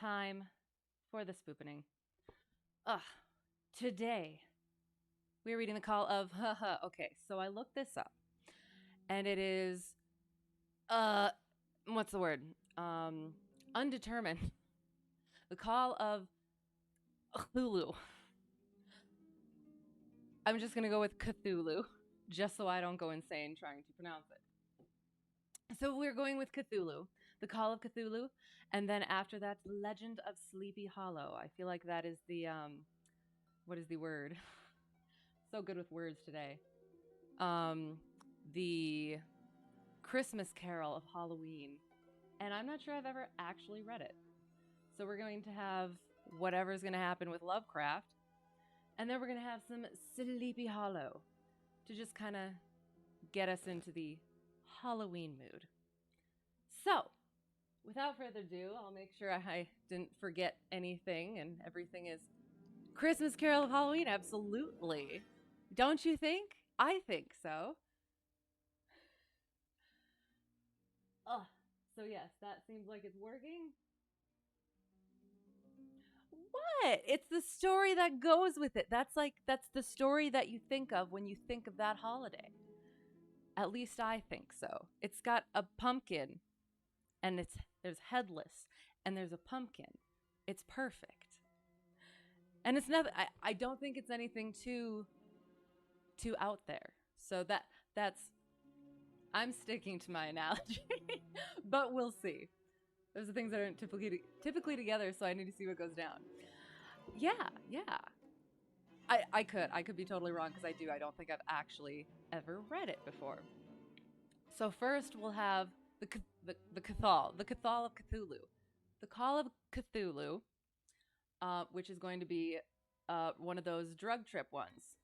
time for the spoopening. Ugh. Today, we are reading the call of, okay, so I looked this up, and it is, what's the word? Undetermined. The call of Cthulhu. I'm just gonna go with Cthulhu, just so I don't go insane trying to pronounce it. So we're going with Cthulhu, the Call of Cthulhu, and then after that, the Legend of Sleepy Hollow. I feel like that is the what is the word? So good with words today. Um, the Christmas Carol of Halloween, and I'm not sure I've ever actually read it. So we're going to have whatever's going to happen with Lovecraft, and then we're going to have some Sleepy Hollow to just kind of get us into the Halloween mood. So, without further ado, I'll make sure I didn't forget anything and everything is Christmas Carol of Halloween. Absolutely. Don't you think? I think so. Oh, so yes, that seems like it's working. What? It's the story that goes with it. That's the story that you think of when you think of that holiday. At least I think so. It's got a pumpkin and there's headless and there's a pumpkin. It's perfect. And it's nothing I don't think it's anything too out there. So that's I'm sticking to my analogy. But we'll see. Those are things that aren't typically together, so I need to see what goes down. Yeah. I could be totally wrong because I don't think I've actually ever read it before. So first we'll have the Cathal of Cthulhu, the Call of Cthulhu, which is going to be one of those drug trip ones,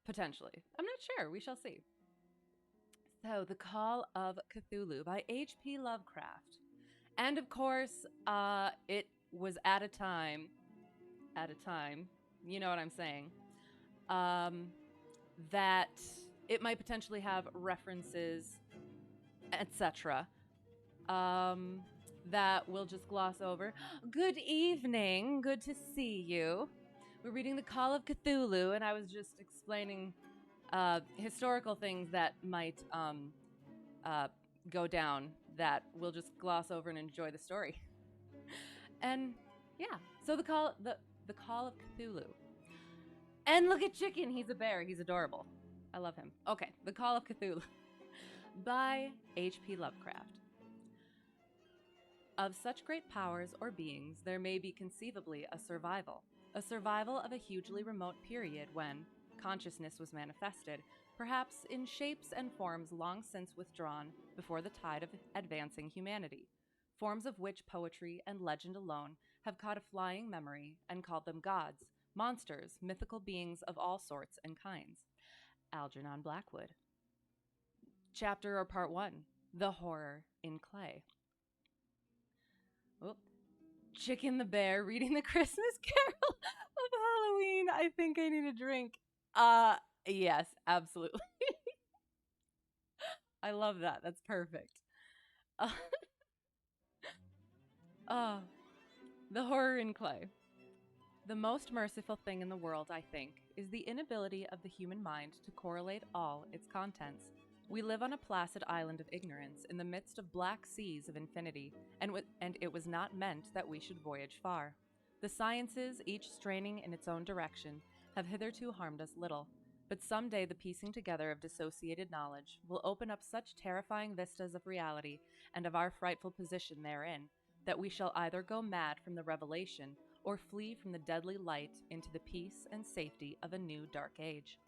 potentially. I'm not sure. We shall see. So the Call of Cthulhu by H.P. Lovecraft, and of course, it was at a time. You know what I'm saying? That it might potentially have references, etc. That we'll just gloss over. Good evening. Good to see you. We're reading The Call of Cthulhu, and I was just explaining historical things that might go down that we'll just gloss over and enjoy the story. And yeah, so the Call of Cthulhu. And look at Chicken, he's a bear, he's adorable. I love him. Okay, The Call of Cthulhu by H.P. Lovecraft. Of such great powers or beings, there may be conceivably a survival of a hugely remote period when consciousness was manifested, perhaps in shapes and forms long since withdrawn before the tide of advancing humanity, forms of which poetry and legend alone have caught a flying memory and called them gods, monsters, mythical beings of all sorts and kinds. Algernon Blackwood. Chapter or Part 1, The Horror in Clay. Oh, Chicken the Bear reading the Christmas Carol of Halloween. I think I need a drink. Yes, absolutely. I love that. That's perfect. The Horror in Clay. The most merciful thing in the world, I think, is the inability of the human mind to correlate all its contents. We live on a placid island of ignorance in the midst of black seas of infinity, and it was not meant that we should voyage far. The sciences, each straining in its own direction, have hitherto harmed us little, but some day the piecing together of dissociated knowledge will open up such terrifying vistas of reality and of our frightful position therein, that we shall either go mad from the revelation or flee from the deadly light into the peace and safety of a new dark age.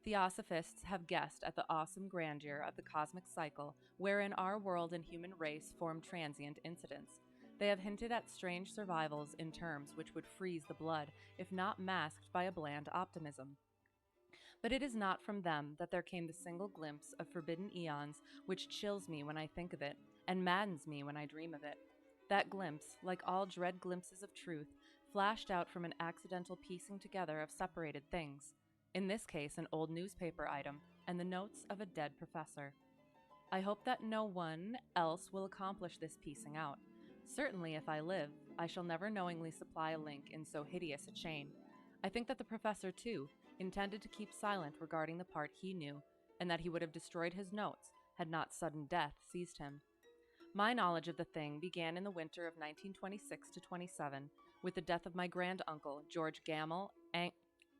Theosophists have guessed at the awesome grandeur of the cosmic cycle wherein our world and human race form transient incidents. They have hinted at strange survivals in terms which would freeze the blood, if not masked by a bland optimism. But it is not from them that there came the single glimpse of forbidden eons which chills me when I think of it, and maddens me when I dream of it. That glimpse, like all dread glimpses of truth, flashed out from an accidental piecing together of separated things. In this case, an old newspaper item and the notes of a dead professor. I hope that no one else will accomplish this piecing out. Certainly, if I live, I shall never knowingly supply a link in so hideous a chain. I think that the professor, too, intended to keep silent regarding the part he knew, and that he would have destroyed his notes had not sudden death seized him. My knowledge of the thing began in the winter of 1926 to 27 with the death of my granduncle, George Gamel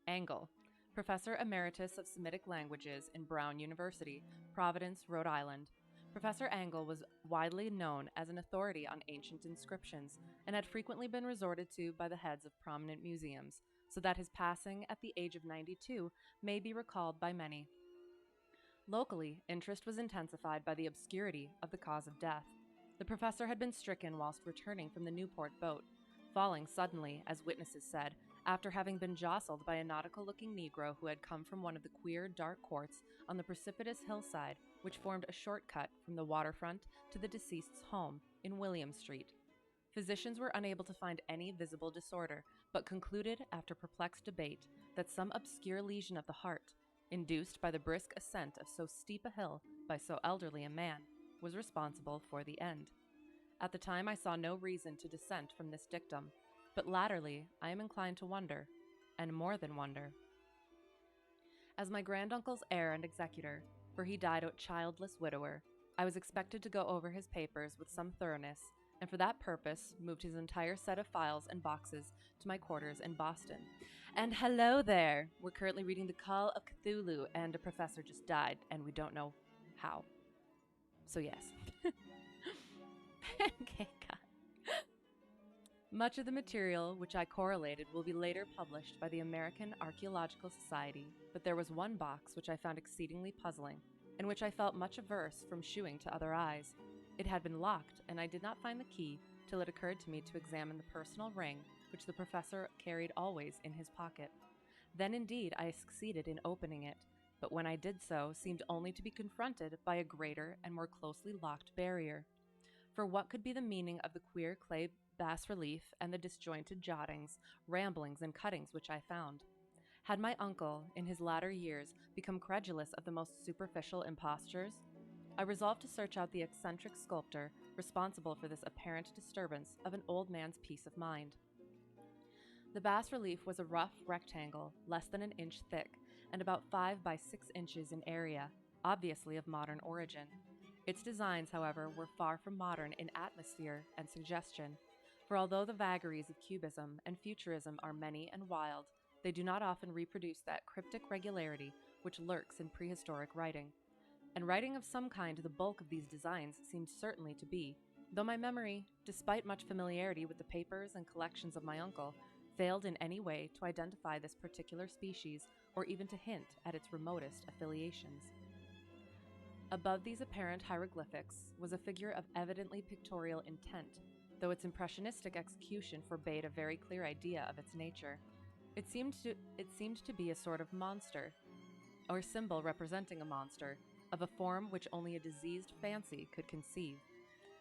Angle, Professor Emeritus of Semitic Languages in Brown University, Providence, Rhode Island. Professor Angle was widely known as an authority on ancient inscriptions and had frequently been resorted to by the heads of prominent museums, so that his passing at the age of 92 may be recalled by many. Locally, interest was intensified by the obscurity of the cause of death. The professor had been stricken whilst returning from the Newport boat, falling suddenly, as witnesses said, after having been jostled by a nautical-looking Negro who had come from one of the queer, dark courts on the precipitous hillside which formed a shortcut from the waterfront to the deceased's home in William Street. Physicians were unable to find any visible disorder, but concluded, after perplexed debate, that some obscure lesion of the heart, induced by the brisk ascent of so steep a hill by so elderly a man, was responsible for the end. At the time I saw no reason to dissent from this dictum, but latterly I am inclined to wonder, and more than wonder. As my granduncle's heir and executor, for he died a childless widower, I was expected to go over his papers with some thoroughness, and for that purpose moved his entire set of files and boxes to my quarters in Boston. And hello there! We're currently reading The Call of Cthulhu, and a professor just died, and we don't know how. So yes. Pancake God. Much of the material which I correlated will be later published by the American Archaeological Society, but there was one box which I found exceedingly puzzling, and which I felt much averse from shewing to other eyes. It had been locked, and I did not find the key till it occurred to me to examine the personal ring which the professor carried always in his pocket. Then indeed I succeeded in opening it, but when I did so, seemed only to be confronted by a greater and more closely locked barrier. For what could be the meaning of the queer clay bas-relief and the disjointed jottings, ramblings, and cuttings which I found? Had my uncle, in his latter years, become credulous of the most superficial impostures? I resolved to search out the eccentric sculptor responsible for this apparent disturbance of an old man's peace of mind. The bas-relief was a rough rectangle, less than an inch thick, and about 5 by 6 inches in area, obviously of modern origin. Its designs, however, were far from modern in atmosphere and suggestion, for although the vagaries of cubism and futurism are many and wild, they do not often reproduce that cryptic regularity which lurks in prehistoric writing. And writing of some kind the bulk of these designs seemed certainly to be, though my memory, despite much familiarity with the papers and collections of my uncle, failed in any way to identify this particular species or even to hint at its remotest affiliations. Above these apparent hieroglyphics was a figure of evidently pictorial intent, though its impressionistic execution forbade a very clear idea of its nature. It seemed to be a sort of monster, or symbol representing a monster, of a form which only a diseased fancy could conceive.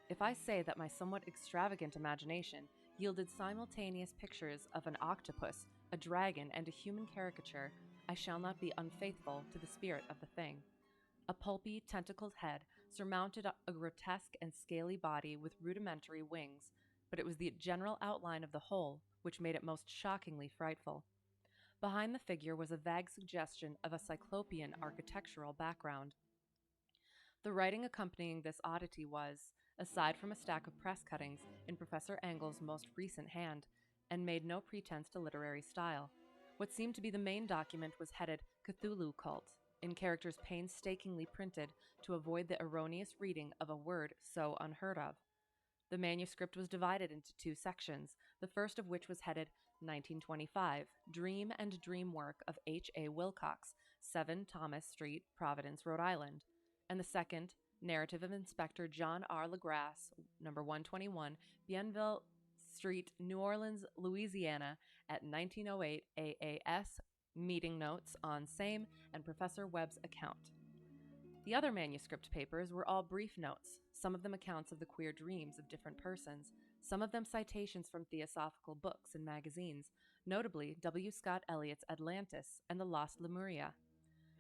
If I say that my somewhat extravagant imagination yielded simultaneous pictures of an octopus, a dragon, and a human caricature, I shall not be unfaithful to the spirit of the thing. A pulpy, tentacled head surmounted a grotesque and scaly body with rudimentary wings, but it was the general outline of the whole which made it most shockingly frightful. Behind the figure was a vague suggestion of a cyclopean architectural background. The writing accompanying this oddity was, aside from a stack of press cuttings, in Professor Angle's most recent hand, and made no pretense to literary style. What seemed to be the main document was headed Cthulhu Cult, in characters painstakingly printed to avoid the erroneous reading of a word so unheard of. The manuscript was divided into 2 sections, the first of which was headed 1925, Dream and Dream Work of H.A. Wilcox, 7 Thomas Street, Providence, Rhode Island, and the second, Narrative of Inspector John R. LaGrasse, number 121, Bienville Street, New Orleans, Louisiana, at 1908 AAS, meeting notes on same, and Professor Webb's account. The other manuscript papers were all brief notes, some of them accounts of the queer dreams of different persons, some of them citations from theosophical books and magazines, notably W. Scott Eliot's Atlantis and the Lost Lemuria,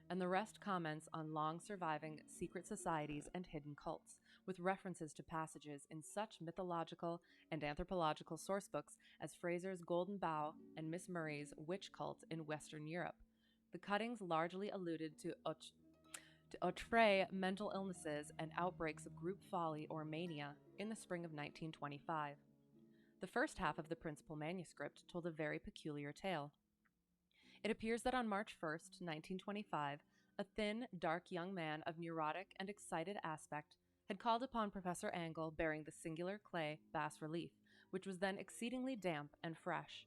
and the rest comments on long-surviving secret societies and hidden cults, with references to passages in such mythological and anthropological sourcebooks as Fraser's Golden Bough and Miss Murray's Witch Cult in Western Europe. The cuttings largely alluded to outre mental illnesses and outbreaks of group folly or mania in the spring of 1925. The first half of the principal manuscript told a very peculiar tale. It appears that on March 1st, 1925, a thin, dark young man of neurotic and excited aspect had called upon Professor Angle bearing the singular clay bas relief, which was then exceedingly damp and fresh.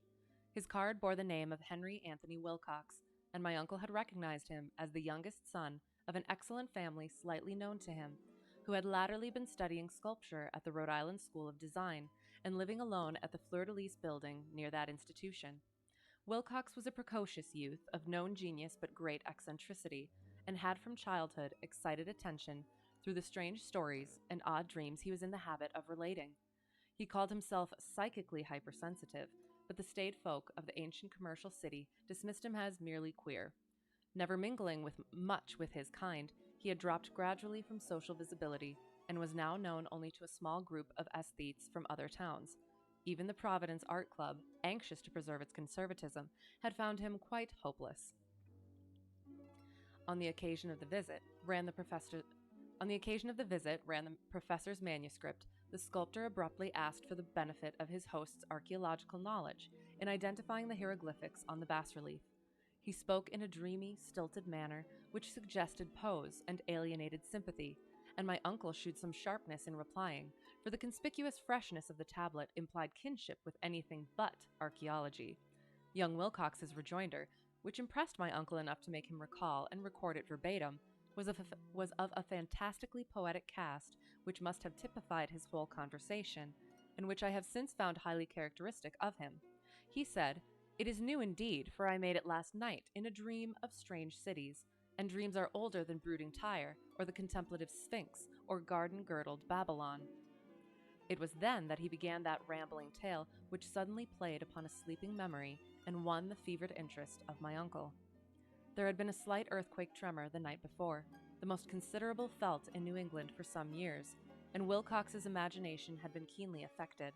His card bore the name of Henry Anthony Wilcox, and my uncle had recognized him as the youngest son of an excellent family slightly known to him, who had latterly been studying sculpture at the Rhode Island School of Design and living alone at the Fleur-de-Lis building near that institution. Wilcox was a precocious youth of known genius but great eccentricity, and had from childhood excited attention through the strange stories and odd dreams he was in the habit of relating. He called himself psychically hypersensitive, but the staid folk of the ancient commercial city dismissed him as merely queer. Never mingling much with his kind, he had dropped gradually from social visibility and was now known only to a small group of aesthetes from other towns. Even the Providence Art Club, anxious to preserve its conservatism, had found him quite hopeless. On the occasion of the visit, ran the professor's manuscript, the sculptor abruptly asked for the benefit of his host's archaeological knowledge in identifying the hieroglyphics on the bas-relief. He spoke in a dreamy, stilted manner which suggested pose and alienated sympathy, and my uncle shewed some sharpness in replying, for the conspicuous freshness of the tablet implied kinship with anything but archaeology. Young Wilcox's rejoinder, which impressed my uncle enough to make him recall and record it verbatim, was of a fantastically poetic cast which must have typified his whole conversation, and which I have since found highly characteristic of him. He said, "It is new indeed, for I made it last night in a dream of strange cities, and dreams are older than brooding Tyre, or the contemplative Sphinx, or garden-girdled Babylon." It was then that he began that rambling tale which suddenly played upon a sleeping memory and won the fevered interest of my uncle. There had been a slight earthquake tremor the night before, the most considerable felt in New England for some years, and Wilcox's imagination had been keenly affected.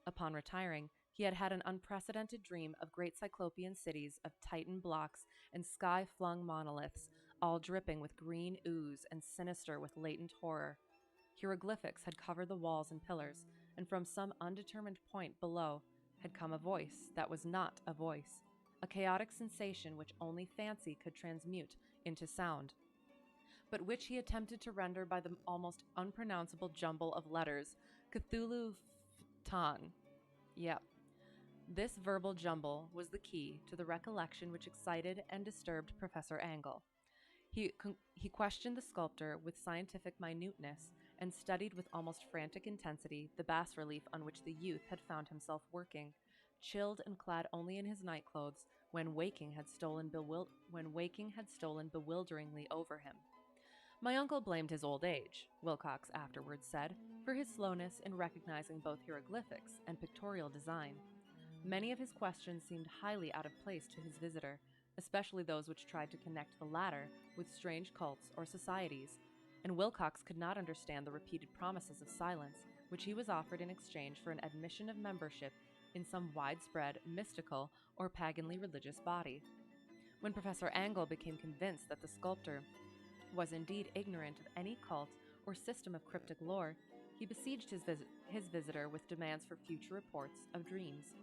Upon retiring, he had had an unprecedented dream of great cyclopean cities of Titan blocks and sky-flung monoliths, all dripping with green ooze and sinister with latent horror. Hieroglyphics had covered the walls and pillars, and from some undetermined point below had come a voice that was not a voice, a chaotic sensation which only fancy could transmute into sound, but which he attempted to render by the almost unpronounceable jumble of letters, Cthulhu Tan. Yep. This verbal jumble was the key to the recollection which excited and disturbed Professor Angle. He questioned the sculptor with scientific minuteness and studied with almost frantic intensity the bas-relief on which the youth had found himself working, chilled and clad only in his nightclothes when waking had stolen bewilderingly over him. My uncle blamed his old age, Wilcox afterwards said, for his slowness in recognizing both hieroglyphics and pictorial design. Many of his questions seemed highly out of place to his visitor, especially those which tried to connect the latter with strange cults or societies, and Wilcox could not understand the repeated promises of silence which he was offered in exchange for an admission of membership in some widespread, mystical, or paganly religious body. When Professor Angle became convinced that the sculptor was indeed ignorant of any cult or system of cryptic lore, he besieged his visitor with demands for future reports of dreams.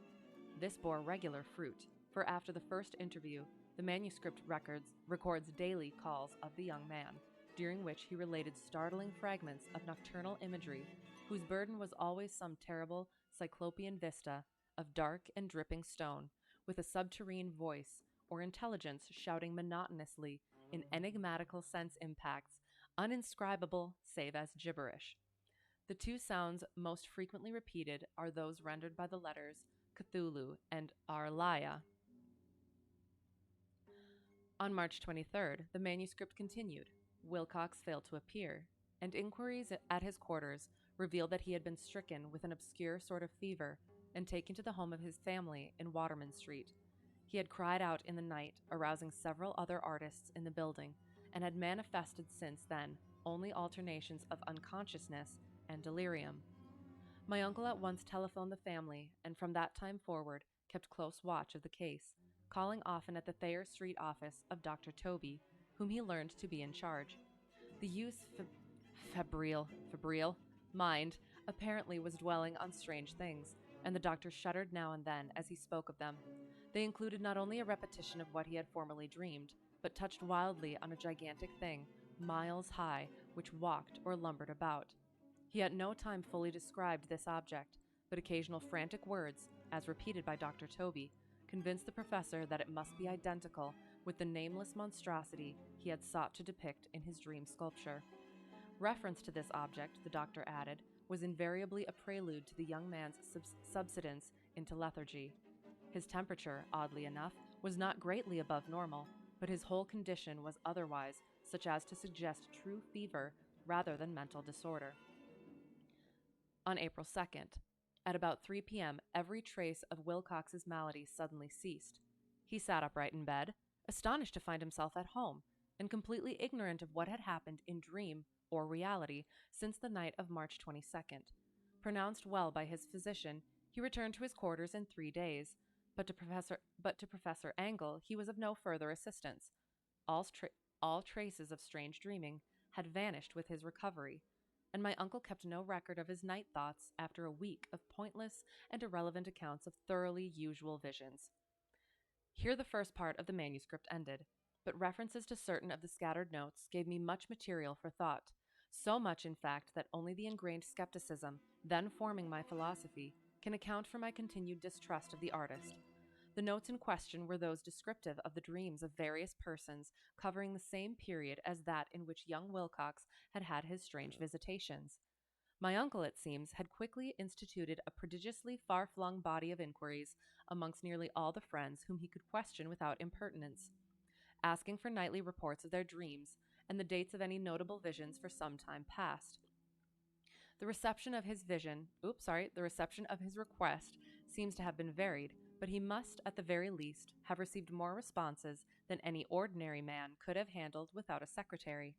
This bore regular fruit, for after the first interview, the manuscript records daily calls of the young man, during which he related startling fragments of nocturnal imagery, whose burden was always some terrible cyclopean vista of dark and dripping stone, with a subterranean voice or intelligence shouting monotonously in enigmatical sense impacts, uninscribable save as gibberish. The two sounds most frequently repeated are those rendered by the letters Cthulhu and Arlaya. On March 23rd, the manuscript continued. Wilcox failed to appear, and inquiries at his quarters revealed that he had been stricken with an obscure sort of fever and taken to the home of his family in Waterman Street. He had cried out in the night, arousing several other artists in the building, and had manifested since then only alternations of unconsciousness and delirium. My uncle at once telephoned the family, and from that time forward kept close watch of the case, calling often at the Thayer Street office of Dr. Toby, whom he learned to be in charge. The youth's febrile mind apparently was dwelling on strange things, and the doctor shuddered now and then as he spoke of them. They included not only a repetition of what he had formerly dreamed, but touched wildly on a gigantic thing, miles high, which walked or lumbered about. He at no time fully described this object, but occasional frantic words, as repeated by Dr. Toby, convinced the professor that it must be identical with the nameless monstrosity he had sought to depict in his dream sculpture. Reference to this object, the doctor added, was invariably a prelude to the young man's subsidence into lethargy. His temperature, oddly enough, was not greatly above normal, but his whole condition was otherwise, such as to suggest true fever rather than mental disorder. On April 2nd, at about 3 p.m., every trace of Wilcox's malady suddenly ceased. He sat upright in bed, astonished to find himself at home, and completely ignorant of what had happened in dream or reality since the night of March 22nd. Pronounced well by his physician, he returned to his quarters in 3 days, but to Professor Angle he was of no further assistance. All traces of strange dreaming had vanished with his recovery, and my uncle kept no record of his night thoughts after a week of pointless and irrelevant accounts of thoroughly usual visions. Here the first part of the manuscript ended, but references to certain of the scattered notes gave me much material for thought, so much, in fact, that only the ingrained skepticism then forming my philosophy can account for my continued distrust of the artist. The notes in question were those descriptive of the dreams of various persons covering the same period as that in which young Wilcox had had his strange visitations. My uncle, it seems, had quickly instituted a prodigiously far-flung body of inquiries amongst nearly all the friends whom he could question without impertinence, asking for nightly reports of their dreams and the dates of any notable visions for some time past. The reception of his request seems to have been varied, but he must, at the very least, have received more responses than any ordinary man could have handled without a secretary.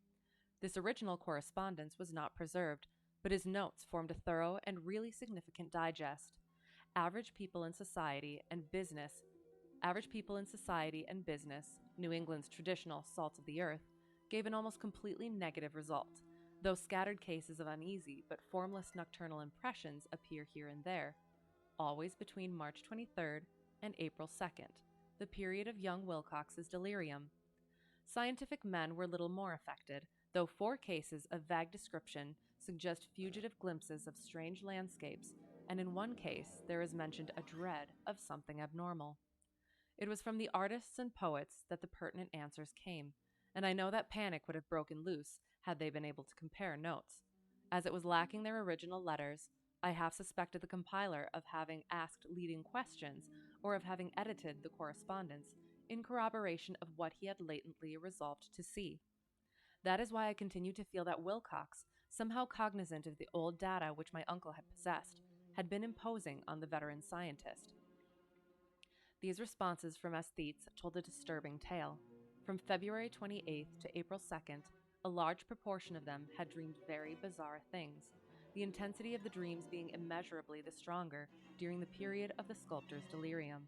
This original correspondence was not preserved, but his notes formed a thorough and really significant digest. Average people in society and business, New England's traditional salt of the earth, gave an almost completely negative result, though scattered cases of uneasy but formless nocturnal impressions appear here and there, always between March 23rd and April 2nd, the period of young Wilcox's delirium. Scientific men were little more affected, though 4 cases of vague description suggest fugitive glimpses of strange landscapes, and in one case there is mentioned a dread of something abnormal. It was from the artists and poets that the pertinent answers came, and I know that panic would have broken loose had they been able to compare notes. As it was lacking their original letters, I half suspected the compiler of having asked leading questions or of having edited the correspondence in corroboration of what he had latently resolved to see. That is why I continue to feel that Wilcox, somehow cognizant of the old data which my uncle had possessed, had been imposing on the veteran scientist. These responses from aesthetes told a disturbing tale. From February 28th to April 2nd, a large proportion of them had dreamed very bizarre things, the intensity of the dreams being immeasurably the stronger during the period of the sculptor's delirium.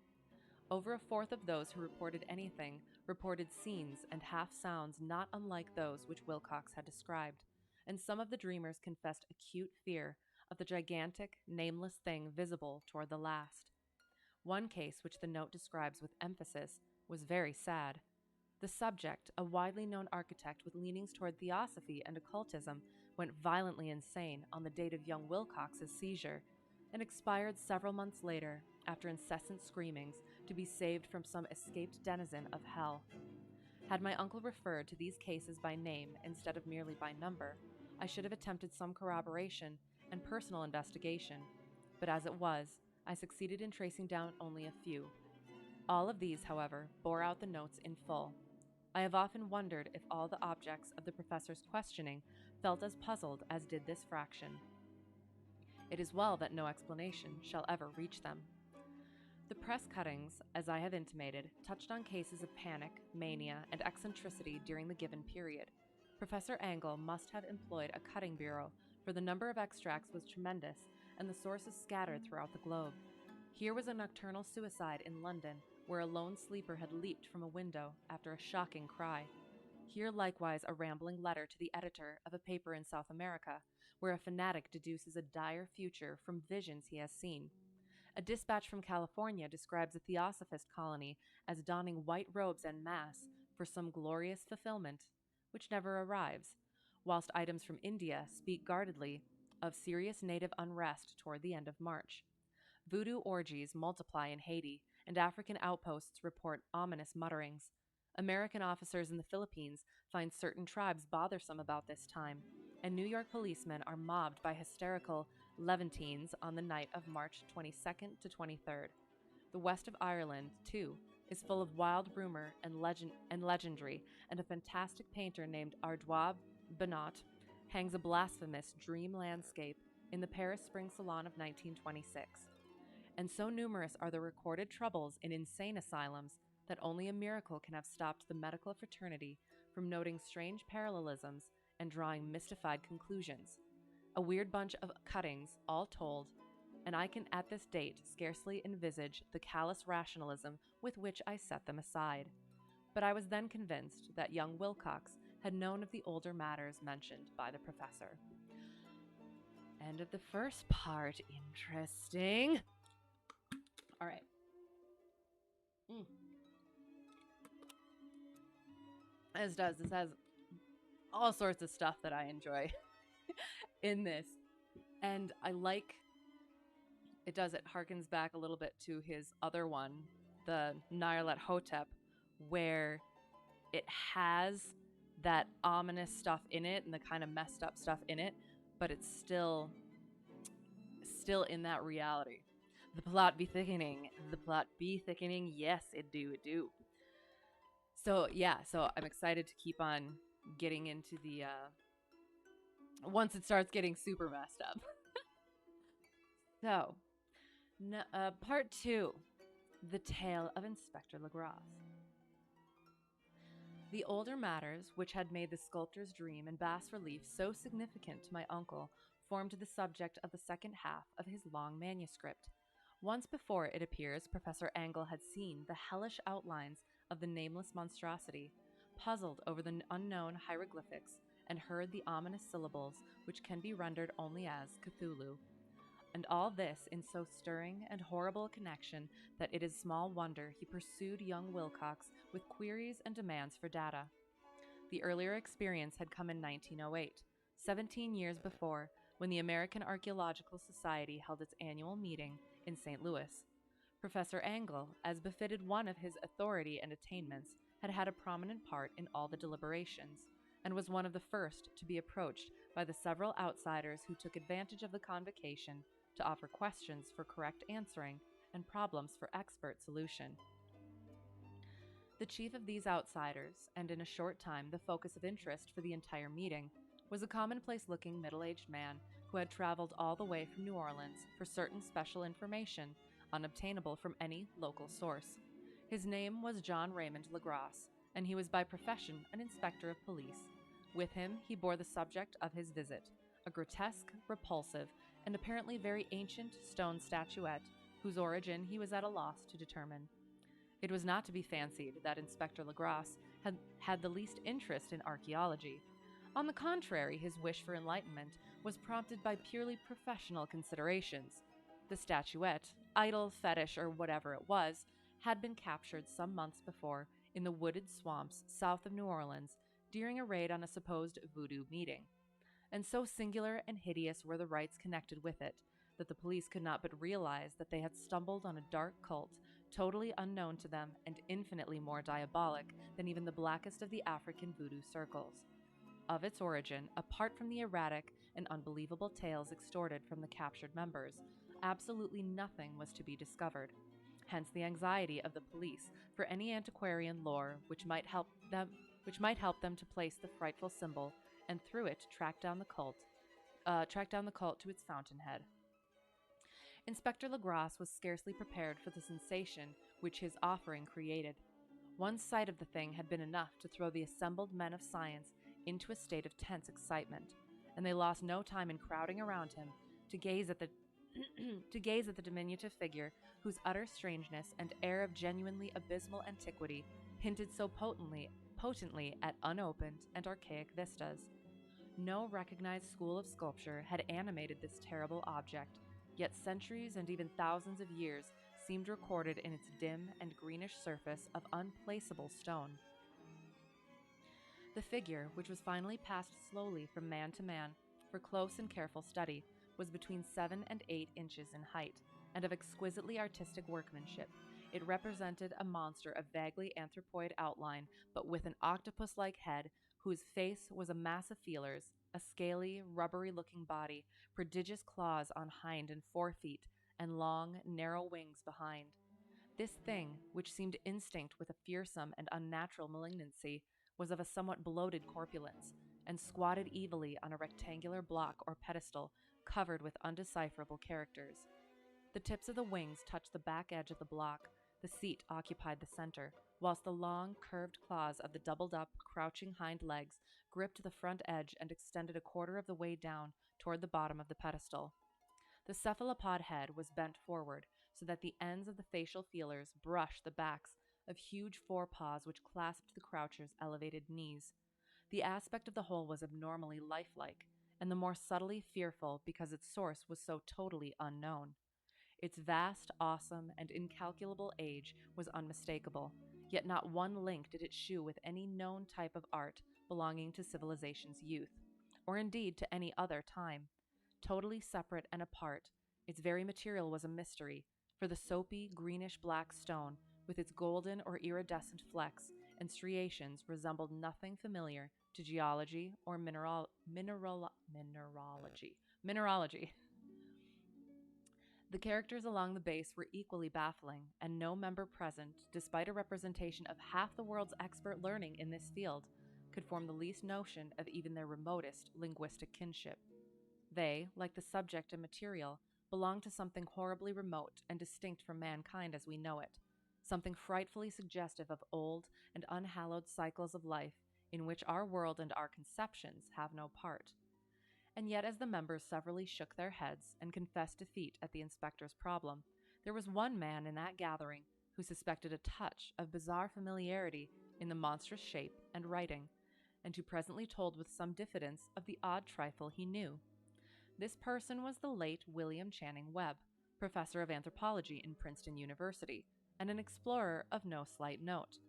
Over a fourth of those who reported anything reported scenes and half-sounds not unlike those which Wilcox had described, and some of the dreamers confessed acute fear of the gigantic, nameless thing visible toward the last. One case, which the note describes with emphasis, was very sad. The subject, a widely known architect with leanings toward theosophy and occultism, went violently insane on the date of young Wilcox's seizure, and expired several months later, after incessant screamings, to be saved from some escaped denizen of hell. Had my uncle referred to these cases by name instead of merely by number, I should have attempted some corroboration and personal investigation, but as it was, I succeeded in tracing down only a few. All of these, however, bore out the notes in full. I have often wondered if all the objects of the professor's questioning felt as puzzled as did this fraction. It is well that no explanation shall ever reach them. The press cuttings, as I have intimated, touched on cases of panic, mania, and eccentricity during the given period, Professor Angle must have employed a cutting bureau, for the number of extracts was tremendous and the sources scattered throughout the globe. Here was a nocturnal suicide in London, where a lone sleeper had leaped from a window after a shocking cry. Here likewise a rambling letter to the editor of a paper in South America, where a fanatic deduces a dire future from visions he has seen. A dispatch from California describes a theosophist colony as donning white robes en masse for some glorious fulfillment, which never arrives, whilst items from India speak guardedly of serious native unrest toward the end of March. Voodoo orgies multiply in Haiti, and African outposts report ominous mutterings. American officers in the Philippines find certain tribes bothersome about this time, and New York policemen are mobbed by hysterical Levantines on the night of March 22nd to 23rd. The west of Ireland, too, is full of wild rumor and legendry, and a fantastic painter named Ardois Benoit hangs a blasphemous dream landscape in the Paris Spring Salon of 1926. And so numerous are the recorded troubles in insane asylums that only a miracle can have stopped the medical fraternity from noting strange parallelisms and drawing mystified conclusions. A weird bunch of cuttings, all told, and I can at this date scarcely envisage the callous rationalism with which I set them aside. But I was then convinced that young Wilcox had known of the older matters mentioned by the professor. End of the first part. Interesting. All right. This has all sorts of stuff that I enjoy in this. And I like, it harkens back a little bit to his other one, the Nyarlathotep Hotep, where it has that ominous stuff in it and the kind of messed up stuff in it, but it's still in that reality. The plot be thickening. Yes, it do. So, yeah, I'm excited to keep on getting into the, once it starts getting super messed up. So, part 2, The Tale of Inspector Legras. The older matters, which had made the sculptor's dream in bas-relief so significant to my uncle, formed the subject of the second half of his long manuscript. Once before, it appears, Professor Angle had seen the hellish outlines of the nameless monstrosity, puzzled over the unknown hieroglyphics, and heard the ominous syllables which can be rendered only as Cthulhu. And all this in so stirring and horrible a connection that it is small wonder he pursued young Wilcox with queries and demands for data. The earlier experience had come in 1908, 17 years before, when the American Archaeological Society held its annual meeting in St. Louis. Professor Angle, as befitted one of his authority and attainments, had had a prominent part in all the deliberations, and was one of the first to be approached by the several outsiders who took advantage of the convocation to offer questions for correct answering and problems for expert solution. The chief of these outsiders, and in a short time the focus of interest for the entire meeting, was a commonplace-looking middle-aged man who had traveled all the way from New Orleans for certain special information unobtainable from any local source. His name was John Raymond Legras, and he was by profession an inspector of police. With him he bore the subject of his visit, a grotesque, repulsive, and apparently very ancient stone statuette, whose origin he was at a loss to determine. It was not to be fancied that Inspector Legras had the least interest in archaeology. On the contrary, his wish for enlightenment was prompted by purely professional considerations. The statuette, idol, fetish, or whatever it was, had been captured some months before in the wooded swamps south of New Orleans during a raid on a supposed voodoo meeting. And so singular and hideous were the rites connected with it that the police could not but realize that they had stumbled on a dark cult totally unknown to them and infinitely more diabolic than even the blackest of the African voodoo circles. Of its origin, apart from the erratic and unbelievable tales extorted from the captured members, absolutely nothing was to be discovered. Hence the anxiety of the police for any antiquarian lore which might help them to place the frightful symbol and through it track down the cult to its fountainhead. Inspector Legras was scarcely prepared for the sensation which his offering created. One sight of the thing had been enough to throw the assembled men of science into a state of tense excitement, and they lost no time in crowding around him to gaze at the to gaze at the diminutive figure whose utter strangeness and air of genuinely abysmal antiquity hinted so potently at unopened and archaic vistas. No recognized school of sculpture had animated this terrible object, yet centuries and even thousands of years seemed recorded in its dim and greenish surface of unplaceable stone. The figure, which was finally passed slowly from man to man for close and careful study, was between 7 and 8 inches in height, and of exquisitely artistic workmanship. It represented a monster of vaguely anthropoid outline, but with an octopus-like head, whose face was a mass of feelers, a scaly, rubbery-looking body, prodigious claws on hind and forefeet, and long, narrow wings behind. This thing, which seemed instinct with a fearsome and unnatural malignancy, was of a somewhat bloated corpulence, and squatted evilly on a rectangular block or pedestal covered with undecipherable characters. The tips of the wings touched the back edge of the block. The seat occupied the center, whilst the long, curved claws of the doubled-up, crouching hind legs gripped the front edge and extended a quarter of the way down toward the bottom of the pedestal. The cephalopod head was bent forward, so that the ends of the facial feelers brushed the backs of huge forepaws which clasped the croucher's elevated knees. The aspect of the whole was abnormally lifelike, and the more subtly fearful because its source was so totally unknown. Its vast, awesome, and incalculable age was unmistakable, yet not one link did it shew with any known type of art belonging to civilization's youth, or indeed to any other time. Totally separate and apart, its very material was a mystery, for the soapy, greenish-black stone, with its golden or iridescent flecks and striations, resembled nothing familiar to geology or mineralogy. The characters along the base were equally baffling, and no member present, despite a representation of half the world's expert learning in this field, could form the least notion of even their remotest linguistic kinship. They, like the subject and material, belonged to something horribly remote and distinct from mankind as we know it, something frightfully suggestive of old and unhallowed cycles of life in which our world and our conceptions have no part. And yet, as the members severally shook their heads and confessed defeat at the inspector's problem, there was one man in that gathering who suspected a touch of bizarre familiarity in the monstrous shape and writing, and who presently told with some diffidence of the odd trifle he knew. This person was the late William Channing Webb, professor of anthropology in Princeton University, and an explorer of no slight note.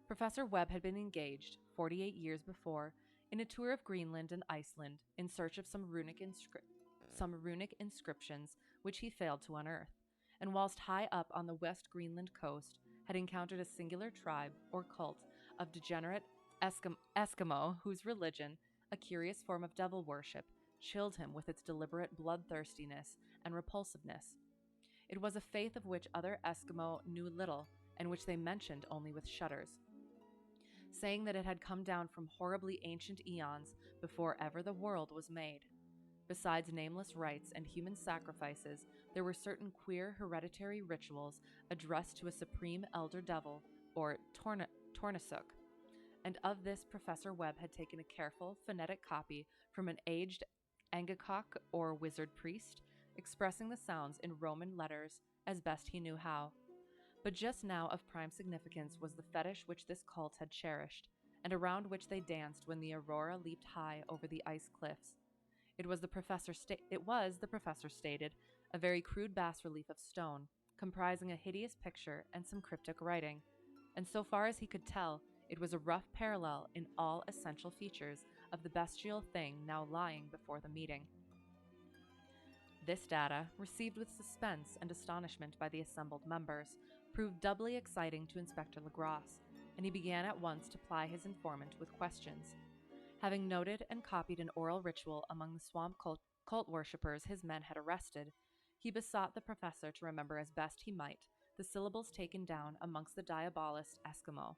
Professor Webb had been engaged, 48 years before, in a tour of Greenland and Iceland in search of some runic inscriptions which he failed to unearth, and whilst high up on the West Greenland coast had encountered a singular tribe or cult of degenerate Eskimo whose religion, a curious form of devil worship, chilled him with its deliberate bloodthirstiness and repulsiveness. It was a faith of which other Eskimo knew little, and which they mentioned only with shudders, saying that it had come down from horribly ancient eons before ever the world was made. Besides nameless rites and human sacrifices, there were certain queer hereditary rituals addressed to a supreme elder devil, or Tornasuk, and of this Professor Webb had taken a careful, phonetic copy from an aged Angakok or wizard priest, expressing the sounds in Roman letters as best he knew how. But just now of prime significance was the fetish which this cult had cherished, and around which they danced when the aurora leaped high over the ice cliffs. It was, the professor stated, a very crude bas-relief of stone, comprising a hideous picture and some cryptic writing, and so far as he could tell, it was a rough parallel in all essential features of the bestial thing now lying before the meeting. This data, received with suspense and astonishment by the assembled members, proved doubly exciting to Inspector Legrasse, and he began at once to ply his informant with questions. Having noted and copied an oral ritual among the swamp cult worshippers his men had arrested, he besought the professor to remember as best he might the syllables taken down amongst the diabolist Eskimo.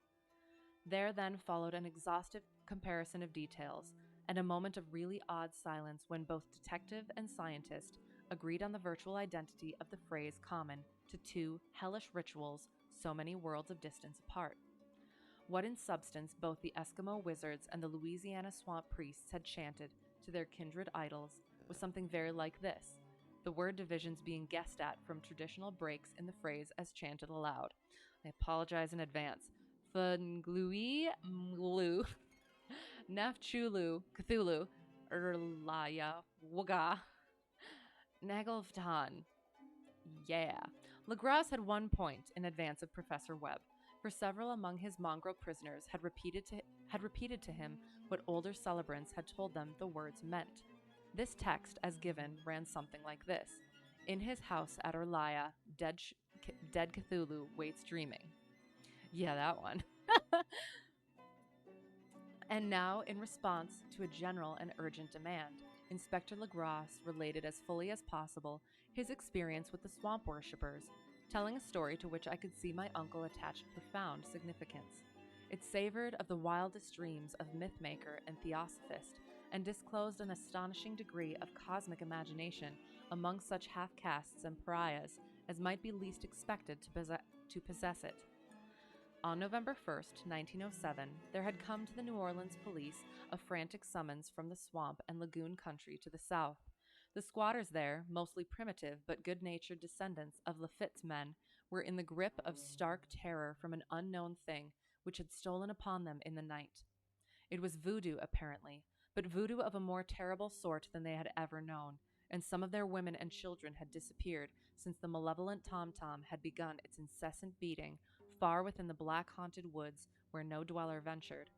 There then followed an exhaustive comparison of details, and a moment of really odd silence when both detective and scientist agreed on the virtual identity of the phrase common to two hellish rituals so many worlds of distance apart. What in substance both the Eskimo wizards and the Louisiana swamp priests had chanted to their kindred idols was something very like this, the word divisions being guessed at from traditional breaks in the phrase as chanted aloud. I apologize in advance. Funglui Mlu Nafchulu Cthulhu Erlaya Waga Nagelvtan. Yeah. Legras had 1 point in advance of Professor Webb, for several among his mongrel prisoners had repeated to him what older celebrants had told them the words meant. This text, as given, ran something like this: In his house at Orlaya, dead Cthulhu waits dreaming. Yeah, that one. And now, in response to a general and urgent demand, Inspector Legras related as fully as possible his experience with the swamp worshippers, telling a story to which I could see my uncle attached profound significance. It savored of the wildest dreams of mythmaker and theosophist, and disclosed an astonishing degree of cosmic imagination among such half-castes and pariahs as might be least expected to possess it. On November 1st, 1907, there had come to the New Orleans police a frantic summons from the swamp and lagoon country to the south. The squatters there, mostly primitive but good-natured descendants of Lafitte's men, were in the grip of stark terror from an unknown thing which had stolen upon them in the night. It was voodoo, apparently, but voodoo of a more terrible sort than they had ever known, and some of their women and children had disappeared since the malevolent tom-tom had begun its incessant beating far within the black-haunted woods where no dweller ventured.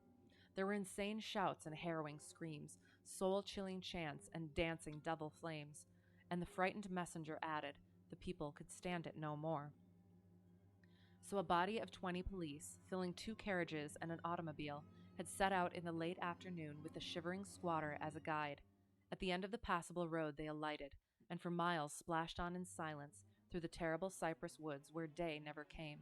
There were insane shouts and harrowing screams, soul-chilling chants and dancing double flames, and the frightened messenger added, the people could stand it no more. So a body of 20 police, filling 2 carriages and an automobile, had set out in the late afternoon with the shivering squatter as a guide. At the end of the passable road they alighted, and for miles splashed on in silence through the terrible cypress woods where day never came.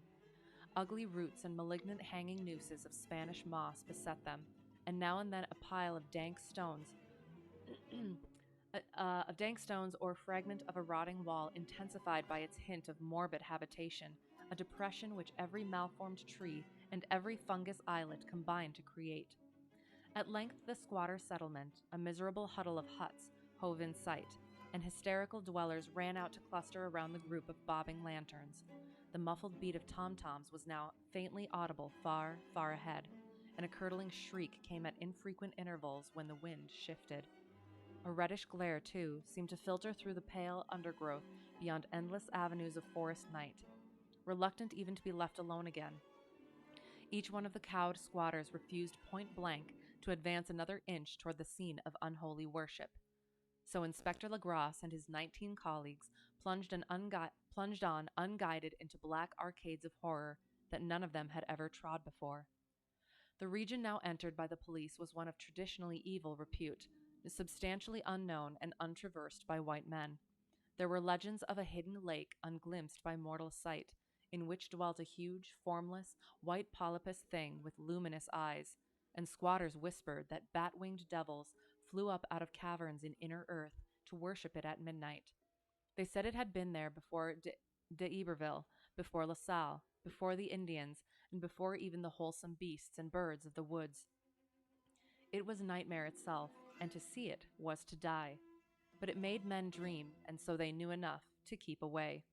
Ugly roots and malignant hanging nooses of Spanish moss beset them, and now and then a pile of dank stones or a fragment of a rotting wall intensified by its hint of morbid habitation, a depression which every malformed tree and every fungus islet combined to create. At length the squatter settlement, a miserable huddle of huts, hove in sight, and hysterical dwellers ran out to cluster around the group of bobbing lanterns. The muffled beat of tom-toms was now faintly audible far, far ahead, and a curdling shriek came at infrequent intervals when the wind shifted. A reddish glare, too, seemed to filter through the pale undergrowth beyond endless avenues of forest night, reluctant even to be left alone again. Each one of the cowed squatters refused point-blank to advance another inch toward the scene of unholy worship. So Inspector Legras and his 19 colleagues plunged on unguided into black arcades of horror that none of them had ever trod before. The region now entered by the police was one of traditionally evil repute, substantially unknown and untraversed by white men. There were legends of a hidden lake unglimpsed by mortal sight, in which dwelt a huge, formless, white polypus thing with luminous eyes, and squatters whispered that bat-winged devils flew up out of caverns in inner earth to worship it at midnight. They said it had been there before d'Iberville, before La Salle, before the Indians, and before even the wholesome beasts and birds of the woods. It was nightmare itself, and to see it was to die. But it made men dream, and so they knew enough to keep away.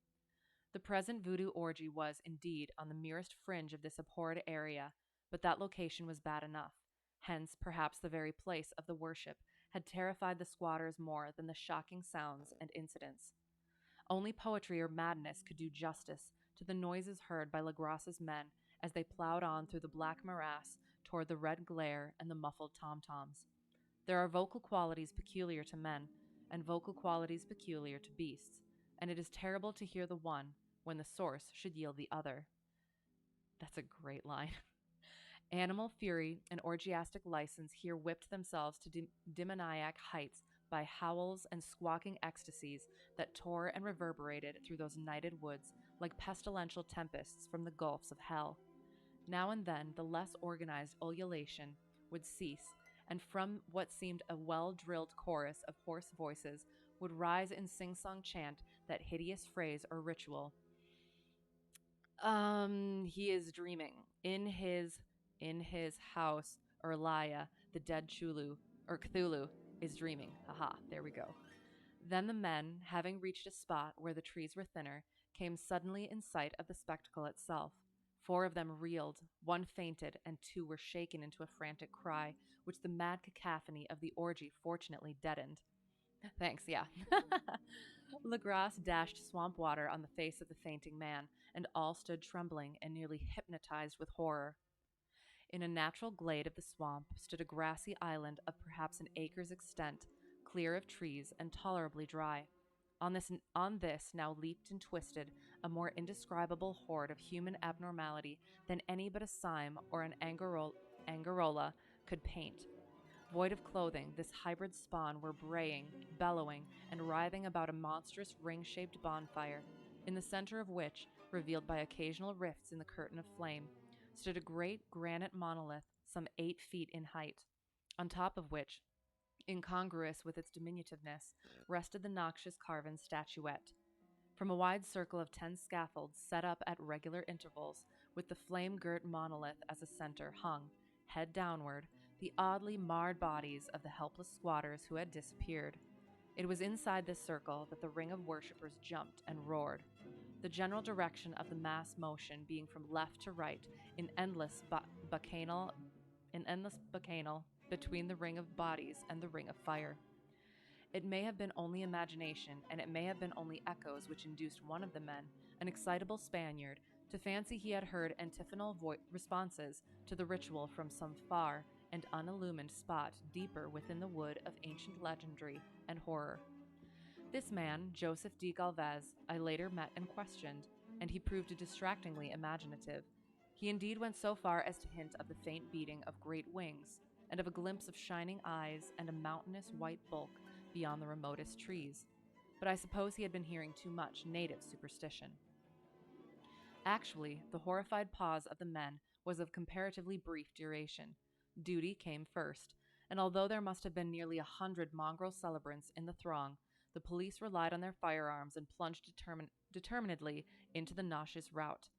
The present voodoo orgy was, indeed, on the merest fringe of this abhorred area, but that location was bad enough. Hence, perhaps the very place of the worship had terrified the squatters more than the shocking sounds and incidents. Only poetry or madness could do justice to the noises heard by Legras's men as they plowed on through the black morass toward the red glare and the muffled tom-toms. There are vocal qualities peculiar to men, and vocal qualities peculiar to beasts, and it is terrible to hear the one when the source should yield the other. That's a great line. Animal fury and orgiastic license here whipped themselves to demoniac heights by howls and squawking ecstasies that tore and reverberated through those nighted woods like pestilential tempests from the gulfs of hell. Now and then the less organized ululation would cease, and from what seemed a well-drilled chorus of hoarse voices would rise in sing-song chant that hideous phrase or ritual. He is dreaming. In his in his house, Erlaya, the dead Chulu, or Cthulhu, is dreaming. Haha, there we go. Then the men, having reached a spot where the trees were thinner, came suddenly in sight of the spectacle itself. 4 of them reeled, 1 fainted, and 2 were shaken into a frantic cry, which the mad cacophony of the orgy fortunately deadened. Thanks, yeah. Legrasse dashed swamp water on the face of the fainting man, and all stood trembling and nearly hypnotized with horror. In a natural glade of the swamp stood a grassy island of perhaps an acre's extent, clear of trees and tolerably dry. On this now leaped and twisted a more indescribable horde of human abnormality than any but a Sime or an Angarola could paint. Void of clothing, this hybrid spawn were braying, bellowing, and writhing about a monstrous ring-shaped bonfire, in the center of which, revealed by occasional rifts in the curtain of flame, stood a great granite monolith some 8 feet in height, on top of which, incongruous with its diminutiveness, rested the noxious carven statuette. From a wide circle of 10 scaffolds set up at regular intervals, with the flame-girt monolith as a center, hung, head downward, the oddly marred bodies of the helpless squatters who had disappeared. It was inside this circle that the ring of worshippers jumped and roared, the general direction of the mass motion being from left to right in endless bacchanal between the ring of bodies and the ring of fire. It may have been only imagination, and it may have been only echoes which induced one of the men, an excitable Spaniard, to fancy he had heard antiphonal responses to the ritual from some far and unillumined spot deeper within the wood of ancient legendary and horror. This man, Joseph D. Galvez, I later met and questioned, and he proved distractingly imaginative. He indeed went so far as to hint of the faint beating of great wings, and of a glimpse of shining eyes and a mountainous white bulk beyond the remotest trees. But I suppose he had been hearing too much native superstition. Actually, the horrified pause of the men was of comparatively brief duration. Duty came first, and although there must have been nearly 100 mongrel celebrants in the throng, the police relied on their firearms and plunged determinedly into the nauseous rout.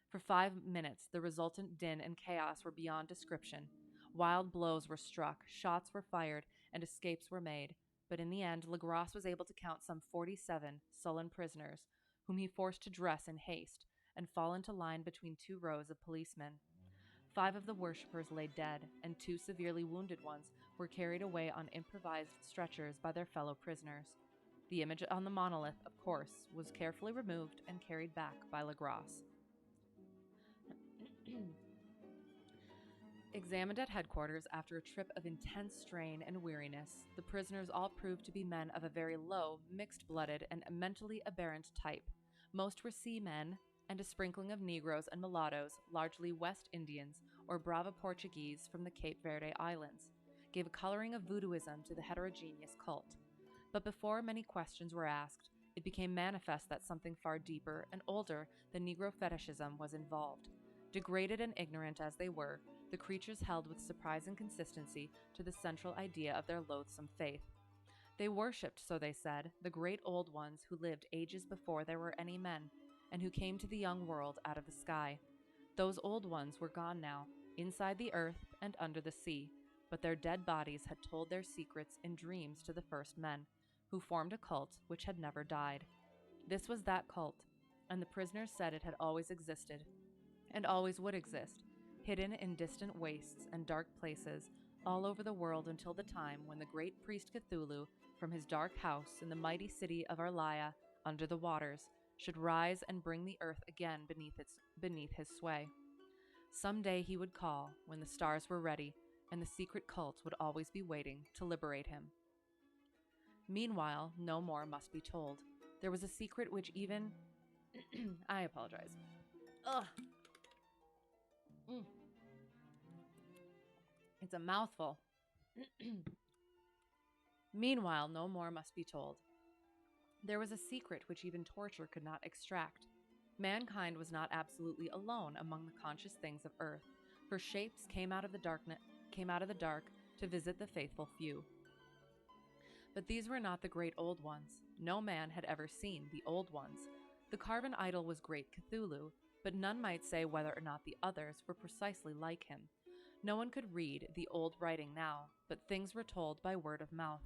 For 5 minutes, the resultant din and chaos were beyond description. Wild blows were struck, shots were fired, and escapes were made, but in the end, Legrasse was able to count some 47 sullen prisoners, whom he forced to dress in haste and fall into line between 2 rows of policemen. 5 of the worshippers lay dead, and 2 severely wounded ones were carried away on improvised stretchers by their fellow prisoners. The image on the monolith, of course, was carefully removed and carried back by Legrasse. Examined at headquarters after a trip of intense strain and weariness, the prisoners all proved to be men of a very low, mixed-blooded, and mentally aberrant type. Most were seamen, and a sprinkling of Negroes and mulattoes, largely West Indians or Brava Portuguese from the Cape Verde Islands, gave a coloring of voodooism to the heterogeneous cult. But before many questions were asked, it became manifest that something far deeper and older than Negro fetishism was involved. Degraded and ignorant as they were, the creatures held with surprising consistency to the central idea of their loathsome faith. They worshipped, so they said, the great old ones who lived ages before there were any men, and who came to the young world out of the sky. Those old ones were gone now, inside the earth and under the sea, but their dead bodies had told their secrets in dreams to the first men, who formed a cult which had never died. This was that cult, and the prisoners said it had always existed, and always would exist, hidden in distant wastes and dark places all over the world until the time when the great priest Cthulhu, from his dark house in the mighty city of Arlaia, under the waters, should rise and bring the earth again beneath his sway. Some day he would call, when the stars were ready, and the secret cult would always be waiting to liberate him. Meanwhile, no more must be told. There was a secret which even... I apologize. Ugh. It's a mouthful. Meanwhile, no more must be told. There was a secret which even torture could not extract. Mankind was not absolutely alone among the conscious things of earth, for shapes came out of the dark to visit the faithful few. But these were not the great old ones. No man had ever seen the old ones. The carven idol was great Cthulhu, but none might say whether or not the others were precisely like him. No one could read the old writing now, but things were told by word of mouth.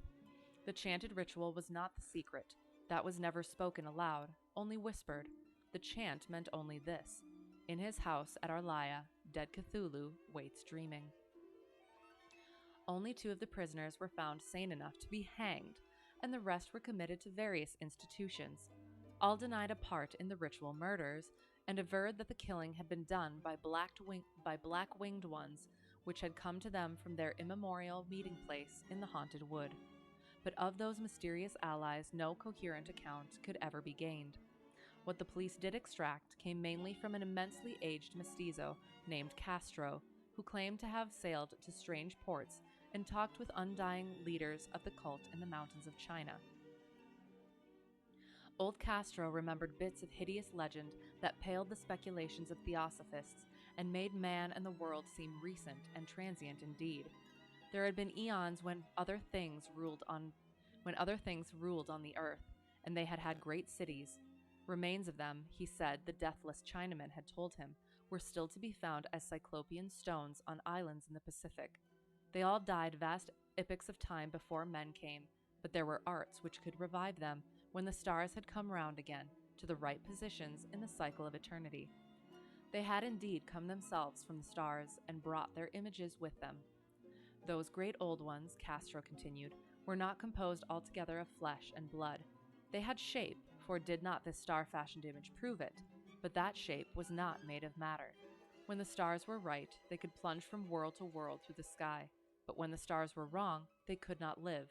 The chanted ritual was not the secret. That was never spoken aloud, only whispered. The chant meant only this: in his house at Arlaya, dead Cthulhu waits dreaming. Only 2 of the prisoners were found sane enough to be hanged, and the rest were committed to various institutions. All denied a part in the ritual murders, and averred that the killing had been done by black-winged ones, which had come to them from their immemorial meeting place in the haunted wood. But of those mysterious allies no coherent account could ever be gained. What the police did extract came mainly from an immensely aged mestizo named Castro, who claimed to have sailed to strange ports and talked with undying leaders of the cult in the mountains of China. Old Castro remembered bits of hideous legend that paled the speculations of theosophists and made man and the world seem recent and transient indeed. There had been eons when other things ruled on the earth, and they had had great cities. Remains of them, he said, the deathless Chinaman had told him, were still to be found as cyclopean stones on islands in the Pacific. They all died vast epochs of time before men came, but there were arts which could revive them when the stars had come round again to the right positions in the cycle of eternity. They had indeed come themselves from the stars and brought their images with them. Those great old ones, Castro continued, were not composed altogether of flesh and blood. They had shape, for did not this star-fashioned image prove it? But that shape was not made of matter. When the stars were right, they could plunge from world to world through the sky, but when the stars were wrong, they could not live.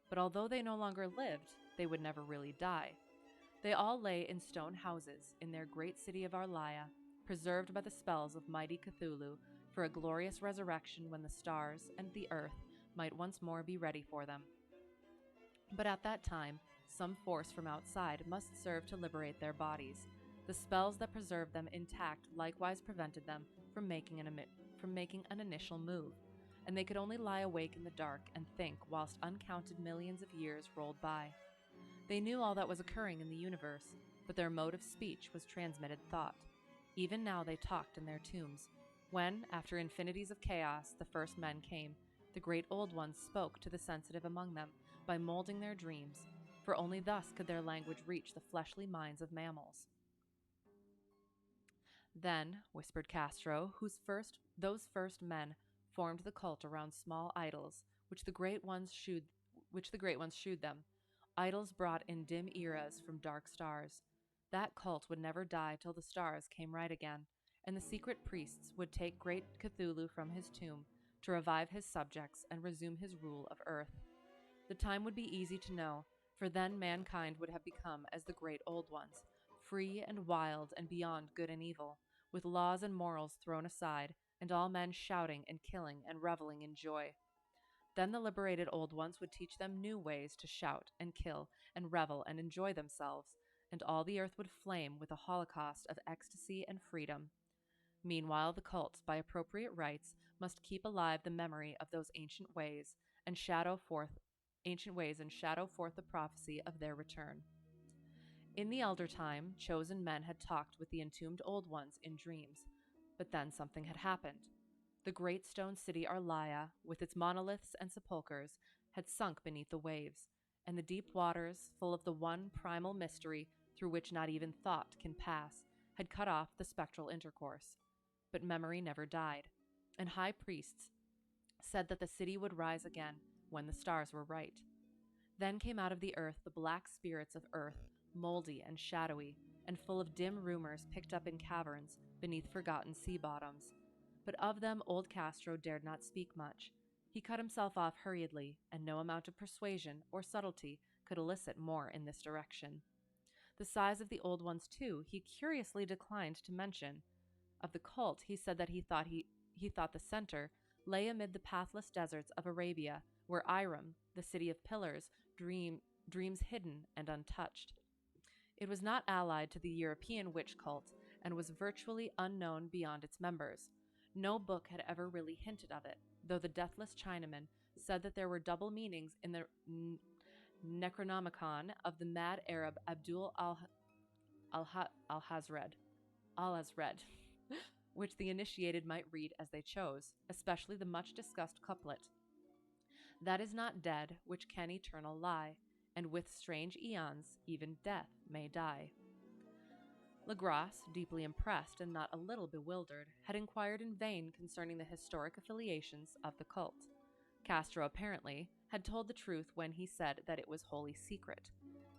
But although they no longer lived, they would never really die. They all lay in stone houses in their great city of Arlaya, preserved by the spells of mighty Cthulhu, for a glorious resurrection when the stars and the earth might once more be ready for them. But at that time, some force from outside must serve to liberate their bodies. The spells that preserved them intact likewise prevented them from making an initial move, and they could only lie awake in the dark and think whilst uncounted millions of years rolled by. They knew all that was occurring in the universe, but their mode of speech was transmitted thought. Even now they talked in their tombs. When, after infinities of chaos, the first men came, the great old ones spoke to the sensitive among them by molding their dreams, for only thus could their language reach the fleshly minds of mammals. Then, whispered Castro, those first men formed the cult around small idols, which the great ones shewed them, idols brought in dim eras from dark stars. That cult would never die till the stars came right again, and the secret priests would take great Cthulhu from his tomb to revive his subjects and resume his rule of earth. The time would be easy to know, for then mankind would have become as the great old ones, free and wild and beyond good and evil, with laws and morals thrown aside, and all men shouting and killing and reveling in joy. Then the liberated old ones would teach them new ways to shout and kill and revel and enjoy themselves, and all the earth would flame with a holocaust of ecstasy and freedom. Meanwhile, the cult, by appropriate rites, must keep alive the memory of those ancient ways and shadow forth the prophecy of their return. In the elder time, chosen men had talked with the entombed old ones in dreams, but then something had happened. The great stone city Arlaya, with its monoliths and sepulchres, had sunk beneath the waves, and the deep waters, full of the one primal mystery through which not even thought can pass, had cut off the spectral intercourse. But memory never died, and high priests said that the city would rise again when the stars were right. Then came out of the earth the black spirits of earth, moldy and shadowy, and full of dim rumors picked up in caverns beneath forgotten sea bottoms. But of them old Castro dared not speak much. He cut himself off hurriedly, and no amount of persuasion or subtlety could elicit more in this direction. The size of the old ones, too, he curiously declined to mention. Of the cult, he said that he thought the center lay amid the pathless deserts of Arabia, where Irving, the city of pillars, dreams hidden and untouched. It was not allied to the European witch cult, and was virtually unknown beyond its members. No book had ever really hinted of it, though the deathless Chinaman said that there were double meanings in the Necronomicon of the mad Arab Abdul al-Hazred. which the initiated might read as they chose, especially the much discussed couplet, "That is not dead which can eternal lie, and with strange eons even death may die." Legras, deeply impressed and not a little bewildered, had inquired in vain concerning the historic affiliations of the cult. Castro, apparently, had told the truth when he said that it was wholly secret.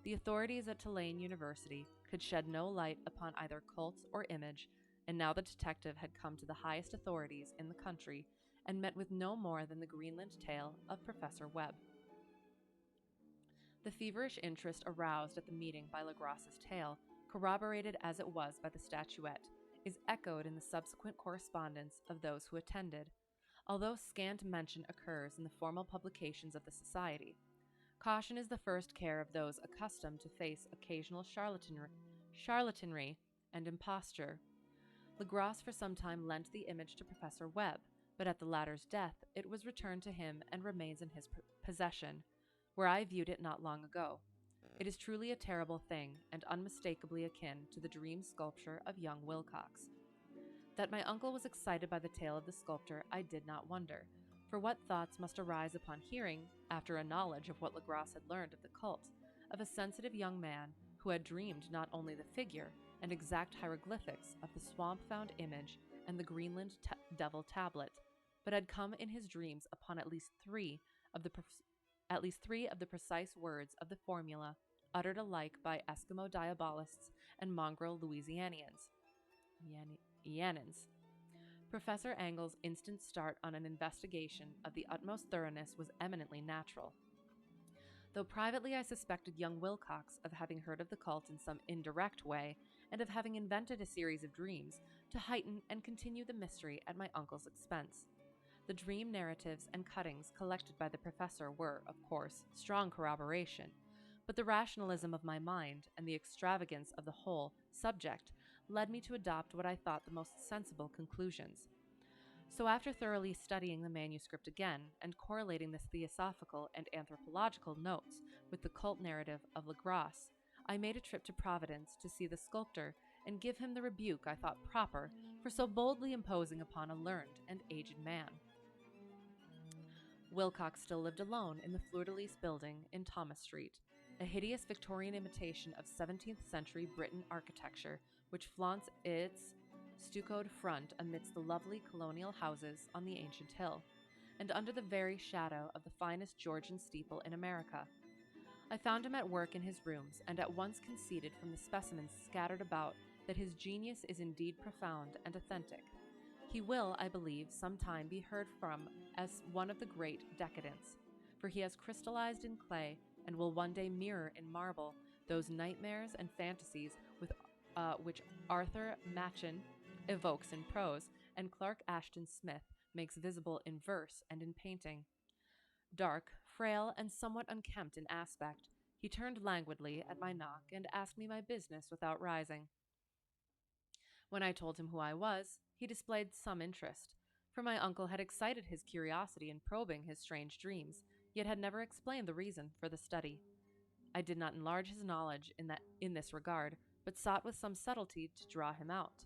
The authorities at Tulane University could shed no light upon either cult or image, and now the detective had come to the highest authorities in the country and met with no more than the Greenland tale of Professor Webb. The feverish interest aroused at the meeting by Legras's tale, corroborated as it was by the statuette, is echoed in the subsequent correspondence of those who attended, although scant mention occurs in the formal publications of the society. Caution is the first care of those accustomed to face occasional charlatanry and imposture. Legras for some time lent the image to Professor Webb, but at the latter's death it was returned to him and remains in his possession, where I viewed it not long ago. It is truly a terrible thing, and unmistakably akin to the dream sculpture of young Wilcox. That my uncle was excited by the tale of the sculptor I did not wonder, for what thoughts must arise upon hearing, after a knowledge of what Legras had learned of the cult, of a sensitive young man who had dreamed not only the figure and exact hieroglyphics of the swamp-found image and the Greenland devil tablet, but had come in his dreams upon at least three of the precise words of the formula uttered alike by Eskimo diabolists and mongrel Louisianians. Professor Engel's instant start on an investigation of the utmost thoroughness was eminently natural. Though privately I suspected young Wilcox of having heard of the cult in some indirect way, and of having invented a series of dreams to heighten and continue the mystery at my uncle's expense. The dream narratives and cuttings collected by the professor were, of course, strong corroboration, but the rationalism of my mind and the extravagance of the whole subject led me to adopt what I thought the most sensible conclusions. So after thoroughly studying the manuscript again and correlating the theosophical and anthropological notes with the cult narrative of Legras, I made a trip to Providence to see the sculptor and give him the rebuke I thought proper for so boldly imposing upon a learned and aged man. Wilcox still lived alone in the Fleur-de-Lis building in Thomas Street, a hideous Victorian imitation of 17th century Britain architecture which flaunts its stuccoed front amidst the lovely colonial houses on the ancient hill, and under the very shadow of the finest Georgian steeple in America. I found him at work in his rooms, and at once conceded from the specimens scattered about that his genius is indeed profound and authentic. He will, I believe, sometime be heard from as one of the great decadents, for he has crystallized in clay and will one day mirror in marble those nightmares and fantasies which Arthur Machen evokes in prose and Clark Ashton Smith makes visible in verse and in painting. Dark, frail, and somewhat unkempt in aspect, he turned languidly at my knock and asked me my business without rising. When I told him who I was, he displayed some interest, for my uncle had excited his curiosity in probing his strange dreams, yet had never explained the reason for the study. I did not enlarge his knowledge in this regard, but sought with some subtlety to draw him out.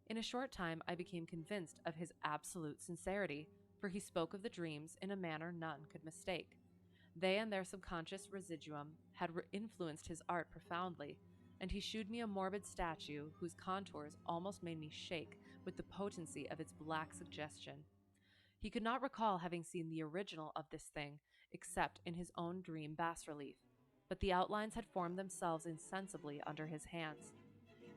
In a short time I became convinced of his absolute sincerity, for he spoke of the dreams in a manner none could mistake. They and their subconscious residuum had influenced his art profoundly, and he shewed me a morbid statue whose contours almost made me shake with the potency of its black suggestion. He could not recall having seen the original of this thing except in his own dream bas-relief, but the outlines had formed themselves insensibly under his hands.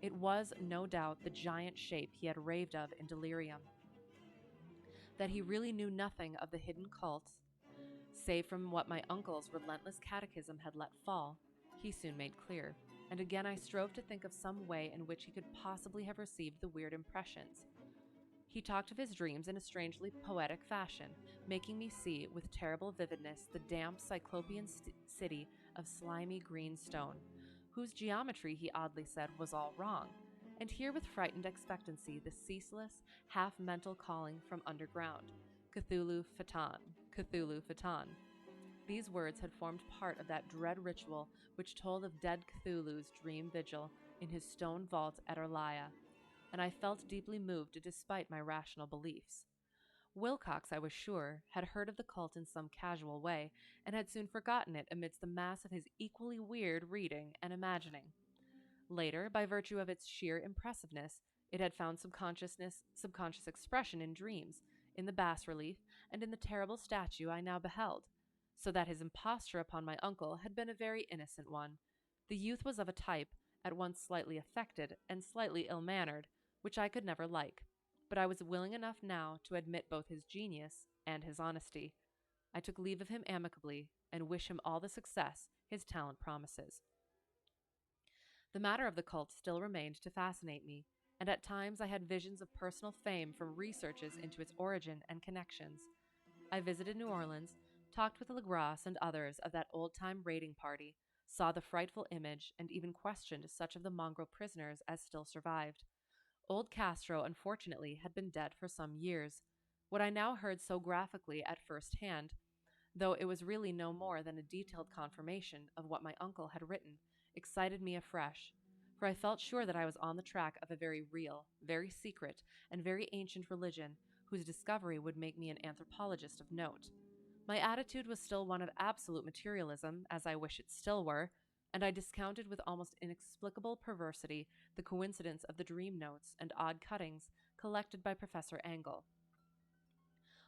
It was, no doubt, the giant shape he had raved of in delirium. That he really knew nothing of the hidden cults, save from what my uncle's relentless catechism had let fall, he soon made clear, and again I strove to think of some way in which he could possibly have received the weird impressions. He talked of his dreams in a strangely poetic fashion, making me see with terrible vividness the damp cyclopean city of slimy green stone, whose geometry, he oddly said, was all wrong, and hear with frightened expectancy the ceaseless, half-mental calling from underground, Cthulhu Fatan, Cthulhu Fatan. These words had formed part of that dread ritual which told of dead Cthulhu's dream vigil in his stone vault at Erlaya, and I felt deeply moved despite my rational beliefs. Wilcox, I was sure, had heard of the cult in some casual way, and had soon forgotten it amidst the mass of his equally weird reading and imagining. Later, by virtue of its sheer impressiveness, it had found subconscious expression in dreams, in the bas relief, and in the terrible statue I now beheld, so that his imposture upon my uncle had been a very innocent one. The youth was of a type, at once slightly affected and slightly ill-mannered, which I could never like, but I was willing enough now to admit both his genius and his honesty. I took leave of him amicably, and wish him all the success his talent promises. The matter of the cult still remained to fascinate me, and at times I had visions of personal fame from researches into its origin and connections. I visited New Orleans, talked with Legras and others of that old-time raiding party, saw the frightful image, and even questioned such of the mongrel prisoners as still survived. Old Castro, unfortunately, had been dead for some years. What I now heard so graphically at first hand, though it was really no more than a detailed confirmation of what my uncle had written, excited me afresh, for I felt sure that I was on the track of a very real, very secret, and very ancient religion whose discovery would make me an anthropologist of note. My attitude was still one of absolute materialism, as I wish it still were, and I discounted with almost inexplicable perversity the coincidence of the dream notes and odd cuttings collected by Professor Angle.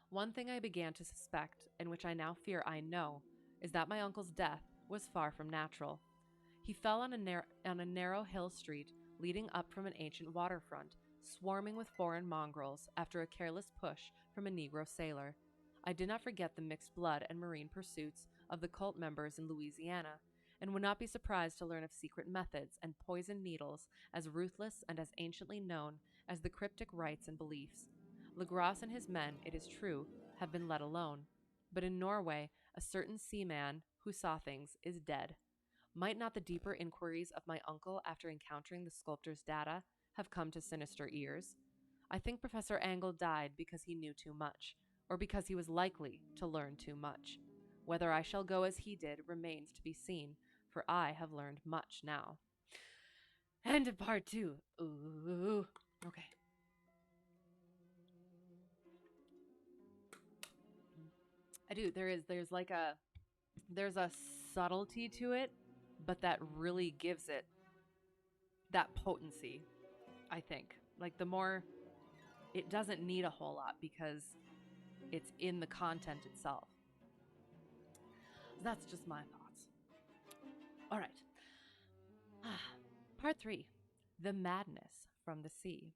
One thing I began to suspect, and which I now fear I know, is that my uncle's death was far from natural. He fell on a narrow hill street leading up from an ancient waterfront, swarming with foreign mongrels after a careless push from a Negro sailor. I did not forget the mixed blood and marine pursuits of the cult members in Louisiana, and would not be surprised to learn of secret methods and poisoned needles as ruthless and as anciently known as the cryptic rites and beliefs. Legras and his men, it is true, have been let alone, but in Norway a certain seaman who saw things is dead. Might not the deeper inquiries of my uncle after encountering the sculptor's data have come to sinister ears? I think Professor Angle died because he knew too much, or because he was likely to learn too much. Whether I shall go as he did remains to be seen, for I have learned much now. End of part 2. Ooh. Okay. I do. There's a subtlety to it, but that really gives it that potency, I think. Like the more, it doesn't need a whole lot because it's in the content itself. That's just my thoughts. All right. Part 3. The Madness from the Sea.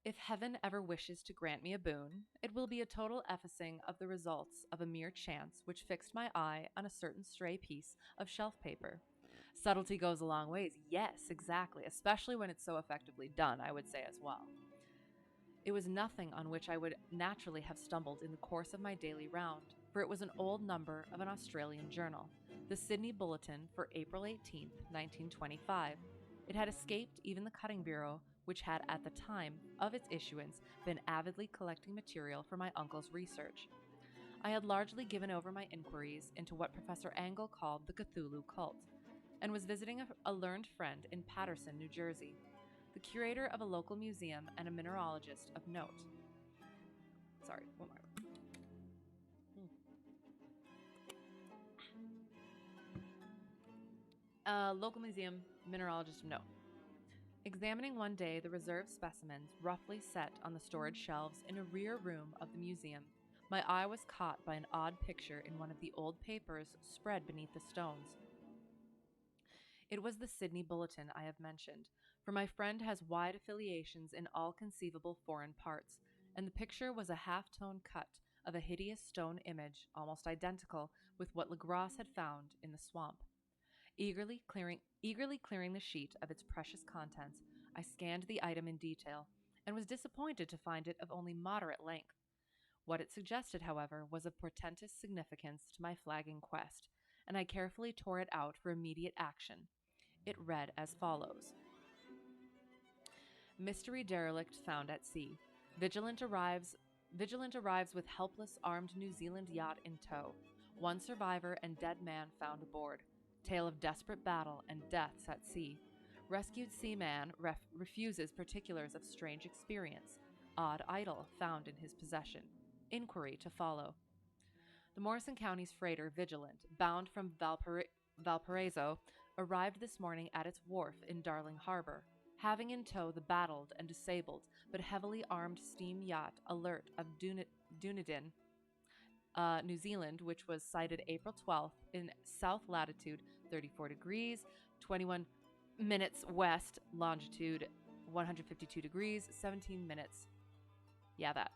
If heaven ever wishes to grant me a boon, it will be a total effacing of the results of a mere chance which fixed my eye on a certain stray piece of shelf paper. Subtlety goes a long ways. Yes, exactly, especially when it's so effectively done, I would say as well. It was nothing on which I would naturally have stumbled in the course of my daily round, for it was an old number of an Australian journal, the Sydney Bulletin for April 18th, 1925. It had escaped even the cutting bureau, which had at the time of its issuance been avidly collecting material for my uncle's research. I had largely given over my inquiries into what Professor Angle called the Cthulhu cult, and was visiting a learned friend in Paterson, New Jersey, the curator of a local museum and a mineralogist of note. Sorry, one more. Local museum, mineralogist of note. Examining one day the reserved specimens roughly set on the storage shelves in a rear room of the museum, my eye was caught by an odd picture in one of the old papers spread beneath the stones. It was the Sydney Bulletin I have mentioned, for my friend has wide affiliations in all conceivable foreign parts, and the picture was a half-tone cut of a hideous stone image almost identical with what Legras had found in the swamp. Eagerly clearing the sheet of its precious contents, I scanned the item in detail, and was disappointed to find it of only moderate length. What it suggested, however, was of portentous significance to my flagging quest, and I carefully tore it out for immediate action. It read as follows. Mystery derelict found at sea. Vigilant arrives with helpless armed New Zealand yacht in tow. One survivor and dead man found aboard. Tale of desperate battle and deaths at sea. Rescued seaman refuses particulars of strange experience. Odd idol found in his possession. Inquiry to follow. The Morrison County's freighter Vigilant, bound from Valparaiso, arrived this morning at its wharf in Darling Harbor, having in tow the battled and disabled but heavily armed steam yacht Alert of Dunedin, New Zealand, which was sighted April 12th in south latitude 34 degrees, 21 minutes west, longitude 152 degrees, 17 minutes. Yeah, that.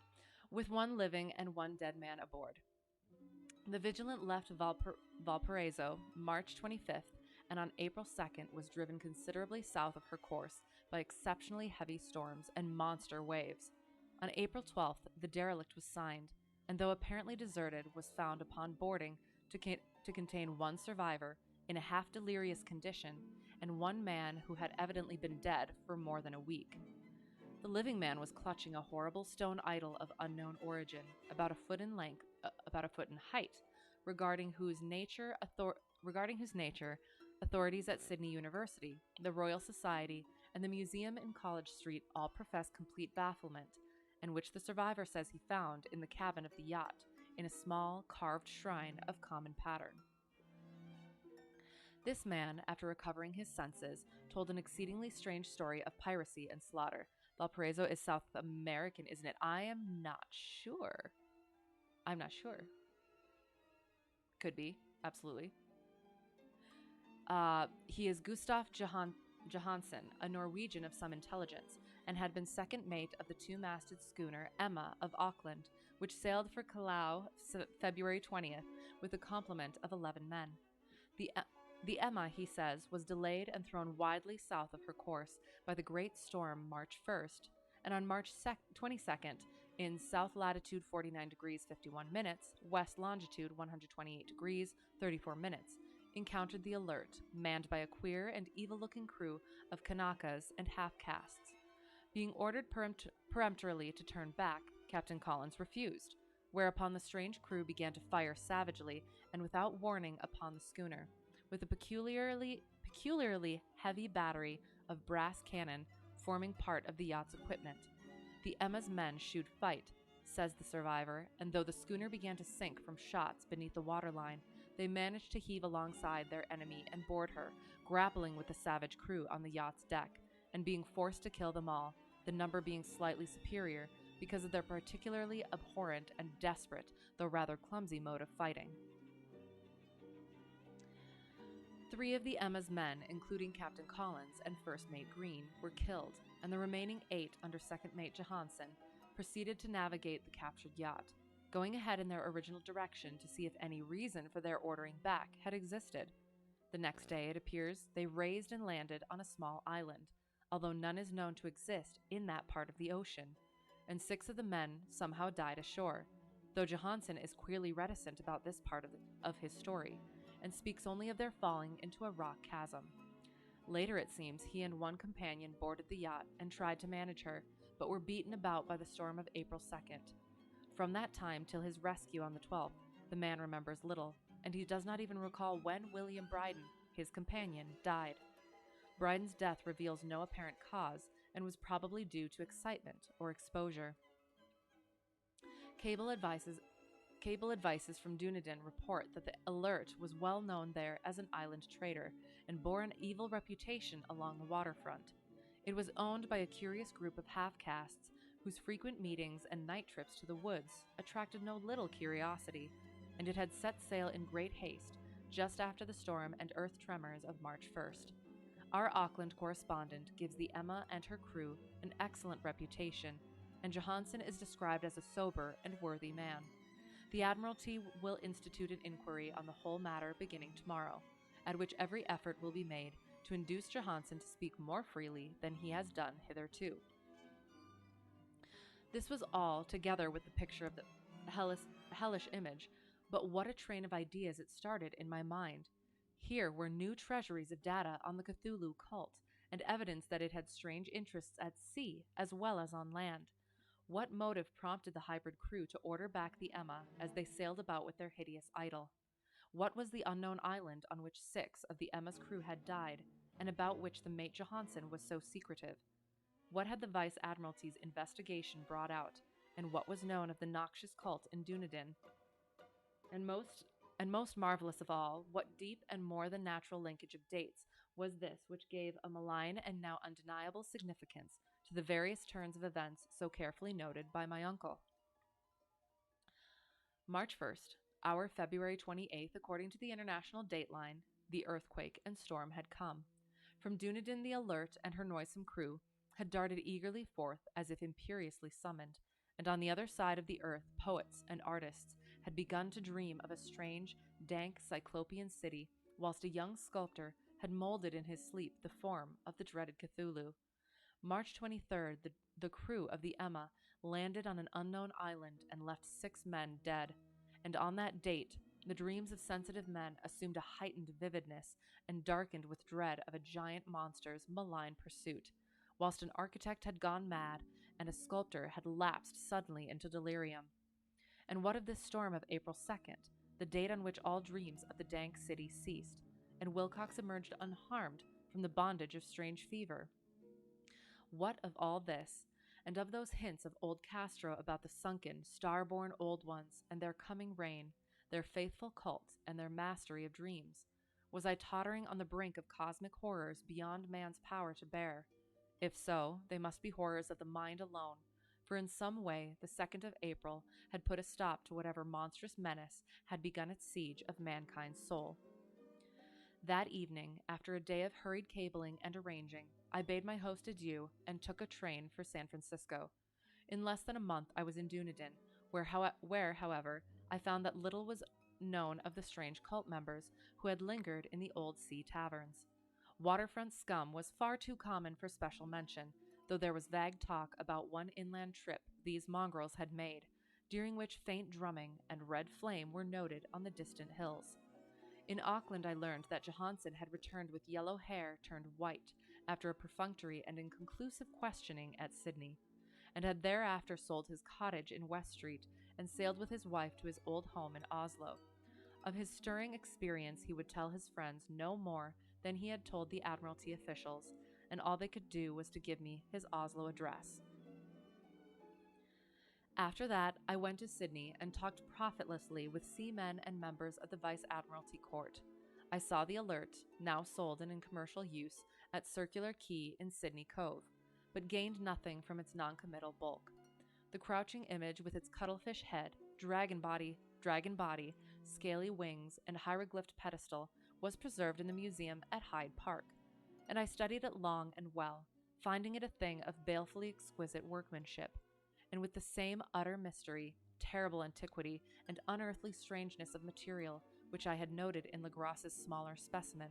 With one living and one dead man aboard. The Vigilant left Valparaiso March 25th and on April 2nd was driven considerably south of her course by exceptionally heavy storms and monster waves. On April 12th, the derelict was signed, and though apparently deserted, was found upon boarding to contain one survivor in a half-delirious condition and one man who had evidently been dead for more than a week. The living man was clutching a horrible stone idol of unknown origin, about a foot in length, about a foot in height, regarding whose nature authorities at Sydney University, the Royal Society, and the museum in College Street all profess complete bafflement, and which the survivor says he found in the cabin of the yacht, in a small carved shrine of common pattern. This man, after recovering his senses, told an exceedingly strange story of piracy and slaughter. Valparaiso is South American, isn't it? I'm not sure. Could be, absolutely. He is Gustav Johansen, a Norwegian of some intelligence, and had been second mate of the two-masted schooner Emma of Auckland, which sailed for Callao February 20th with a complement of 11 men. The Emma, he says, was delayed and thrown widely south of her course by the great storm March 1st, and on March 22nd, in south latitude 49 degrees 51 minutes, west longitude 128 degrees 34 minutes, encountered the Alert, manned by a queer and evil-looking crew of Kanakas and half-castes. Being ordered peremptorily to turn back, Captain Collins refused, whereupon the strange crew began to fire savagely and without warning upon the schooner, with a peculiarly heavy battery of brass cannon forming part of the yacht's equipment. The Emma's men shewed fight, says the survivor, and though the schooner began to sink from shots beneath the waterline, they managed to heave alongside their enemy and board her, grappling with the savage crew on the yacht's deck, and being forced to kill them all, the number being slightly superior because of their particularly abhorrent and desperate, though rather clumsy mode of fighting. 3 of the Emma's men, including Captain Collins and First Mate Green, were killed, and the remaining 8 under Second Mate Johansen proceeded to navigate the captured yacht, going ahead in their original direction to see if any reason for their ordering back had existed. The next day, it appears, they raised and landed on a small island, although none is known to exist in that part of the ocean, and 6 of the men somehow died ashore, though Johansen is queerly reticent about this part of his story, and speaks only of their falling into a rock chasm. Later, it seems, he and one companion boarded the yacht and tried to manage her, but were beaten about by the storm of April 2nd. From that time till his rescue on the 12th, the man remembers little, and he does not even recall when William Bryden, his companion, died. Bryden's death reveals no apparent cause and was probably due to excitement or exposure. Cable advices from Dunedin report that the Alert was well known there as an island trader and bore an evil reputation along the waterfront. It was owned by a curious group of half-castes whose frequent meetings and night trips to the woods attracted no little curiosity, and it had set sail in great haste just after the storm and earth tremors of March 1st. Our Auckland correspondent gives the Emma and her crew an excellent reputation, and Johansen is described as a sober and worthy man. The Admiralty will institute an inquiry on the whole matter beginning tomorrow, at which every effort will be made to induce Johansen to speak more freely than he has done hitherto. This was all, together with the picture of the hellish image, but what a train of ideas it started in my mind. Here were new treasuries of data on the Cthulhu cult, and evidence that it had strange interests at sea as well as on land. What motive prompted the hybrid crew to order back the Emma as they sailed about with their hideous idol? What was the unknown island on which 6 of the Emma's crew had died, and about which the mate Johansen was so secretive? What had the Vice Admiralty's investigation brought out, and what was known of the noxious cult in Dunedin? And most marvelous of all, what deep and more than natural linkage of dates was this which gave a malign and now undeniable significance to the various turns of events so carefully noted by my uncle. March 1st, our February 28th, according to the international dateline, the earthquake and storm had come. From Dunedin the Alert and her noisome crew had darted eagerly forth as if imperiously summoned, and on the other side of the earth poets and artists had begun to dream of a strange, dank, cyclopean city, whilst a young sculptor had molded in his sleep the form of the dreaded Cthulhu. March 23rd, the crew of the Emma landed on an unknown island and left 6 men dead, and on that date the dreams of sensitive men assumed a heightened vividness and darkened with dread of a giant monster's malign pursuit, whilst an architect had gone mad and a sculptor had lapsed suddenly into delirium. And what of this storm of April 2nd, the date on which all dreams of the dank city ceased, and Wilcox emerged unharmed from the bondage of strange fever? What of all this, and of those hints of old Castro about the sunken, star-born old ones and their coming reign, their faithful cult and their mastery of dreams? Was I tottering on the brink of cosmic horrors beyond man's power to bear? If so, they must be horrors of the mind alone, for in some way the 2nd of April had put a stop to whatever monstrous menace had begun its siege of mankind's soul. That evening, after a day of hurried cabling and arranging, I bade my host adieu and took a train for San Francisco. In less than a month I was in Dunedin, where, however, I found that little was known of the strange cult members who had lingered in the old sea taverns. Waterfront scum was far too common for special mention, though there was vague talk about one inland trip these mongrels had made, during which faint drumming and red flame were noted on the distant hills. In Auckland I learned that Johansen had returned with yellow hair turned white after a perfunctory and inconclusive questioning at Sydney, and had thereafter sold his cottage in West Street and sailed with his wife to his old home in Oslo. Of his stirring experience he would tell his friends no more than he had told the Admiralty officials, and all they could do was to give me his Oslo address. After that, I went to Sydney and talked profitlessly with seamen and members of the Vice Admiralty Court. I saw the Alert, now sold and in commercial use, at Circular Quay in Sydney Cove, but gained nothing from its noncommittal bulk. The crouching image with its cuttlefish head, dragon body, scaly wings, and hieroglyphed pedestal was preserved in the museum at Hyde Park, and I studied it long and well, finding it a thing of balefully exquisite workmanship, and with the same utter mystery, terrible antiquity, and unearthly strangeness of material which I had noted in Legras's smaller specimen.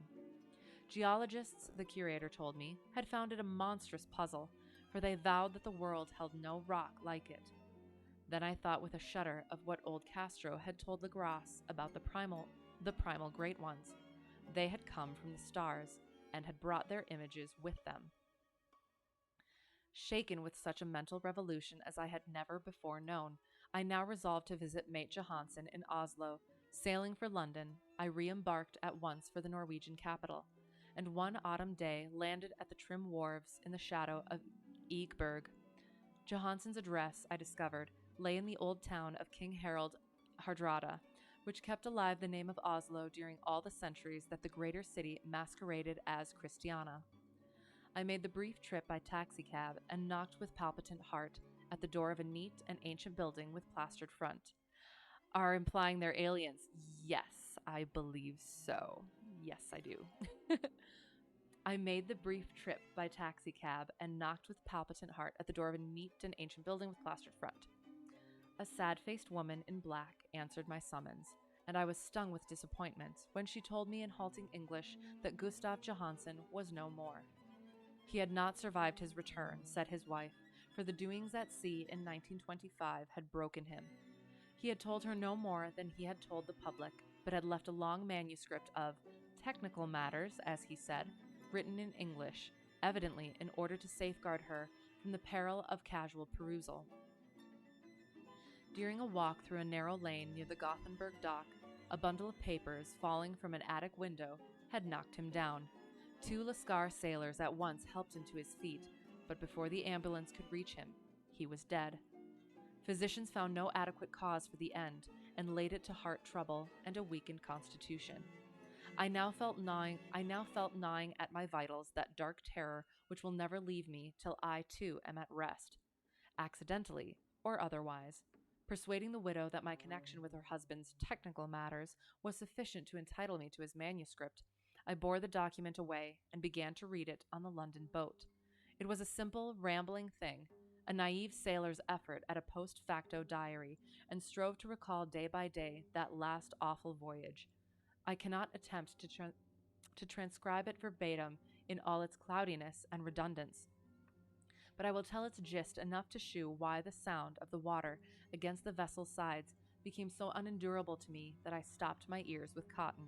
Geologists, the curator told me, had found it a monstrous puzzle, for they vowed that the world held no rock like it. Then I thought with a shudder of what old Castro had told Legras about the primal great ones. They had come from the stars, and had brought their images with them. Shaken with such a mental revolution as I had never before known, I now resolved to visit mate Johansen in Oslo. Sailing for London, I re-embarked at once for the Norwegian capital, and one autumn day landed at the trim wharves in the shadow of Egeberg. Johansen's address, I discovered, lay in the old town of King Harald Hardrada, which kept alive the name of Oslo during all the centuries that the greater city masqueraded as Christiana. I made the brief trip by taxicab and knocked with palpitant heart at the door of a neat and ancient building with plastered front. Are implying they're aliens? Yes, I believe so. Yes, I do. I made the brief trip by taxicab and knocked with palpitant heart at the door of a neat and ancient building with plastered front. A sad-faced woman in black answered my summons, and I was stung with disappointment when she told me in halting English that Gustav Johansen was no more. He had not survived his return, said his wife, for the doings at sea in 1925 had broken him. He had told her no more than he had told the public, but had left a long manuscript of technical matters, as he said, written in English, evidently in order to safeguard her from the peril of casual perusal. During a walk through a narrow lane near the Gothenburg dock, a bundle of papers falling from an attic window had knocked him down. 2 Lascar sailors at once helped him to his feet, but before the ambulance could reach him, he was dead. Physicians found no adequate cause for the end and laid it to heart trouble and a weakened constitution. I now felt gnawing at my vitals that dark terror which will never leave me till I too am at rest, accidentally or otherwise. Persuading the widow that my connection with her husband's technical matters was sufficient to entitle me to his manuscript, I bore the document away and began to read it on the London boat. It was a simple, rambling thing, a naive sailor's effort at a post facto diary, and strove to recall day by day that last awful voyage. I cannot attempt to transcribe it verbatim in all its cloudiness and redundance, but I will tell its gist enough to shew why the sound of the water against the vessel's sides became so unendurable to me that I stopped my ears with cotton.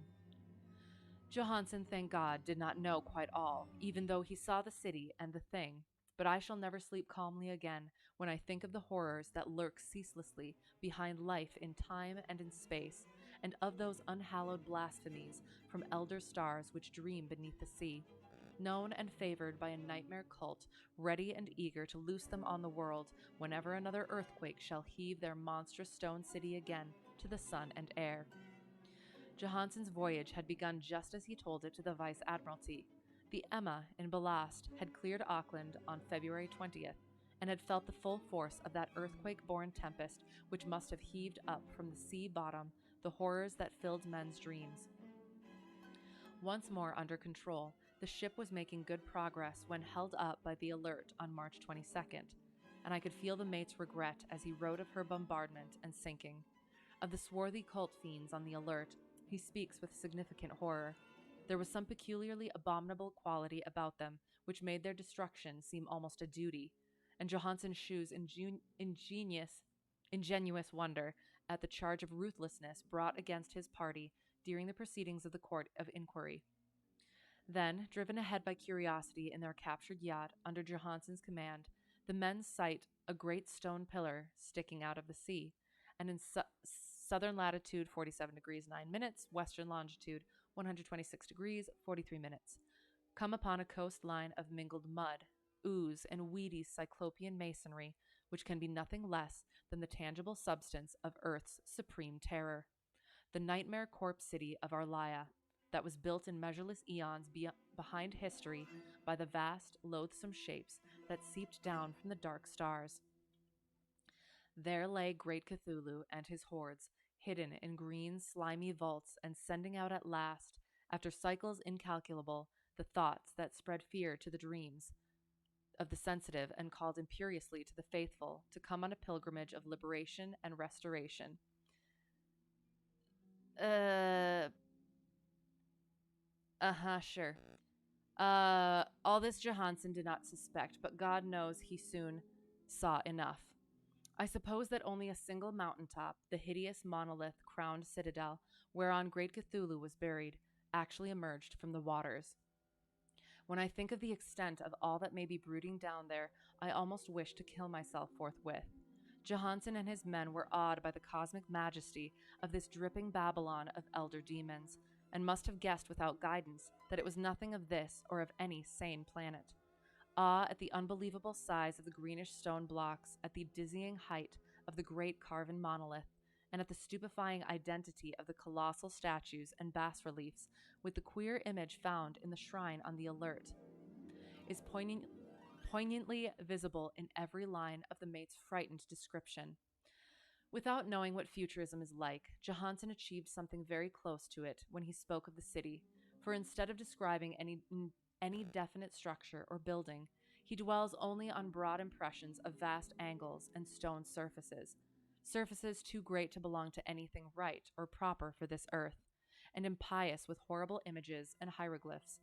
Johansen, thank God, did not know quite all, even though he saw the city and the thing, but I shall never sleep calmly again when I think of the horrors that lurk ceaselessly behind life in time and in space, and of those unhallowed blasphemies from elder stars which dream beneath the sea, known and favored by a nightmare cult, ready and eager to loose them on the world whenever another earthquake shall heave their monstrous stone city again to the sun and air. Johansen's voyage had begun just as he told it to the Vice-Admiralty. The Emma, in ballast, had cleared Auckland on February 20th, and had felt the full force of that earthquake-born tempest which must have heaved up from the sea bottom the horrors that filled men's dreams. Once more under control, the ship was making good progress when held up by the Alert on March 22nd, and I could feel the mate's regret as he wrote of her bombardment and sinking. Of the swarthy cult fiends on the Alert, he speaks with significant horror. There was some peculiarly abominable quality about them which made their destruction seem almost a duty, and Johansen shews ingenuous wonder at the charge of ruthlessness brought against his party during the proceedings of the court of inquiry. Then, driven ahead by curiosity in their captured yacht under Johansen's command, the men sight a great stone pillar sticking out of the sea, and in southern latitude 47 degrees 9 minutes, western longitude 126 degrees 43 minutes, come upon a coastline of mingled mud, ooze, and weedy cyclopean masonry, which can be nothing less than the tangible substance of Earth's supreme terror. The nightmare corpse city of Arlaia, that was built in measureless eons behind history by the vast, loathsome shapes that seeped down from the dark stars. There lay great Cthulhu and his hordes, hidden in green, slimy vaults, and sending out at last, after cycles incalculable, the thoughts that spread fear to the dreams of the sensitive and called imperiously to the faithful to come on a pilgrimage of liberation and restoration. Sure. All this Johansen did not suspect, but God knows he soon saw enough. I suppose that only a single mountaintop, the hideous monolith-crowned citadel whereon great Cthulhu was buried, actually emerged from the waters. When I think of the extent of all that may be brooding down there, I almost wish to kill myself forthwith. Johansen and his men were awed by the cosmic majesty of this dripping Babylon of elder demons, and must have guessed without guidance that it was nothing of this or of any sane planet. Awe at the unbelievable size of the greenish stone blocks, at the dizzying height of the great carven monolith, and at the stupefying identity of the colossal statues and bas-reliefs with the queer image found in the shrine on the Alert, is poignantly visible in every line of the mate's frightened description. Without knowing what futurism is like, Johansen achieved something very close to it when he spoke of the city, for instead of describing any definite structure or building, he dwells only on broad impressions of vast angles and stone surfaces too great to belong to anything right or proper for this earth, and impious with horrible images and hieroglyphs.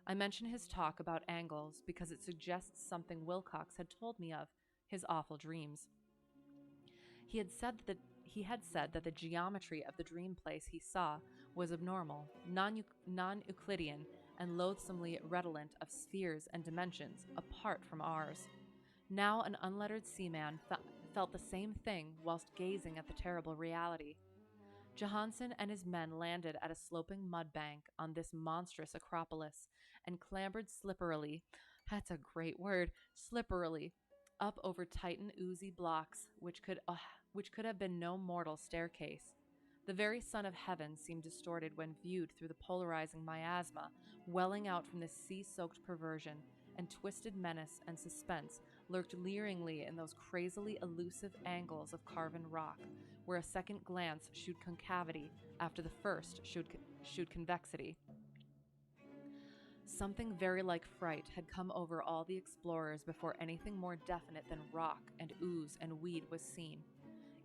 I mention his talk about angles because it suggests something Wilcox had told me of his awful dreams. He had said that the geometry of the dream place he saw was abnormal, non-Euclidean, and loathsomely redolent of spheres and dimensions apart from ours. Now an unlettered seaman felt the same thing whilst gazing at the terrible reality. Johansen and his men landed at a sloping mud bank on this monstrous acropolis and clambered slipperily, that's a great word, slipperily, up over Titan oozy blocks which could have been no mortal staircase. The very sun of heaven seemed distorted when viewed through the polarizing miasma welling out from this sea-soaked perversion, and twisted menace and suspense lurked leeringly in those crazily elusive angles of carven rock, where a second glance shewed concavity after the first shewed convexity. Something very like fright had come over all the explorers before anything more definite than rock and ooze and weed was seen.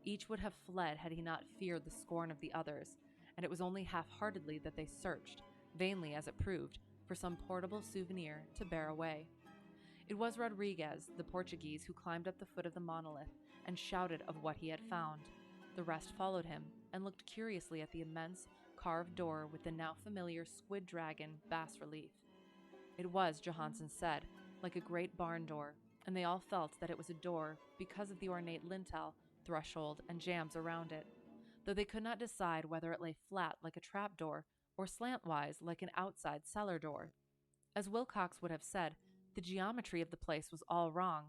Each would have fled had he not feared the scorn of the others, and it was only half-heartedly that they searched, vainly as it proved, for some portable souvenir to bear away. It was Rodriguez, the Portuguese, who climbed up the foot of the monolith and shouted of what he had found. The rest followed him and looked curiously at the immense carved door with the now familiar squid dragon bas-relief. It was, Johansen said, like a great barn door, and they all felt that it was a door because of the ornate lintel, threshold, and jambs around it, though they could not decide whether it lay flat like a trapdoor or slantwise like an outside cellar door. As Wilcox would have said, the geometry of the place was all wrong.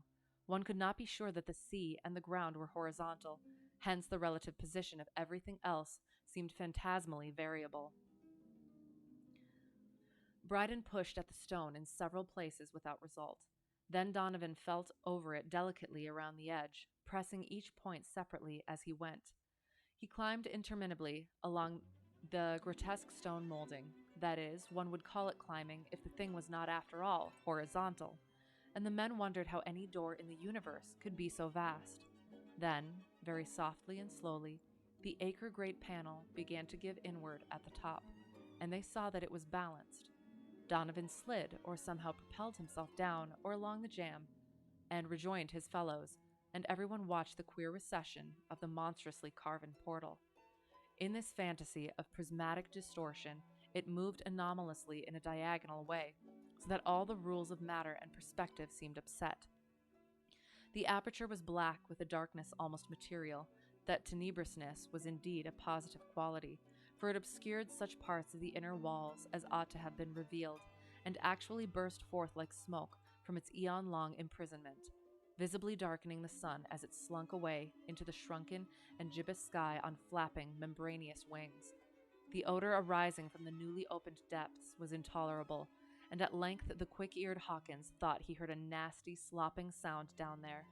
One could not be sure that the sea and the ground were horizontal, hence the relative position of everything else seemed phantasmally variable. Bryden pushed at the stone in several places without result. Then Donovan felt over it delicately around the edge, pressing each point separately as he went. He climbed interminably along the grotesque stone molding. That is, one would call it climbing if the thing was not, after all, horizontal. And the men wondered how any door in the universe could be so vast. Then, very softly and slowly, the acre-great panel began to give inward at the top, and they saw that it was balanced. Donovan slid or somehow propelled himself down or along the jamb and rejoined his fellows, and everyone watched the queer recession of the monstrously carven portal. In this fantasy of prismatic distortion, it moved anomalously in a diagonal way, so that all the rules of matter and perspective seemed upset. The aperture was black with a darkness almost material. That tenebrousness was indeed a positive quality, for it obscured such parts of the inner walls as ought to have been revealed, and actually burst forth like smoke from its eon-long imprisonment, visibly darkening the sun as it slunk away into the shrunken and gibbous sky on flapping, membranous wings. The odor arising from the newly opened depths was intolerable, and at length the quick-eared Hawkins thought he heard a nasty, slopping sound down there.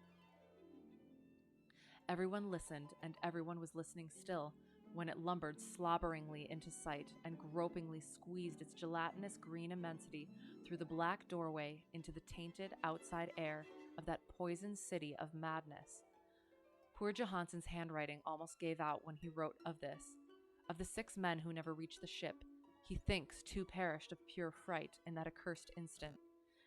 Everyone listened, and everyone was listening still, when it lumbered slobberingly into sight and gropingly squeezed its gelatinous green immensity through the black doorway into the tainted outside air of that poisoned city of madness. Poor Johansen's handwriting almost gave out when he wrote of this. Of the 6 men who never reached the ship, he thinks 2 perished of pure fright in that accursed instant.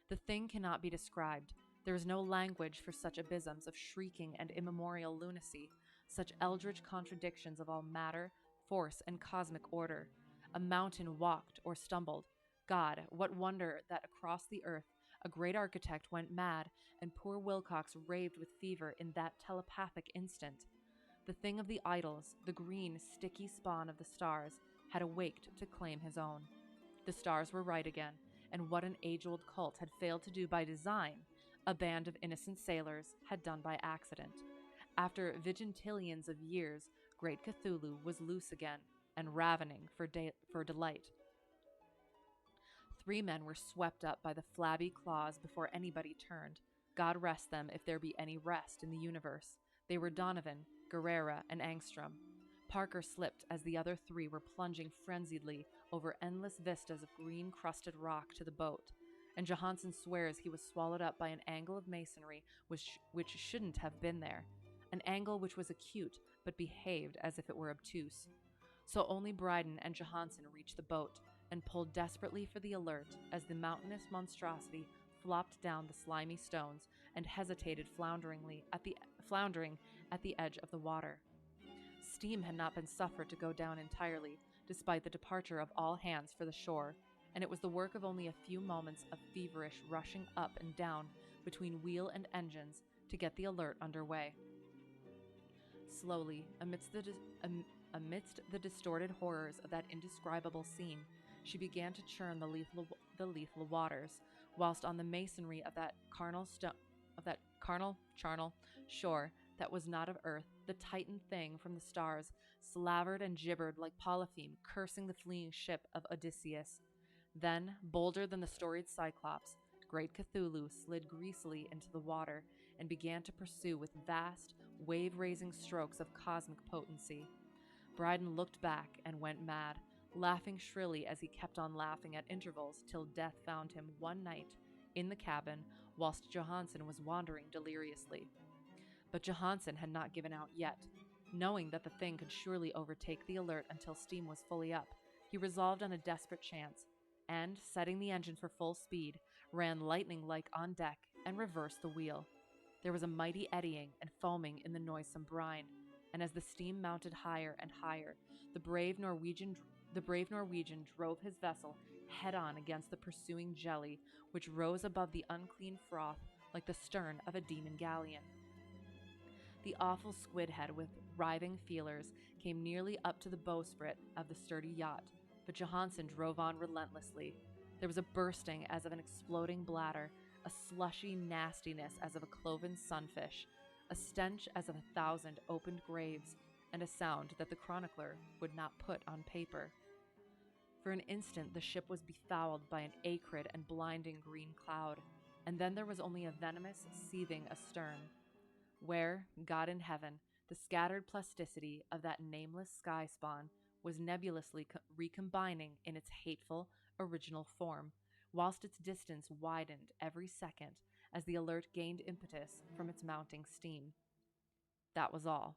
The thing cannot be described. There is no language for such abysms of shrieking and immemorial lunacy, such eldritch contradictions of all matter, force, and cosmic order. A mountain walked or stumbled. God, what wonder that across the earth a great architect went mad, and poor Wilcox raved with fever in that telepathic instant. The thing of the idols, the green, sticky spawn of the stars, had awaked to claim his own. The stars were right again, and what an age-old cult had failed to do by design, a band of innocent sailors had done by accident. After vigintillions of years, great Cthulhu was loose again, and ravening for delight. 3 men were swept up by the flabby claws before anybody turned. God rest them if there be any rest in the universe. They were Donovan, Guerrera, and Angstrom. Parker slipped as the other 3 were plunging frenziedly over endless vistas of green-crusted rock to the boat, and Johansen swears he was swallowed up by an angle of masonry which shouldn't have been there, an angle which was acute but behaved as if it were obtuse. So only Bryden and Johansen reached the boat and pulled desperately for the Alert as the mountainous monstrosity flopped down the slimy stones and hesitated floundering at the edge of the water. Steam had not been suffered to go down entirely, despite the departure of all hands for the shore, and it was the work of only a few moments of feverish rushing up and down between wheel and engines to get the Alert under way. slowly, amidst the distorted horrors of that indescribable scene, she began to churn the lethal waters, whilst on the masonry of that carnal charnel shore that was not of earth, the Titan thing from the stars slavered and gibbered like Polypheme, cursing the fleeing ship of Odysseus. Then, bolder than the storied Cyclops, great Cthulhu slid greasily into the water and began to pursue with vast, wave-raising strokes of cosmic potency. Bryden looked back and went mad, laughing shrilly as he kept on laughing at intervals till death found him one night in the cabin whilst Johansen was wandering deliriously. But Johansen had not given out yet. Knowing that the thing could surely overtake the Alert until steam was fully up, he resolved on a desperate chance, and, setting the engine for full speed, ran lightning-like on deck and reversed the wheel. There was a mighty eddying and foaming in the noisome brine, and as the steam mounted higher and higher, the brave Norwegian drove his vessel head-on against the pursuing jelly, which rose above the unclean froth like the stern of a demon galleon. The awful squid head with writhing feelers came nearly up to the bowsprit of the sturdy yacht, but Johansen drove on relentlessly. There was a bursting as of an exploding bladder, a slushy nastiness as of a cloven sunfish, a stench as of 1,000 opened graves, and a sound that the chronicler would not put on paper. For an instant the ship was befouled by an acrid and blinding green cloud, and then there was only a venomous seething astern, where, God in heaven, the scattered plasticity of that nameless sky spawn was nebulously recombining in its hateful, original form, whilst its distance widened every second as the Alert gained impetus from its mounting steam. That was all.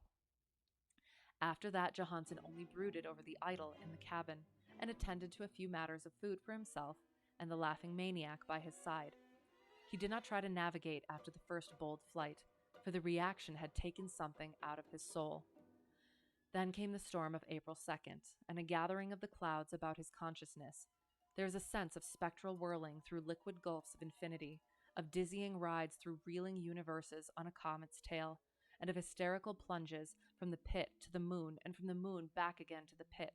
After that, Johansen only brooded over the idol in the cabin, and attended to a few matters of food for himself and the laughing maniac by his side. He did not try to navigate after the first bold flight, for the reaction had taken something out of his soul. Then came the storm of April 2nd, and a gathering of the clouds about his consciousness. There is a sense of spectral whirling through liquid gulfs of infinity, of dizzying rides through reeling universes on a comet's tail, and of hysterical plunges from the pit to the moon and from the moon back again to the pit,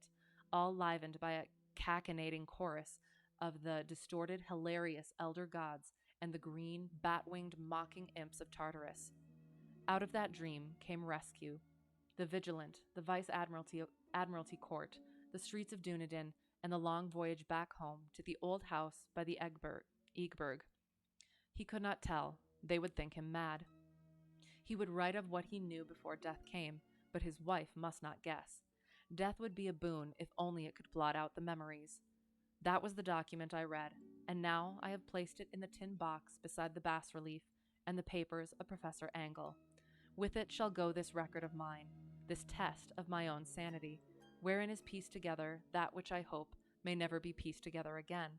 all livened by a cachinnating chorus of the distorted, hilarious elder gods and the green, bat-winged, mocking imps of Tartarus. Out of that dream came rescue. The Vigilant, the Vice-Admiralty Court, the streets of Dunedin, and the long voyage back home to the old house by the Egeberg. He could not tell. They would think him mad. He would write of what he knew before death came, but his wife must not guess. Death would be a boon if only it could blot out the memories. That was the document I read, and now I have placed it in the tin box beside the bas-relief and the papers of Professor Angle. With it shall go this record of mine, this test of my own sanity, wherein is pieced together that which I hope may never be pieced together again.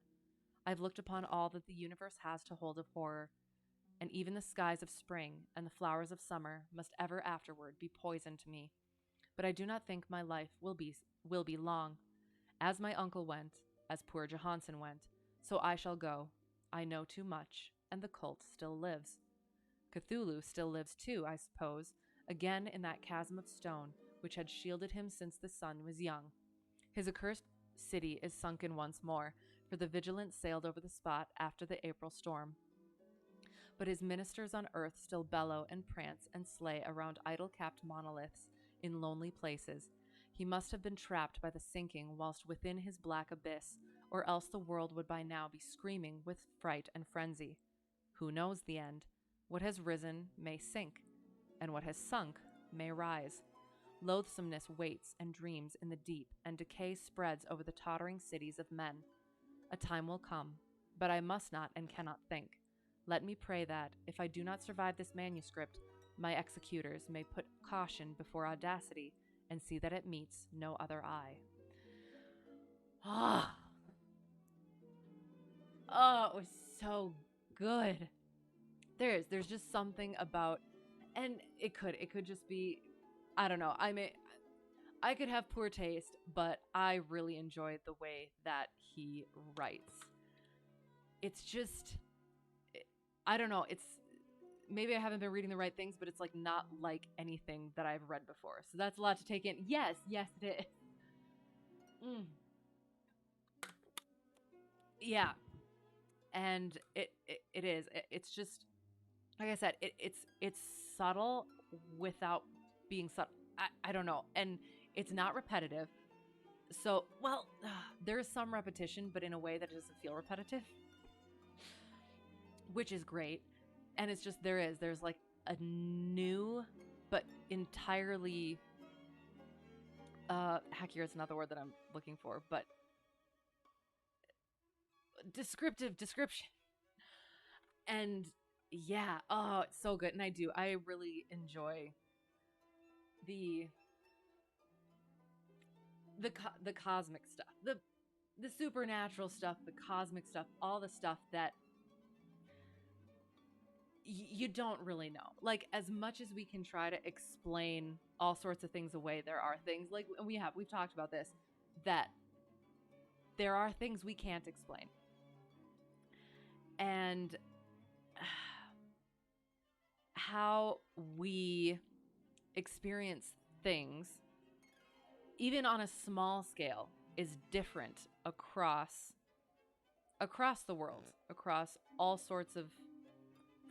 I've looked upon all that the universe has to hold of horror, and even the skies of spring and the flowers of summer must ever afterward be poison to me. But I do not think my life will be long. As my uncle went, as poor Johansen went, so I shall go. I know too much, and the cult still lives. Cthulhu still lives too, I suppose, again in that chasm of stone which had shielded him since the sun was young. His accursed city is sunken once more, for the Vigilant sailed over the spot after the April storm. But his ministers on earth still bellow and prance and slay around idol-capped monoliths in lonely places. He must have been trapped by the sinking whilst within his black abyss, or else the world would by now be screaming with fright and frenzy. Who knows the end? What has risen may sink, and what has sunk may rise. Loathsomeness waits and dreams in the deep, and decay spreads over the tottering cities of men. A time will come, but I must not and cannot think. Let me pray that, if I do not survive this manuscript, my executors may put caution before audacity and see that it meets no other eye. Oh, it was so good. There's just something about, and it could just be, I don't know. I mean, I could have poor taste, but I really enjoyed the way that he writes. It's just, I don't know. It's maybe I haven't been reading the right things, but it's like not like anything that I've read before. So that's a lot to take in. Yes, it is. Yeah, and it is. It's just like I said. It's subtle without being subtle. I don't know, and it's not repetitive. So well, there is some repetition, but in a way that doesn't feel repetitive, which is great. And it's just there's like a new, but entirely hackier. It's not the word that I'm looking for, but description. And yeah, oh, it's so good. And I really enjoy the the cosmic stuff, the supernatural stuff, the cosmic stuff, all the stuff that you don't really know. Like, as much as we can try to explain all sorts of things away, there are things like we've talked about this, that there are things we can't explain. And how we experience things, even on a small scale, is different across the world, across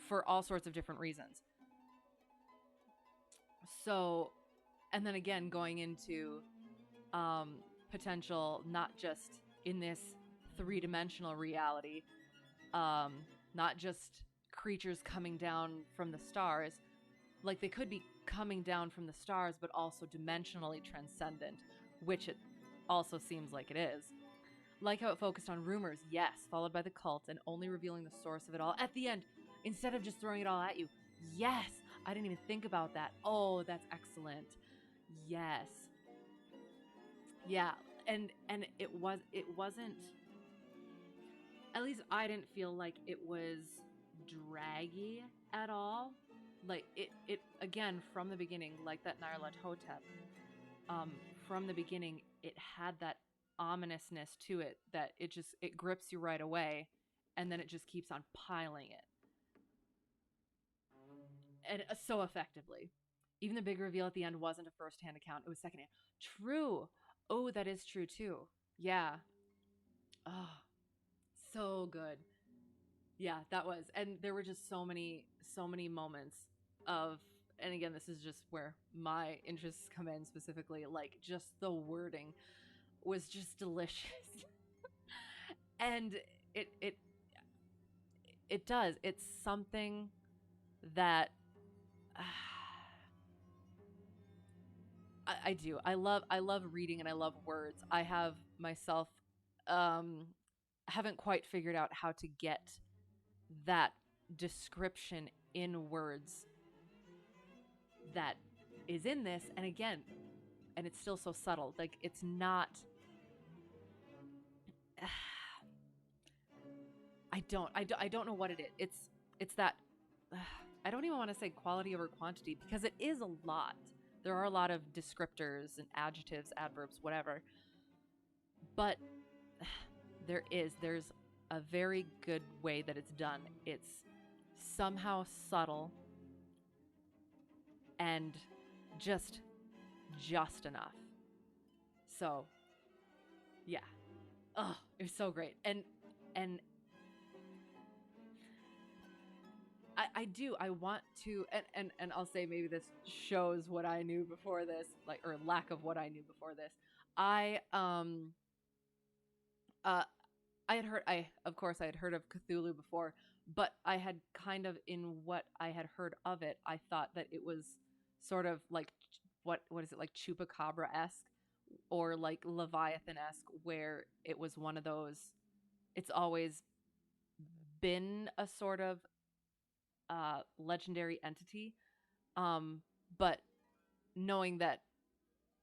for all sorts of different reasons. So, and then again, going into potential, not just in this three-dimensional reality, not just creatures coming down from the stars, like they could be coming down from the stars, but also dimensionally transcendent, which it also seems like it is. Like how it focused on rumors, yes, followed by the cult, and only revealing the source of it all at the end, instead of just throwing it all at you. Yes, I didn't even think about that. Oh, that's excellent. Yes. Yeah, and it wasn't, at least I didn't feel like it was draggy at all. Like it again, from the beginning, like that Nyarlathotep, from the beginning, it had that ominousness to it that it grips you right away, and then it just keeps on piling it, and so effectively. Even the big reveal at the end wasn't a first-hand account; it was secondhand. True. Oh, that is true too. Yeah. Oh, so good. Yeah, that was. And there were just so many moments of, and again, this is just where my interests come in specifically, like just the wording was just delicious. And it does. It's something that I do. I love reading and I love words. I have myself haven't quite figured out how to get that description in words that is in this, and again, and it's still so subtle. Like, it's not I don't know what it is. It's that I don't even want to say quality over quantity, because it is a lot. There are a lot of descriptors and adjectives, adverbs, whatever. But there's a very good way that it's done. It's somehow subtle and just enough. So, yeah. Oh, it was so great. And I want to, and I'll say maybe this shows what I knew before this, like, or lack of what I knew before this. Of course I had heard of Cthulhu before, but I had kind of, in what I had heard of it, I thought that it was sort of like, what is it, like Chupacabra-esque or like Leviathan-esque, where it was one of those, it's always been a sort of legendary entity, but knowing that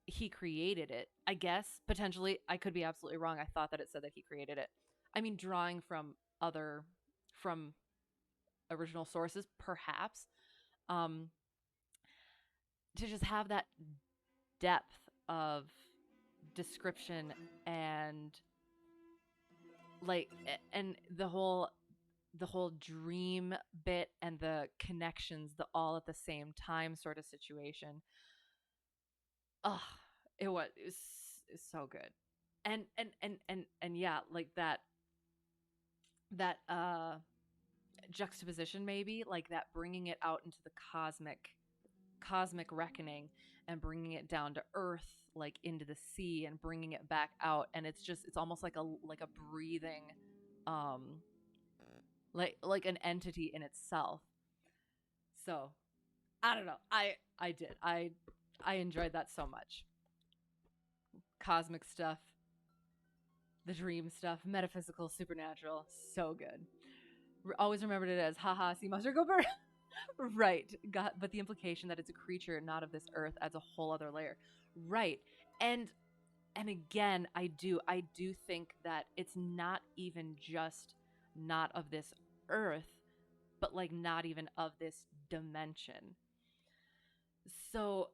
he created it, I guess, potentially, I could be absolutely wrong. I thought that it said that he created it. I mean, drawing from original sources, perhaps, to just have that depth of description, and like, and the whole the whole dream bit and the connections, the all at the same time sort of situation. Oh, it was so good. And yeah, like that juxtaposition, maybe like that, bringing it out into the cosmic reckoning and bringing it down to earth, like into the sea, and bringing it back out, and it's almost like a breathing, um like an entity in itself. So I don't know, I enjoyed that so much. Cosmic stuff, the dream stuff, metaphysical, supernatural, so good. Always remembered it as haha, sea monster, go burn. Right. Got, but the implication that it's a creature not of this earth adds a whole other layer. Right. And and again, I do think that it's not even just not of this earth, but like not even of this dimension. So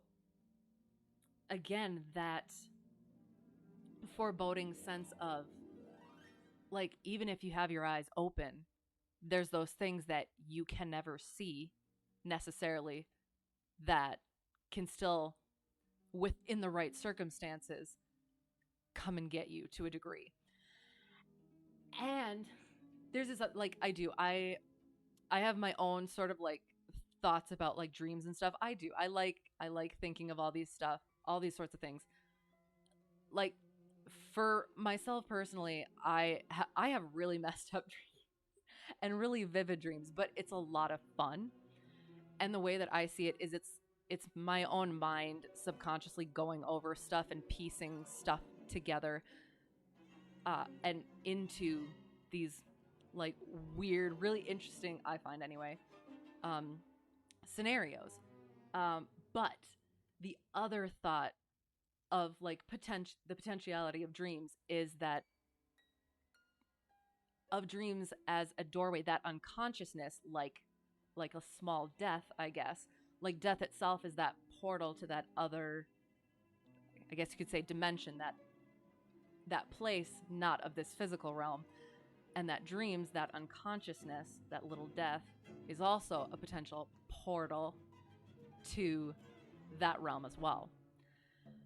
again, that foreboding sense of, like, even if you have your eyes open, there's those things that you can never see necessarily, that can still, within the right circumstances, come and get you to a degree. And there's this, like, I have my own sort of like thoughts about like dreams and stuff. I like thinking of all these sorts of things. Like, for myself personally, I have really messed up dreams and really vivid dreams, but it's a lot of fun. And the way that I see it is it's my own mind subconsciously going over stuff and piecing stuff together, and into these like weird, really interesting, I find anyway, um, scenarios. But the other thought of like the potentiality of dreams is that, of dreams as a doorway, that unconsciousness, like a small death, I guess. Like death itself is that portal to that other, I guess you could say, dimension, that place not of this physical realm. And that dreams, that unconsciousness, that little death, is also a potential portal to that realm as well.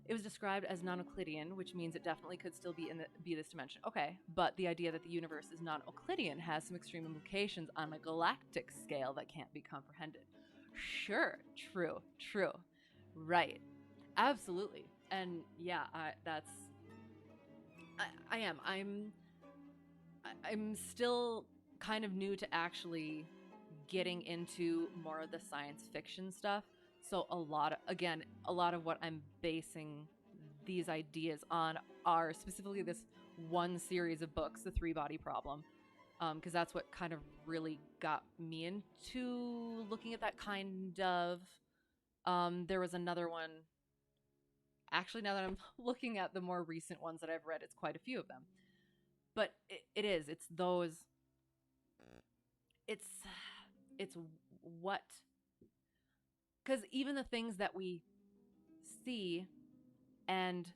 It was described as non-Euclidean, which means it definitely could still be this dimension. Okay, but the idea that the universe is non-Euclidean has some extreme implications on a galactic scale that can't be comprehended. Sure, true, right, absolutely, and yeah, I am. I'm still kind of new to actually getting into more of the science fiction stuff. So a lot of what I'm basing these ideas on are specifically this one series of books, The Three Body Problem, because that's what kind of really got me into looking at that kind of. There was another one. Actually, now that I'm looking at the more recent ones that I've read, it's quite a few of them. But it's those, it's it's what, because even the things that we see and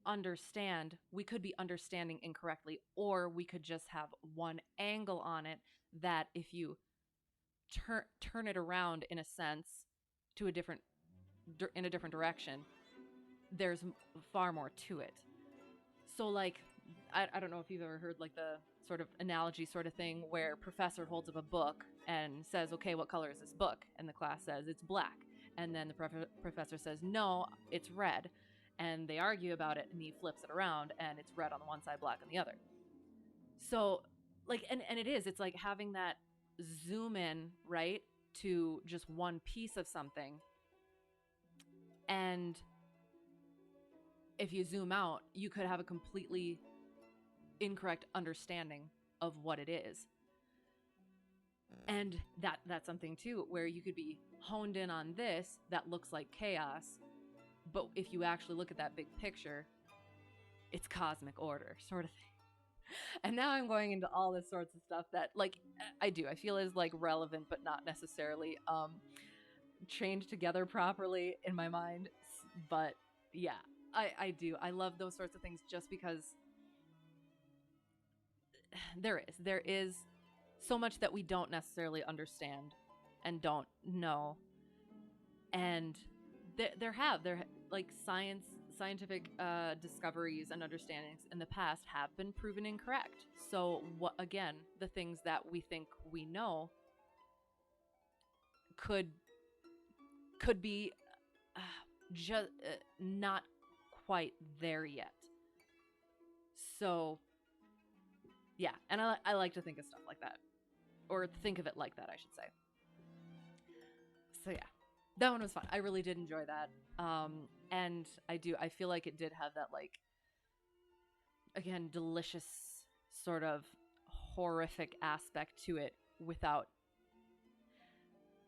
understand, we could be understanding incorrectly, or we could just have one angle on it, that if you turn it around in a sense, to a different in a different direction, there's far more to it. So like, I don't know if you've ever heard like the sort of analogy sort of thing, where professor holds up a book and says, okay, what color is this book? And the class says it's black. And then the professor says, no, it's red. And they argue about it, and he flips it around, and it's red on the one side, black on the other. So like, and it's like having that zoom in, right, to just one piece of something. And if you zoom out, you could have a completely incorrect understanding of what it is. And that's something too, where you could be honed in on this that looks like chaos, but if you actually look at that big picture, it's cosmic order sort of thing. And now I'm going into all this sorts of stuff that, like, I feel is like relevant, but not necessarily chained together properly in my mind. But yeah, I love those sorts of things, just because there is so much that we don't necessarily understand and don't know. And there like scientific discoveries and understandings in the past have been proven incorrect. So what, again, the things that we think we know could be just not quite there yet. So yeah, and I like to think of stuff like that, or think of it like that, I should say. So yeah, that one was fun. I really did enjoy that. And I feel like it did have that, like, again, delicious sort of horrific aspect to it without,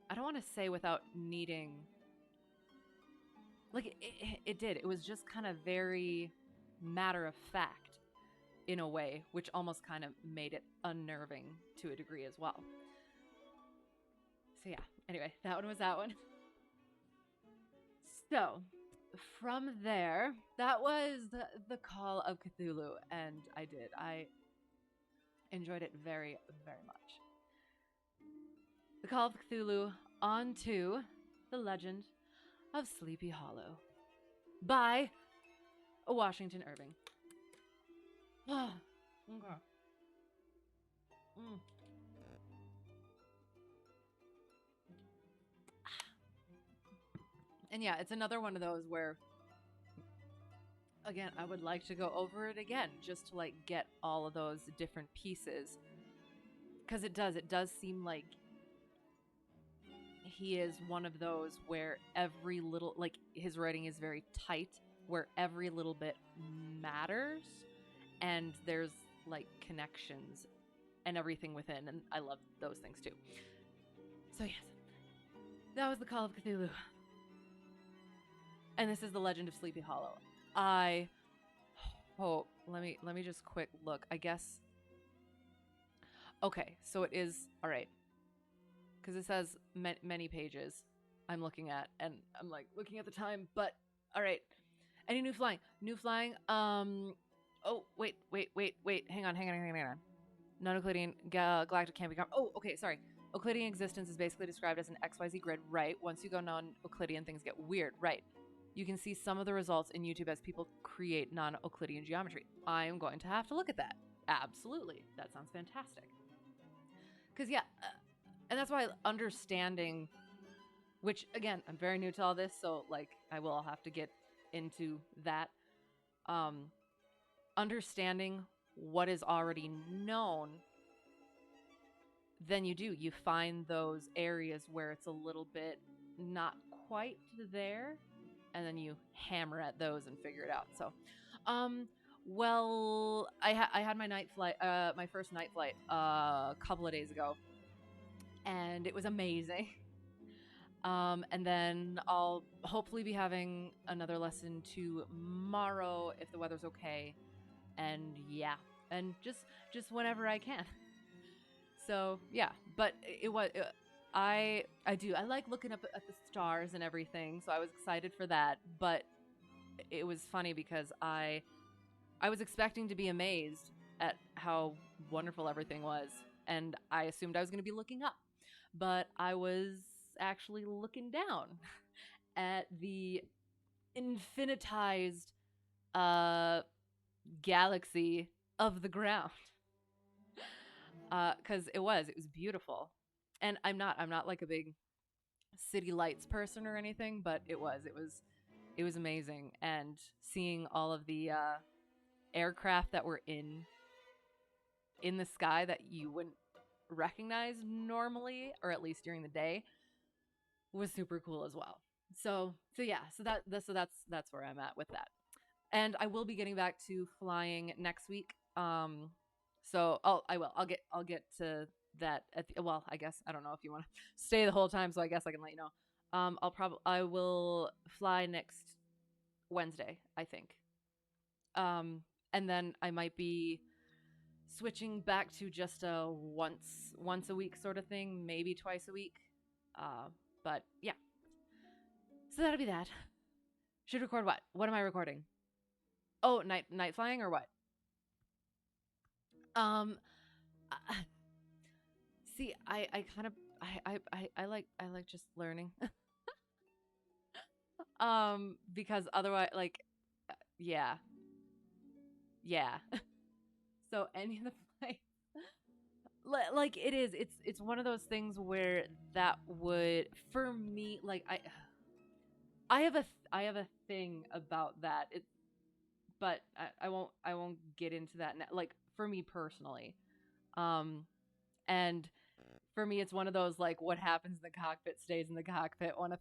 I don't want to say without needing, like, it did. It was just kind of very matter of fact in a way, which almost kind of made it unnerving to a degree as well. So yeah, anyway, that one was that one. So from there, that was the Call of Cthulhu, and I enjoyed it very, very much. The Call of Cthulhu, on to The Legend of Sleepy Hollow by Washington Irving. Okay. And yeah, it's another one of those where, again, I would like to go over it again just to, like, get all of those different pieces, because it does seem like he is one of those where every little, like, his writing is very tight, where every little bit matters, and there's, like, connections and everything within, and I love those things too. So yes, that was the Call of Cthulhu, and this is The Legend of Sleepy Hollow. I hope, let me just quick look, I guess. Okay, so it is, all right, because it says many pages I'm looking at, and I'm like looking at the time, but all right. Any new flying? Oh, wait. Hang on. Non-Euclidean galactic can't be. Oh, okay, sorry. Euclidean existence is basically described as an XYZ grid, right? Once you go non-Euclidean, things get weird, right? You can see some of the results in YouTube as people create non-Euclidean geometry. I am going to have to look at that. Absolutely. That sounds fantastic. Because, yeah, and that's why understanding, which, again, I'm very new to all this, so, like, I will have to get into that. Understanding what is already known, then you find those areas where it's a little bit not quite there, and then you hammer at those and figure it out. So, well, I had my night flight, my first night flight, a couple of days ago, and it was amazing. And then I'll hopefully be having another lesson tomorrow if the weather's okay. And yeah, and just whenever I can. So yeah, but I like looking up at the stars and everything, so I was excited for that. But it was funny because I was expecting to be amazed at how wonderful everything was, and I assumed I was going to be looking up, but I was actually looking down at the infinitized galaxy of the ground, because it was beautiful. And I'm not like a big city lights person or anything, but it was amazing. And seeing all of the aircraft that were in the sky that you wouldn't recognize normally, or at least during the day, was super cool as well. So yeah, that's where I'm at with that. And I will be getting back to flying next week. So I'll get to that well, I guess, I don't know if you want to stay the whole time, so I guess I can let you know. I will fly next Wednesday, I think. And then I might be switching back to just a once a week sort of thing, maybe twice a week. But yeah. So that'll be that. Should record what? What am I recording? Oh, night flying or what? See, I kind of I like just learning. Because otherwise, like, yeah, yeah. So any of the play, like it is, it's one of those things where that would for me, like I have a thing about that. It, but I won't get into that now. Like for me personally, um, and for me, it's one of those like what happens in the cockpit stays in the cockpit one of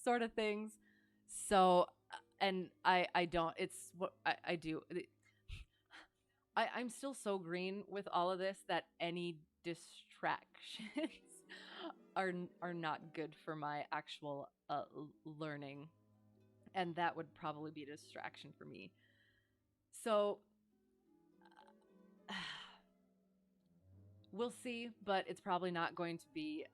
sort of things. So, and I don't. It's what I do. I'm still so green with all of this that any distractions are not good for my actual learning, and that would probably be a distraction for me. So we'll see, but it's probably not going to be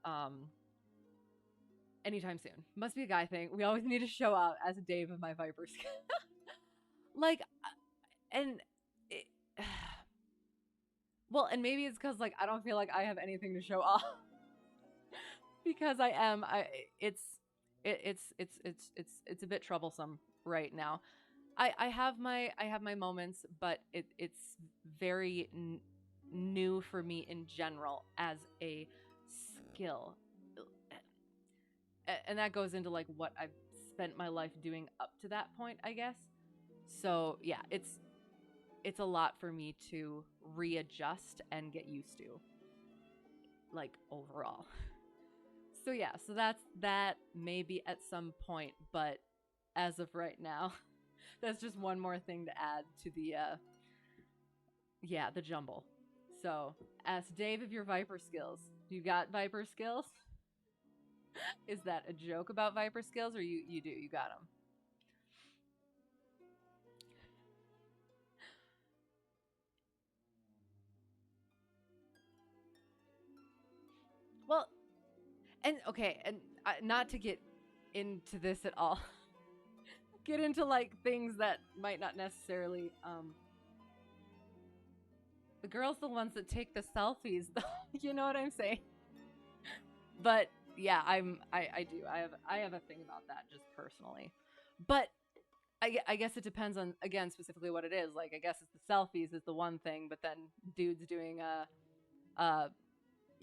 anytime soon. Must be a guy thing. We always need to show out as Dave of my Vipers. Like, and it, well, and maybe it's because like I don't feel like I have anything to show off because I am. It's it's a bit troublesome right now. I have my moments, but it's very new for me in general as a skill, and that goes into like what I've spent my life doing up to that point, I guess. So yeah, it's a lot for me to readjust and get used to, like overall. So yeah, so that's that maybe at some point, but as of right now, that's just one more thing to add to the yeah, the jumble. So ask Dave of your Viper skills. You got Viper skills? Is that a joke about Viper skills, or you do you got them? Well, and okay, and not to get into this at all. Get into like things that might not necessarily the girls the ones that take the selfies though. You know what I'm saying? But yeah, I do. I have a thing about that just personally. But I guess it depends on again specifically what it is. Like I guess it's the selfies is the one thing, but then dudes doing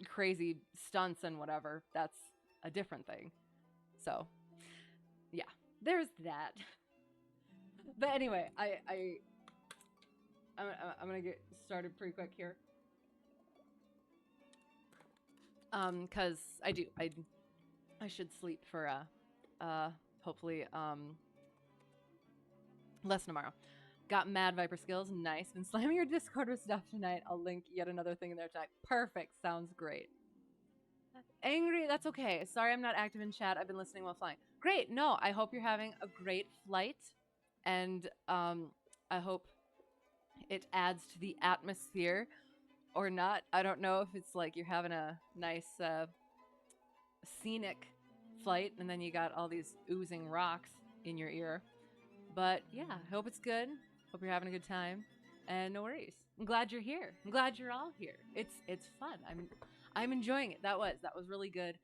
crazy stunts and whatever, that's a different thing. So yeah, there's that. But anyway, I'm, I'm gonna get started pretty quick here. Cause I should sleep for hopefully less tomorrow. Got mad Viper skills, nice. Been slamming your Discord with stuff tonight. I'll link yet another thing in there tonight. Perfect, sounds great. Angry, that's okay. Sorry I'm not active in chat. I've been listening while flying. Great, no, I hope you're having a great flight, and I hope it adds to the atmosphere or not. I don't know if it's like you're having a nice scenic flight and then you got all these oozing rocks in your ear. But yeah, I hope it's good. Hope you're having a good time. And no worries. I'm glad you're here. I'm glad you're all here. It's fun. I'm enjoying it. That was really good.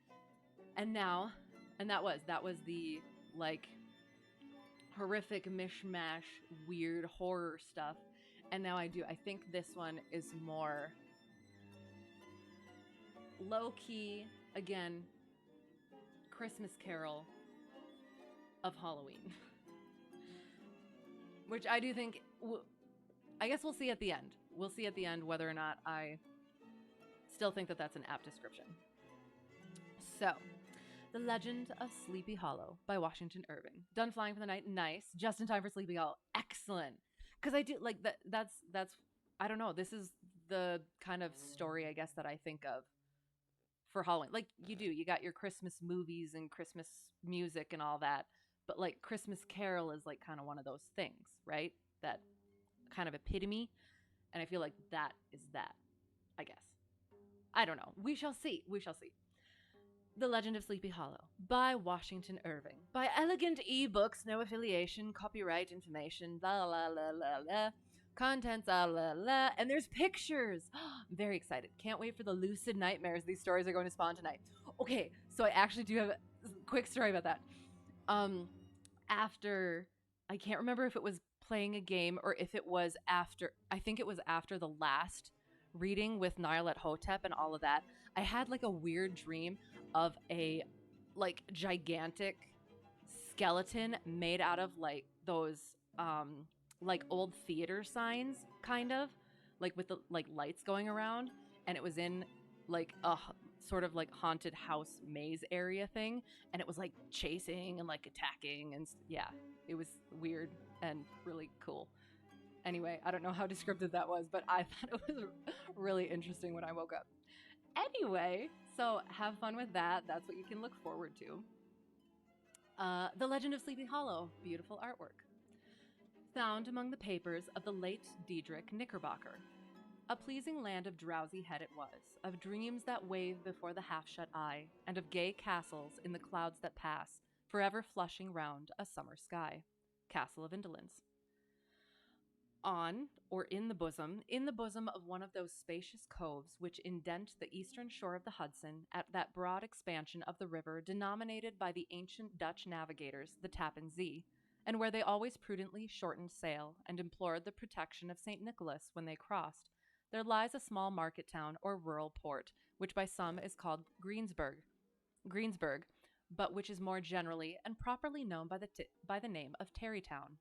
And now, and that was the like horrific mishmash weird horror stuff. And now I think this one is more low key, again, Christmas Carol of Halloween. Which I do think, I guess we'll see at the end. We'll see at the end whether or not I still think that that's an apt description. So, The Legend of Sleepy Hollow by Washington Irving. Done flying for the night, nice. Just in time for Sleepy Hollow, excellent. Because I do, like, that's, I don't know, this is the kind of story, I guess, that I think of for Halloween. Like, you got your Christmas movies and Christmas music and all that. But like Christmas Carol is like kind of one of those things, right? That kind of epitome. And I feel like that is that, I guess. I don't know. We shall see. We shall see. The Legend of Sleepy Hollow by Washington Irving. By Elegant eBooks, no affiliation, copyright information, la la la la la. Contents, and there's pictures. I'm very excited. Can't wait for the lucid nightmares these stories are going to spawn tonight. Okay, so I actually do have a quick story about that. Um, after, I can't remember if it was playing a game or if it was after, I think it was after the last reading with Nyarlathotep Hotep and all of that. I had like a weird dream of a like gigantic skeleton made out of like those like old theater signs, kind of like with the like lights going around, and it was in like a sort of like haunted house maze area thing, and it was like chasing and like attacking, and yeah, it was weird and really cool. Anyway, I don't know how descriptive that was, but I thought it was really interesting when I woke up. Anyway, so have fun with that. That's what you can look forward to. The Legend of Sleepy Hollow, beautiful artwork. Found among the papers of the late Diedrich Knickerbocker. A pleasing land of drowsy head it was, of dreams that wave before the half-shut eye, and of gay castles in the clouds that pass, forever flushing round a summer sky. Castle of Indolence. On, or in the bosom of one of those spacious coves which indent the eastern shore of the Hudson, at that broad expansion of the river denominated by the ancient Dutch navigators the Tappan Zee, and where they always prudently shortened sail and implored the protection of St. Nicholas when they crossed, there lies a small market town or rural port, which by some is called Greensburg, but which is more generally and properly known by the name of Tarrytown.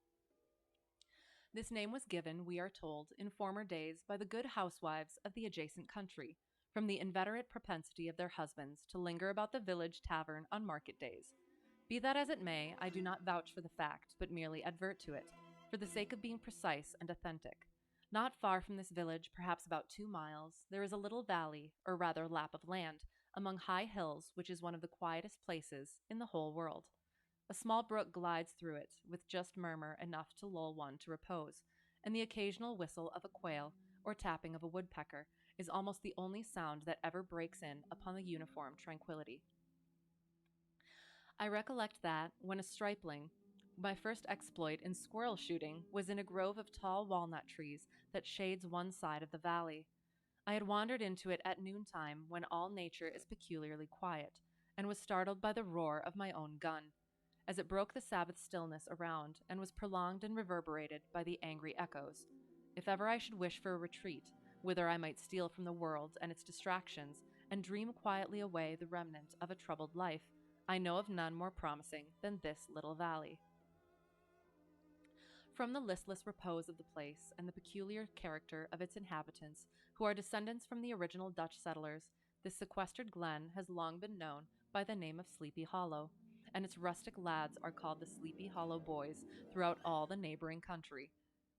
This name was given, we are told, in former days by the good housewives of the adjacent country, from the inveterate propensity of their husbands to linger about the village tavern on market days. Be that as it may, I do not vouch for the fact, but merely advert to it, for the sake of being precise and authentic. Not far from this village, perhaps about 2 miles, there is a little valley, or rather lap of land, among high hills, which is one of the quietest places in the whole world. A small brook glides through it, with just murmur enough to lull one to repose, and the occasional whistle of a quail or tapping of a woodpecker is almost the only sound that ever breaks in upon the uniform tranquillity. I recollect that, when a stripling, my first exploit in squirrel shooting was in a grove of tall walnut trees that shades one side of the valley. I had wandered into it at noontime, when all nature is peculiarly quiet, and was startled by the roar of my own gun, as it broke the Sabbath stillness around, and was prolonged and reverberated by the angry echoes. If ever I should wish for a retreat, whither I might steal from the world and its distractions, and dream quietly away the remnant of a troubled life, I know of none more promising than this little valley. From the listless repose of the place and the peculiar character of its inhabitants, who are descendants from the original Dutch settlers, this sequestered glen has long been known by the name of Sleepy Hollow, and its rustic lads are called the Sleepy Hollow Boys throughout all the neighboring country.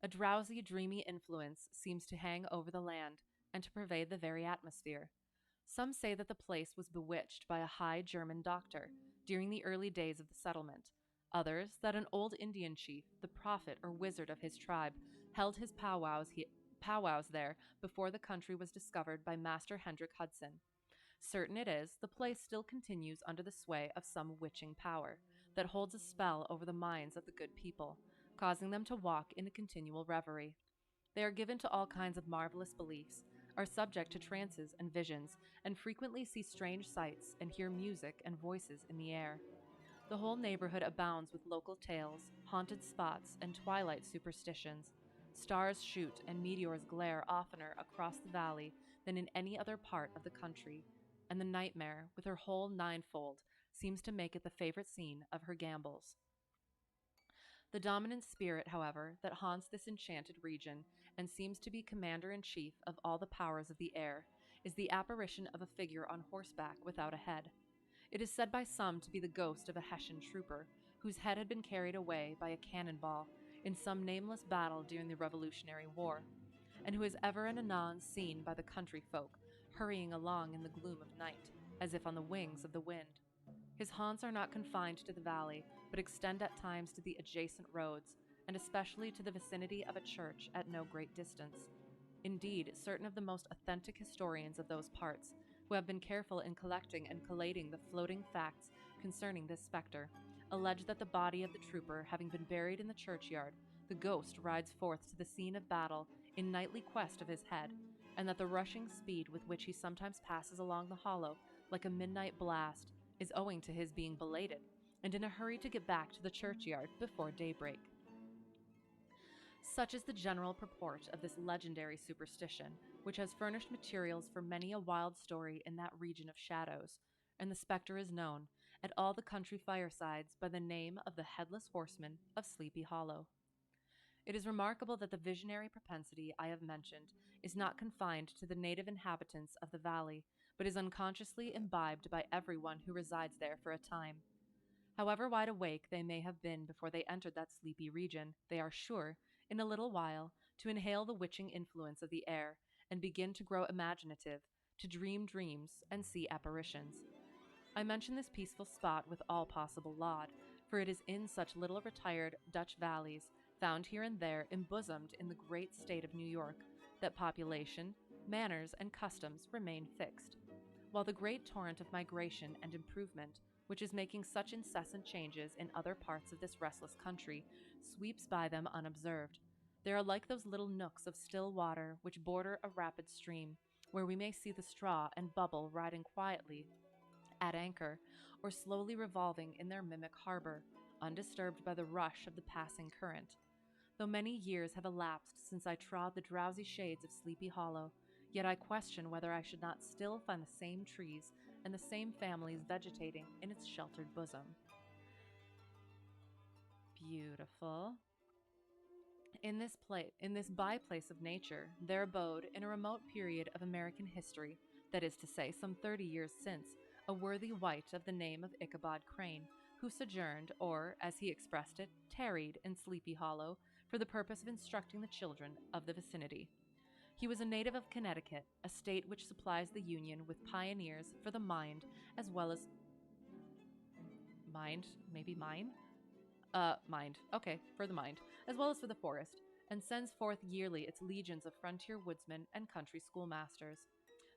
A drowsy, dreamy influence seems to hang over the land and to pervade the very atmosphere. Some say that the place was bewitched by a high German doctor during the early days of the settlement. Others, that an old Indian chief, the prophet or wizard of his tribe, held his powwows there before the country was discovered by Master Hendrik Hudson. Certain it is, the place still continues under the sway of some witching power that holds a spell over the minds of the good people, causing them to walk in a continual reverie. They are given to all kinds of marvelous beliefs, are subject to trances and visions, and frequently see strange sights and hear music and voices in the air. The whole neighborhood abounds with local tales, haunted spots, and twilight superstitions. Stars shoot and meteors glare oftener across the valley than in any other part of the country, and the nightmare, with her whole ninefold, seems to make it the favorite scene of her gambols. The dominant spirit, however, that haunts this enchanted region, and seems to be commander-in-chief of all the powers of the air, is the apparition of a figure on horseback without a head. It is said by some to be the ghost of a Hessian trooper, whose head had been carried away by a cannonball in some nameless battle during the Revolutionary War, and who is ever and anon seen by the country folk, hurrying along in the gloom of night, as if on the wings of the wind. His haunts are not confined to the valley, but extend at times to the adjacent roads, and especially to the vicinity of a church at no great distance. Indeed, certain of the most authentic historians of those parts, who have been careful in collecting and collating the floating facts concerning this spectre, allege that the body of the trooper having been buried in the churchyard, the ghost rides forth to the scene of battle in nightly quest of his head, and that the rushing speed with which he sometimes passes along the hollow like a midnight blast is owing to his being belated and in a hurry to get back to the churchyard before daybreak. Such is the general purport of this legendary superstition, which has furnished materials for many a wild story in that region of shadows, and the spectre is known, at all the country firesides, by the name of the Headless Horseman of Sleepy Hollow. It is remarkable that the visionary propensity I have mentioned is not confined to the native inhabitants of the valley, but is unconsciously imbibed by everyone who resides there for a time. However wide awake they may have been before they entered that sleepy region, they are sure, in a little while, to inhale the witching influence of the air, and begin to grow imaginative, to dream dreams, and see apparitions. I mention this peaceful spot with all possible laud, for it is in such little retired Dutch valleys, found here and there embosomed in the great state of New York, that population, manners, and customs remain fixed, while the great torrent of migration and improvement, which is making such incessant changes in other parts of this restless country, sweeps by them unobserved. They are like those little nooks of still water which border a rapid stream, where we may see the straw and bubble riding quietly at anchor, or slowly revolving in their mimic harbor, undisturbed by the rush of the passing current. Though many years have elapsed since I trod the drowsy shades of Sleepy Hollow, yet I question whether I should not still find the same trees and the same families vegetating in its sheltered bosom. Beautiful. In this byplace of nature, there abode, in a remote period of American history, that is to say, some 30 years since, a worthy wight of the name of Ichabod Crane, who sojourned, or, as he expressed it, tarried in Sleepy Hollow for the purpose of instructing the children of the vicinity. He was a native of Connecticut, a state which supplies the Union with pioneers for the mind as well as for the mind, as well as for the forest, and sends forth yearly its legions of frontier woodsmen and country schoolmasters.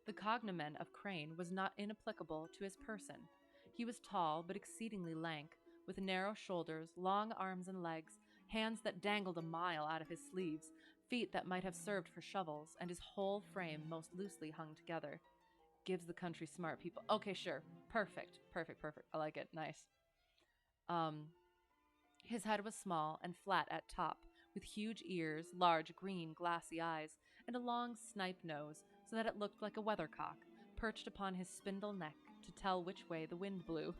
The cognomen of Crane was not inapplicable to his person. He was tall, but exceedingly lank, with narrow shoulders, long arms and legs, hands that dangled a mile out of his sleeves, feet that might have served for shovels, and his whole frame most loosely hung together. Gives the country smart people. Okay, sure. Perfect. I like it. Nice. His head was small and flat at top, with huge ears, large green glassy eyes, and a long snipe nose, so that it looked like a weathercock, perched upon his spindle neck to tell which way the wind blew.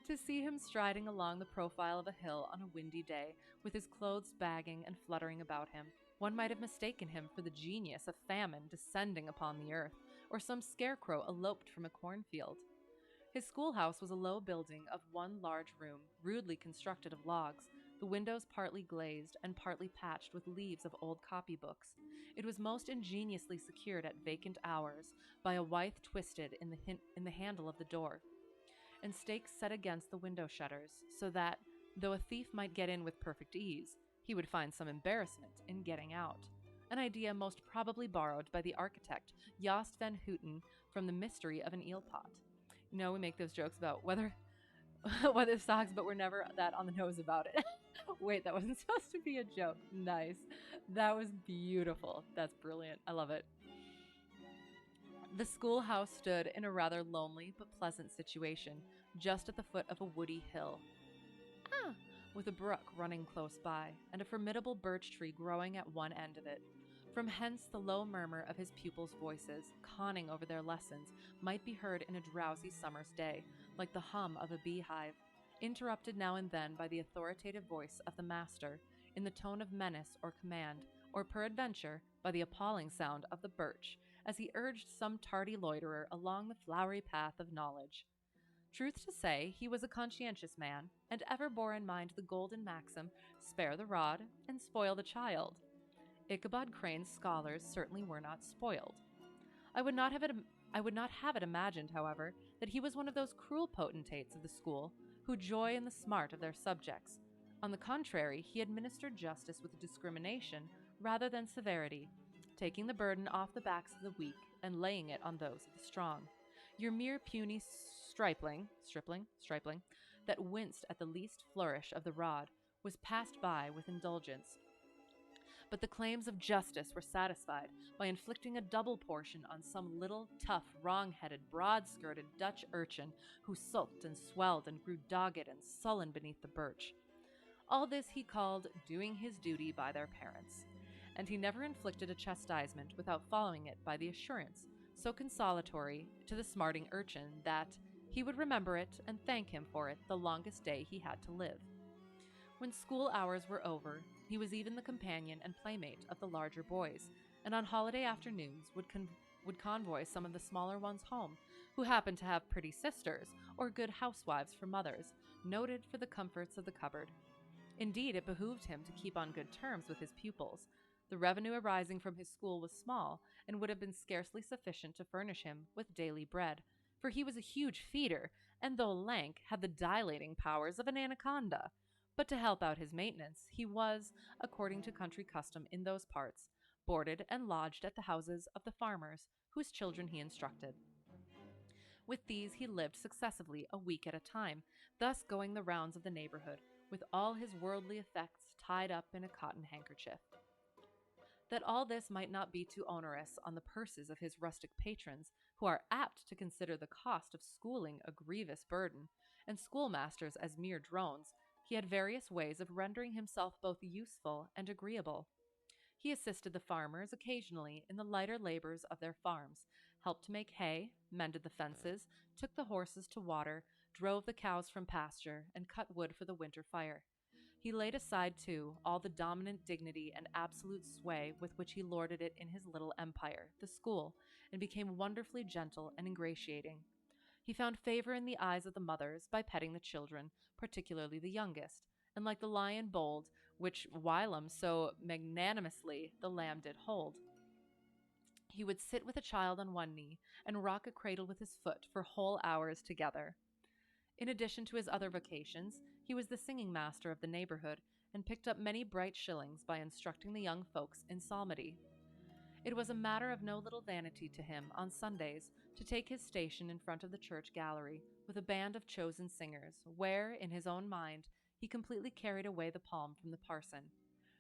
To see him striding along the profile of a hill on a windy day, with his clothes bagging and fluttering about him, one might have mistaken him for the genius of famine descending upon the earth, or some scarecrow eloped from a cornfield. His schoolhouse was a low building of one large room, rudely constructed of logs, the windows partly glazed and partly patched with leaves of old copybooks. It was most ingeniously secured at vacant hours by a withe twisted in the handle of the door, and stakes set against the window shutters, so that, though a thief might get in with perfect ease, he would find some embarrassment in getting out. An idea most probably borrowed by the architect Jost van Houten from the mystery of an eel pot. You know, we make those jokes about whether it sucks, but we're never that on the nose about it. Wait, that wasn't supposed to be a joke. Nice. That was beautiful. That's brilliant. I love it. The schoolhouse stood in a rather lonely but pleasant situation, just at the foot of a woody hill, with a brook running close by, and a formidable birch tree growing at one end of it. From hence the low murmur of his pupils' voices, conning over their lessons, might be heard in a drowsy summer's day, like the hum of a beehive, interrupted now and then by the authoritative voice of the master, in the tone of menace or command, or peradventure by the appalling sound of the birch, as he urged some tardy loiterer along the flowery path of knowledge. Truth to say, he was a conscientious man, and ever bore in mind the golden maxim, spare the rod and spoil the child. Ichabod Crane's scholars certainly were not spoiled. I would not have it imagined, however, that he was one of those cruel potentates of the school who joy in the smart of their subjects. On the contrary, he administered justice with discrimination rather than severity, taking the burden off the backs of the weak and laying it on those of the strong. Your mere puny stripling, that winced at the least flourish of the rod, was passed by with indulgence, but the claims of justice were satisfied by inflicting a double portion on some little, tough, wrong-headed, broad-skirted Dutch urchin who sulked and swelled and grew dogged and sullen beneath the birch. All this he called doing his duty by their parents, and he never inflicted a chastisement without following it by the assurance, so consolatory to the smarting urchin, that he would remember it and thank him for it the longest day he had to live. When school hours were over, he was even the companion and playmate of the larger boys, and on holiday afternoons would convoy some of the smaller ones home, who happened to have pretty sisters or good housewives for mothers, noted for the comforts of the cupboard. Indeed, it behooved him to keep on good terms with his pupils. The revenue arising from his school was small, and would have been scarcely sufficient to furnish him with daily bread, for he was a huge feeder, and though lank, had the dilating powers of an anaconda. But to help out his maintenance, he was, according to country custom in those parts, boarded and lodged at the houses of the farmers, whose children he instructed. With these he lived successively a week at a time, thus going the rounds of the neighborhood, with all his worldly effects tied up in a cotton handkerchief. That all this might not be too onerous on the purses of his rustic patrons, who are apt to consider the cost of schooling a grievous burden, and schoolmasters as mere drones, he had various ways of rendering himself both useful and agreeable. He assisted the farmers occasionally in the lighter labors of their farms, helped to make hay, mended the fences, took the horses to water, drove the cows from pasture, and cut wood for the winter fire. He laid aside, too, all the dominant dignity and absolute sway with which he lorded it in his little empire, the school, and became wonderfully gentle and ingratiating. He found favor in the eyes of the mothers by petting the children, particularly the youngest, and like the lion bold, which whilom so magnanimously the lamb did hold, he would sit with a child on one knee and rock a cradle with his foot for whole hours together. In addition to his other vocations, he was the singing master of the neighborhood, and picked up many bright shillings by instructing the young folks in psalmody. It was a matter of no little vanity to him, on Sundays, to take his station in front of the church gallery, with a band of chosen singers, where, in his own mind, he completely carried away the palm from the parson.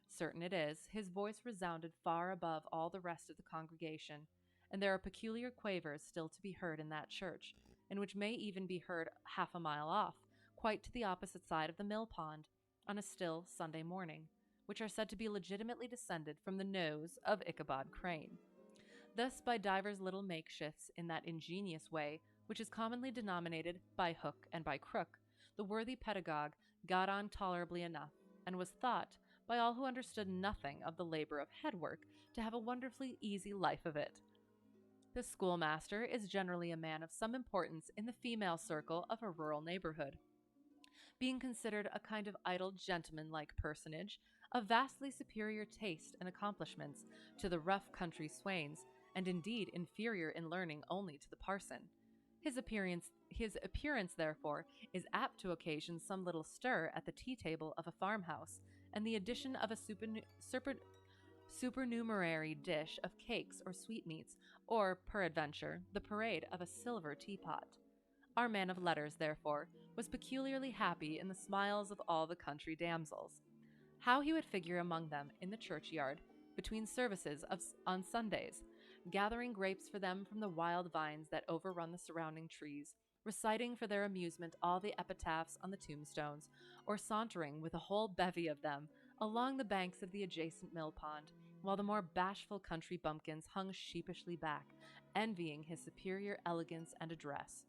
Certain it is, his voice resounded far above all the rest of the congregation, and there are peculiar quavers still to be heard in that church, and which may even be heard half a mile off, quite to the opposite side of the mill pond, on a still Sunday morning, which are said to be legitimately descended from the nose of Ichabod Crane. Thus, by divers little makeshifts in that ingenious way, which is commonly denominated by hook and by crook, the worthy pedagogue got on tolerably enough, and was thought, by all who understood nothing of the labor of headwork, to have a wonderfully easy life of it. The schoolmaster is generally a man of some importance in the female circle of a rural neighborhood, being considered a kind of idle gentleman-like personage, of vastly superior taste and accomplishments to the rough country swains, and indeed inferior in learning only to the parson. His appearance, therefore, is apt to occasion some little stir at the tea-table of a farmhouse, and the addition of a supernumerary dish of cakes or sweetmeats, or, peradventure, the parade of a silver teapot. Our man of letters, therefore, was peculiarly happy in the smiles of all the country damsels. How he would figure among them in the churchyard, between services on Sundays, gathering grapes for them from the wild vines that overrun the surrounding trees, reciting for their amusement all the epitaphs on the tombstones, or sauntering with a whole bevy of them along the banks of the adjacent mill pond, while the more bashful country bumpkins hung sheepishly back, envying his superior elegance and address.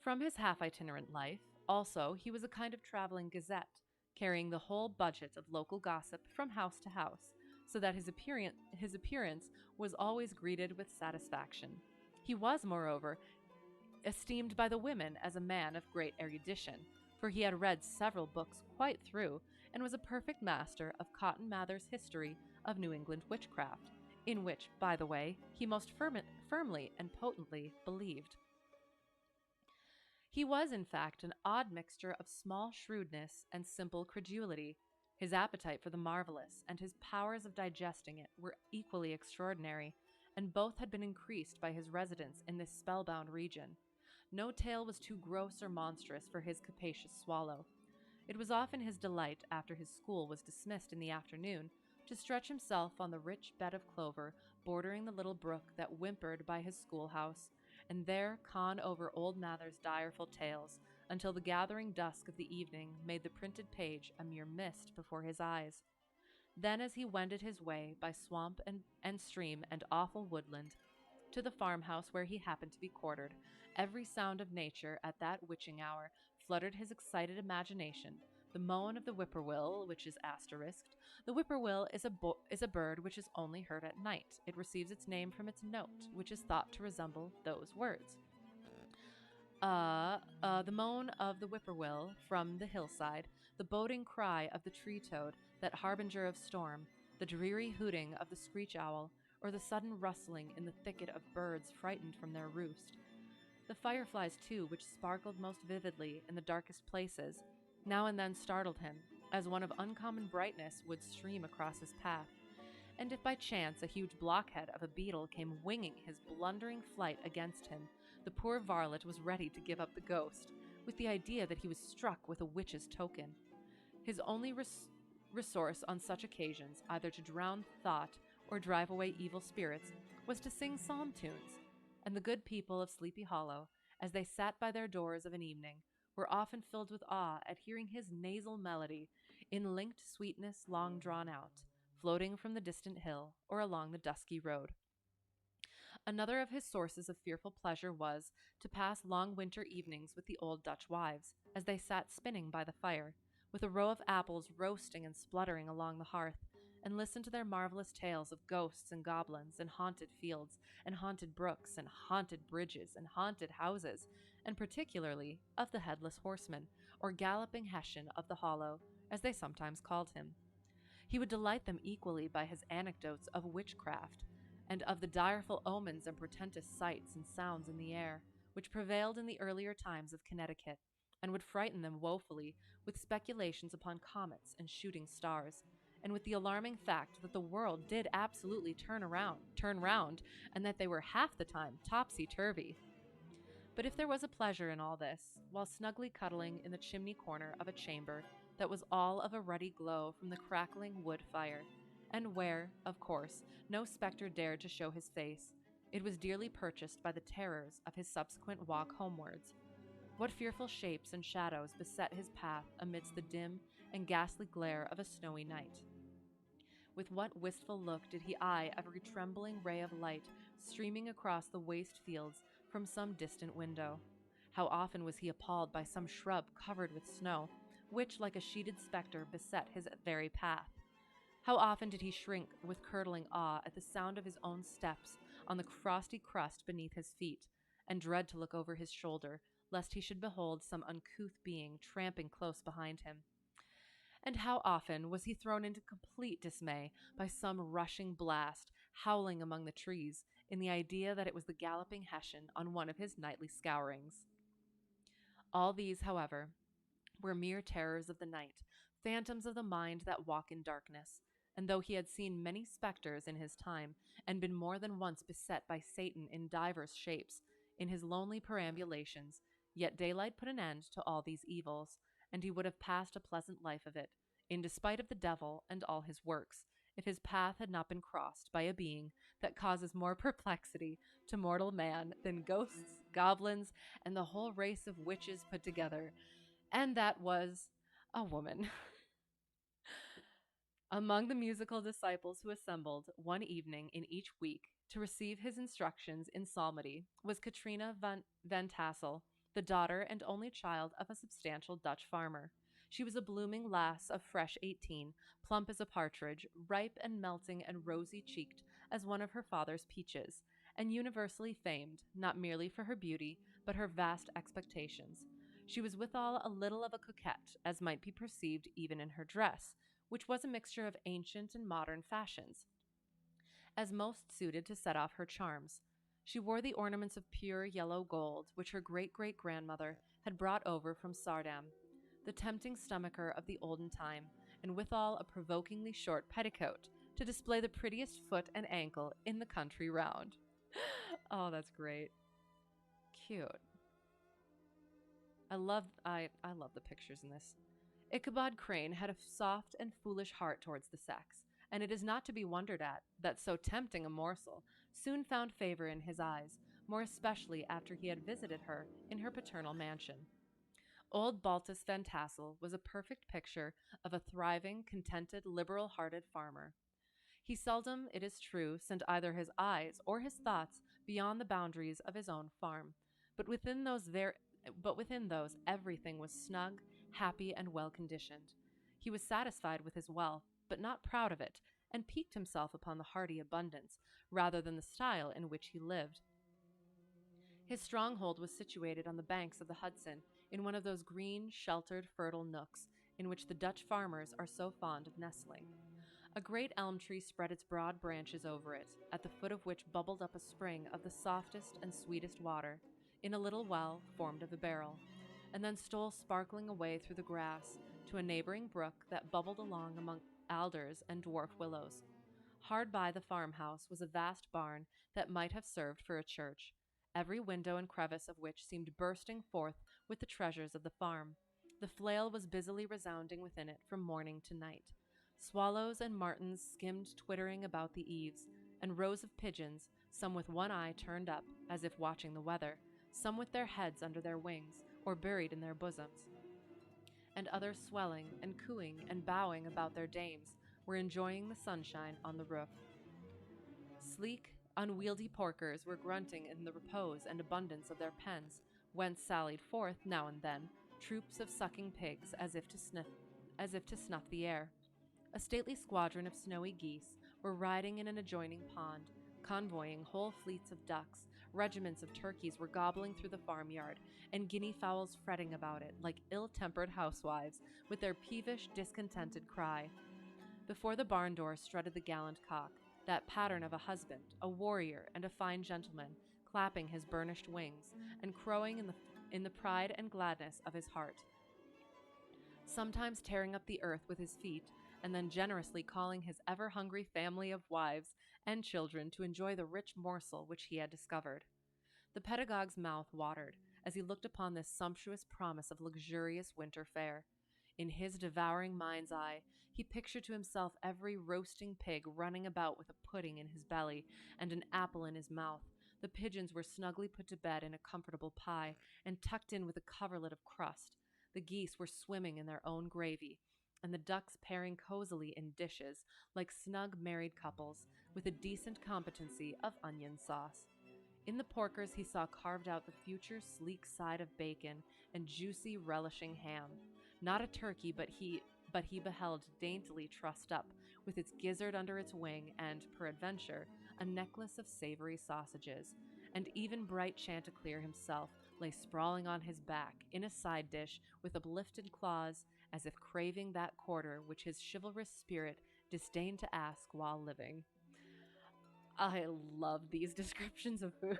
From his half-itinerant life, also, he was a kind of traveling gazette, carrying the whole budget of local gossip from house to house, so that his appearance was always greeted with satisfaction. He was, moreover, esteemed by the women as a man of great erudition, for he had read several books quite through, and was a perfect master of Cotton Mather's history of New England witchcraft, in which, by the way, he most firmly and potently believed. He was, in fact, an odd mixture of small shrewdness and simple credulity. His appetite for the marvelous and his powers of digesting it were equally extraordinary, and both had been increased by his residence in this spellbound region. No tale was too gross or monstrous for his capacious swallow. It was often his delight, after his school was dismissed in the afternoon, to stretch himself on the rich bed of clover bordering the little brook that whimpered by his schoolhouse, and there con over old Mather's direful tales until the gathering dusk of the evening made the printed page a mere mist before his eyes. Then, as he wended his way by swamp and stream and awful woodland to the farmhouse where he happened to be quartered, every sound of nature at that witching hour fluttered his excited imagination. The moan of the whippoorwill, which is asterisked. The whippoorwill is a bird which is only heard at night. It receives its name from its note, which is thought to resemble those words. The moan of the whippoorwill from the hillside, the boding cry of the tree toad, that harbinger of storm, the dreary hooting of the screech owl, or the sudden rustling in the thicket of birds frightened from their roost. The fireflies, too, which sparkled most vividly in the darkest places, now and then startled him, as one of uncommon brightness would stream across his path. And if by chance a huge blockhead of a beetle came winging his blundering flight against him, the poor varlet was ready to give up the ghost, with the idea that he was struck with a witch's token. His only resource on such occasions, either to drown thought or drive away evil spirits, was to sing psalm tunes, and the good people of Sleepy Hollow, as they sat by their doors of an evening, were often filled with awe at hearing his nasal melody, in linked sweetness long drawn out, floating from the distant hill or along the dusky road. Another of his sources of fearful pleasure was to pass long winter evenings with the old Dutch wives, as they sat spinning by the fire, with a row of apples roasting and spluttering along the hearth, and listen to their marvelous tales of ghosts and goblins, and haunted fields, and haunted brooks, and haunted bridges, and haunted houses, and particularly of the headless horseman, or galloping Hessian of the hollow, as they sometimes called him. He would delight them equally by his anecdotes of witchcraft, and of the direful omens and portentous sights and sounds in the air, which prevailed in the earlier times of Connecticut, and would frighten them woefully with speculations upon comets and shooting stars, and with the alarming fact that the world did absolutely turn round, and that they were half the time topsy-turvy. But if there was a pleasure in all this, while snugly cuddling in the chimney corner of a chamber that was all of a ruddy glow from the crackling wood fire, and where, of course, no spectre dared to show his face, it was dearly purchased by the terrors of his subsequent walk homewards. What fearful shapes and shadows beset his path amidst the dim and ghastly glare of a snowy night! With what wistful look did he eye every trembling ray of light streaming across the waste fields from some distant window! How often was he appalled by some shrub covered with snow, which, like a sheeted spectre, beset his very path! How often did he shrink with curdling awe at the sound of his own steps on the frosty crust beneath his feet, and dread to look over his shoulder, lest he should behold some uncouth being tramping close behind him! And how often was he thrown into complete dismay by some rushing blast howling among the trees, in the idea that it was the galloping Hessian on one of his nightly scourings! All these, however, were mere terrors of the night, phantoms of the mind that walk in darkness, and though he had seen many spectres in his time, and been more than once beset by Satan in divers shapes, in his lonely perambulations, yet daylight put an end to all these evils, and he would have passed a pleasant life of it, in despite of the devil and all his works, if his path had not been crossed by a being that causes more perplexity to mortal man than ghosts, goblins, and the whole race of witches put together, and that was a woman. Among the musical disciples who assembled one evening in each week to receive his instructions in psalmody was Katrina van Tassel, the daughter and only child of a substantial Dutch farmer. She was a blooming lass of fresh 18, plump as a partridge, ripe and melting and rosy-cheeked as one of her father's peaches, and universally famed, not merely for her beauty, but her vast expectations. She was withal a little of a coquette, as might be perceived even in her dress, which was a mixture of ancient and modern fashions, as most suited to set off her charms. She wore the ornaments of pure yellow gold, which her great-great-grandmother had brought over from Sardam, the tempting stomacher of the olden time, and withal a provokingly short petticoat, to display the prettiest foot and ankle in the country round. Oh, that's great. Cute. I love the pictures in this. Ichabod Crane had a soft and foolish heart towards the sex, and it is not to be wondered at that so tempting a morsel soon found favor in his eyes, more especially after he had visited her in her paternal mansion. Old Baltus Van Tassel was a perfect picture of a thriving, contented, liberal-hearted farmer. He seldom, it is true, sent either his eyes or his thoughts beyond the boundaries of his own farm, but within those everything was snug, happy, and well-conditioned. He was satisfied with his wealth, but not proud of it, and piqued himself upon the hearty abundance, rather than the style in which he lived. His stronghold was situated on the banks of the Hudson, in one of those green, sheltered, fertile nooks in which the Dutch farmers are so fond of nestling. A great elm tree spread its broad branches over it, at the foot of which bubbled up a spring of the softest and sweetest water, in a little well formed of a barrel, and then stole sparkling away through the grass to a neighboring brook that bubbled along among alders and dwarf willows. Hard by the farmhouse was a vast barn that might have served for a church, every window and crevice of which seemed bursting forth with the treasures of the farm. The flail was busily resounding within it from morning to night. Swallows and martins skimmed twittering about the eaves, and rows of pigeons, some with one eye turned up, as if watching the weather, some with their heads under their wings, or buried in their bosoms, and others swelling and cooing and bowing about their dames, were enjoying the sunshine on the roof. Sleek, unwieldy porkers were grunting in the repose and abundance of their pens, whence sallied forth, now and then, troops of sucking pigs as if to snuff the air. A stately squadron of snowy geese were riding in an adjoining pond, convoying whole fleets of ducks. Regiments of turkeys were gobbling through the farmyard, and guinea fowls fretting about it like ill-tempered housewives with their peevish, discontented cry. Before the barn door strutted the gallant cock, that pattern of a husband, a warrior, and a fine gentleman, clapping his burnished wings, and crowing in the pride and gladness of his heart, sometimes tearing up the earth with his feet, and then generously calling his ever-hungry family of wives and children to enjoy the rich morsel which he had discovered. The pedagogue's mouth watered as he looked upon this sumptuous promise of luxurious winter fare. In his devouring mind's eye, he pictured to himself every roasting pig running about with a pudding in his belly and an apple in his mouth. The pigeons were snugly put to bed in a comfortable pie and tucked in with a coverlet of crust. The geese were swimming in their own gravy, and the ducks pairing cozily in dishes, like snug married couples, with a decent competency of onion sauce. In the porkers he saw carved out the future sleek side of bacon and juicy, relishing ham. Not a turkey, but he beheld daintily trussed up, with its gizzard under its wing, and, peradventure, a necklace of savory sausages. And even bright Chanticleer himself lay sprawling on his back, in a side dish, with uplifted claws, as if craving that quarter which his chivalrous spirit disdained to ask while living. I love these descriptions of food.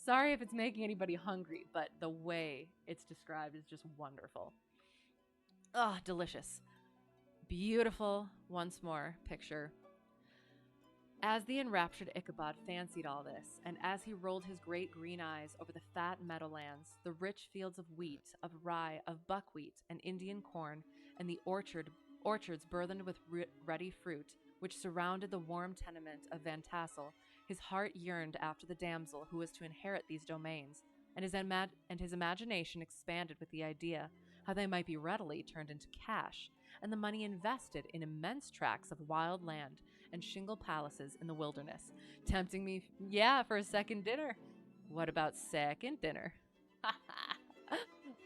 Sorry if it's making anybody hungry, but the way it's described is just wonderful. Ah, delicious. Beautiful, once more, picture. As the enraptured Ichabod fancied all this, and as he rolled his great green eyes over the fat meadowlands, the rich fields of wheat, of rye, of buckwheat, and Indian corn, and the orchards burthened with ruddy fruit, which surrounded the warm tenement of Van Tassel, his heart yearned after the damsel who was to inherit these domains, and his imagination expanded with the idea how they might be readily turned into cash, and the money invested in immense tracts of wild land and shingle palaces in the wilderness, tempting me, for a second dinner. What about second dinner?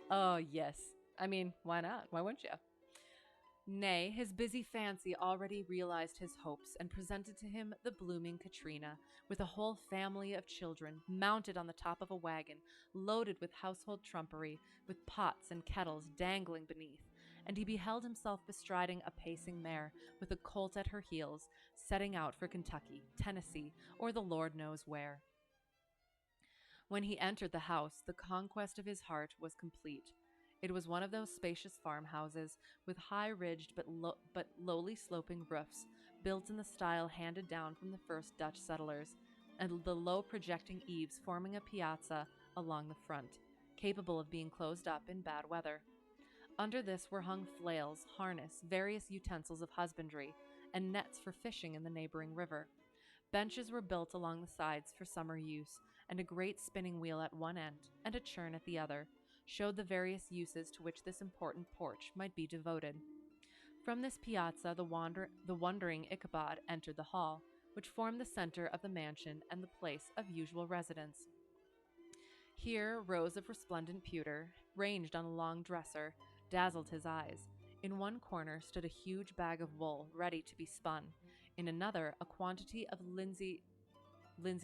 Oh, yes. I mean, why not? Why wouldn't you? Nay, his busy fancy already realized his hopes and presented to him the blooming Katrina, with a whole family of children, mounted on the top of a wagon, loaded with household trumpery, with pots and kettles dangling beneath, and he beheld himself bestriding a pacing mare, with a colt at her heels, setting out for Kentucky, Tennessee, or the Lord knows where. When he entered the house, the conquest of his heart was complete. It was one of those spacious farmhouses with high-ridged but lowly sloping roofs, built in the style handed down from the first Dutch settlers, and the low projecting eaves forming a piazza along the front, capable of being closed up in bad weather. Under this were hung flails, harness, various utensils of husbandry, and nets for fishing in the neighboring river. Benches were built along the sides for summer use, and a great spinning wheel at one end, and a churn at the other, showed the various uses to which this important porch might be devoted. From this piazza the wondering Ichabod entered the hall, which formed the center of the mansion and the place of usual residence. Here rows of resplendent pewter, ranged on a long dresser, dazzled his eyes. In one corner stood a huge bag of wool ready to be spun, in another a quantity of linsey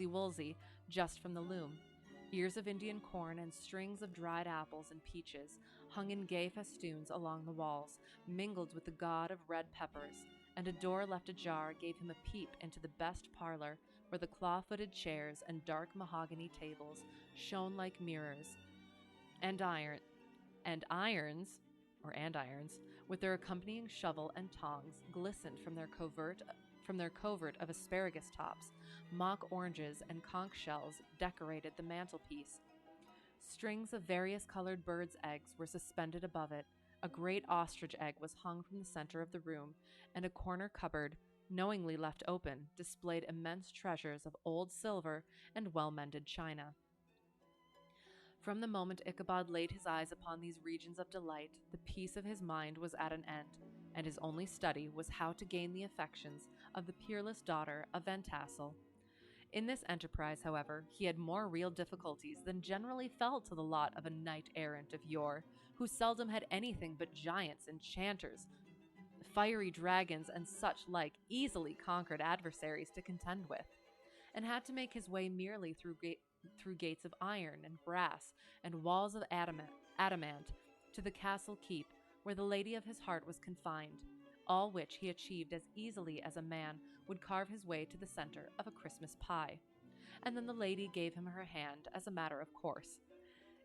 woolsey just from the loom. Ears of Indian corn and strings of dried apples and peaches hung in gay festoons along the walls, mingled with the god of red peppers, and a door left ajar gave him a peep into the best parlor, where the claw-footed chairs and dark mahogany tables shone like mirrors, and irons, with their accompanying shovel and tongs, glistened from their covert of asparagus tops. Mock oranges and conch shells decorated the mantelpiece. Strings of various colored birds' eggs were suspended above it. A great ostrich egg was hung from the center of the room, and a corner cupboard, knowingly left open, displayed immense treasures of old silver and well-mended china. From the moment Ichabod laid his eyes upon these regions of delight, the peace of his mind was at an end, and his only study was how to gain the affections of the peerless daughter of Van Tassel. In this enterprise, however, he had more real difficulties than generally fell to the lot of a knight-errant of yore, who seldom had anything but giants, enchanters, fiery dragons, and such like easily conquered adversaries to contend with, and had to make his way merely through gates of iron and brass and walls of adamant to the castle keep, where the lady of his heart was confined, all which he achieved as easily as a man would carve his way to the center of a Christmas pie. And then the lady gave him her hand as a matter of course.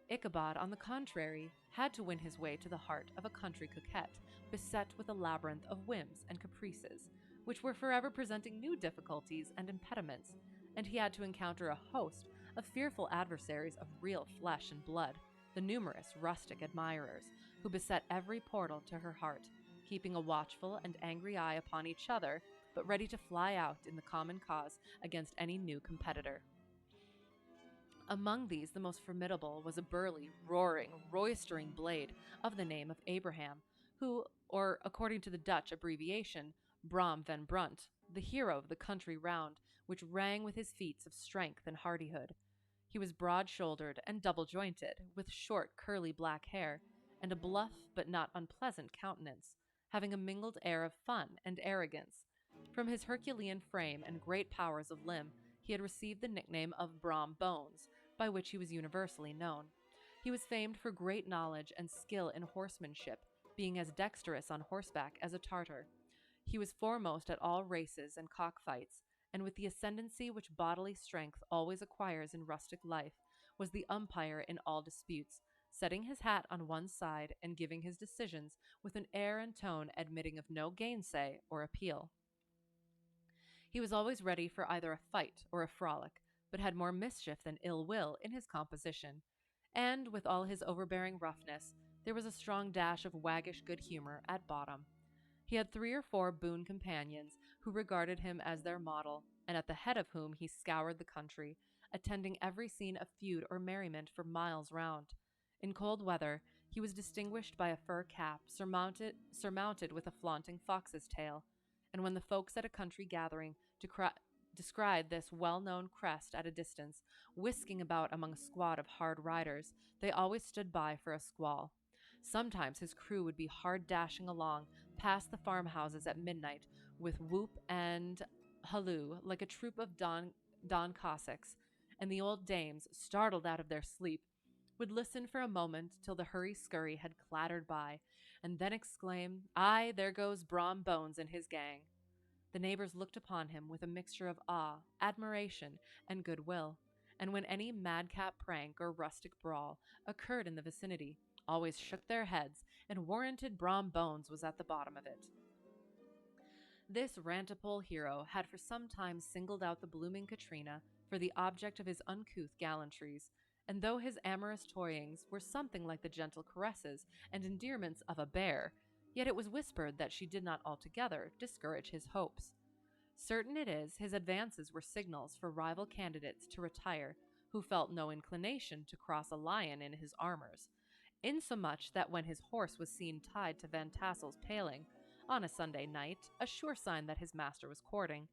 Ichabod, on the contrary, had to win his way to the heart of a country coquette, beset with a labyrinth of whims and caprices, which were forever presenting new difficulties and impediments, and he had to encounter a host of fearful adversaries of real flesh and blood, the numerous rustic admirers, who beset every portal to her heart, keeping a watchful and angry eye upon each other, but ready to fly out in the common cause against any new competitor. Among these, the most formidable was a burly, roaring, roistering blade of the name of Abraham, who, or according to the Dutch abbreviation, Brom van Brunt, the hero of the country round, which rang with his feats of strength and hardihood. He was broad-shouldered and double-jointed, with short, curly black hair, and a bluff but not unpleasant countenance, having a mingled air of fun and arrogance. From his Herculean frame and great powers of limb, he had received the nickname of Brom Bones, by which he was universally known. He was famed for great knowledge and skill in horsemanship, being as dexterous on horseback as a Tartar. He was foremost at all races and cockfights, and with the ascendancy which bodily strength always acquires in rustic life, was the umpire in all disputes, setting his hat on one side and giving his decisions with an air and tone admitting of no gainsay or appeal. He was always ready for either a fight or a frolic, but had more mischief than ill will in his composition, and, with all his overbearing roughness, there was a strong dash of waggish good humor at bottom. He had 3 or 4 boon companions who regarded him as their model, and at the head of whom he scoured the country, attending every scene of feud or merriment for miles round. In cold weather, he was distinguished by a fur cap surmounted with a flaunting fox's tail, and when the folks at a country gathering descried this well-known crest at a distance, whisking about among a squad of hard riders, they always stood by for a squall. Sometimes his crew would be hard dashing along past the farmhouses at midnight with whoop and halloo like a troop of Don Cossacks, and the old dames, startled out of their sleep, would listen for a moment till the hurry-scurry had clattered by, and then exclaim, "Aye, there goes Brom Bones and his gang." The neighbors looked upon him with a mixture of awe, admiration, and goodwill, and when any madcap prank or rustic brawl occurred in the vicinity, always shook their heads and warranted Brom Bones was at the bottom of it. This rantipole hero had for some time singled out the blooming Katrina for the object of his uncouth gallantries, and though his amorous toyings were something like the gentle caresses and endearments of a bear, yet it was whispered that she did not altogether discourage his hopes. Certain it is, his advances were signals for rival candidates to retire, who felt no inclination to cross a lion in his armors, insomuch that when his horse was seen tied to Van Tassel's paling, on a Sunday night, a sure sign that his master was courting,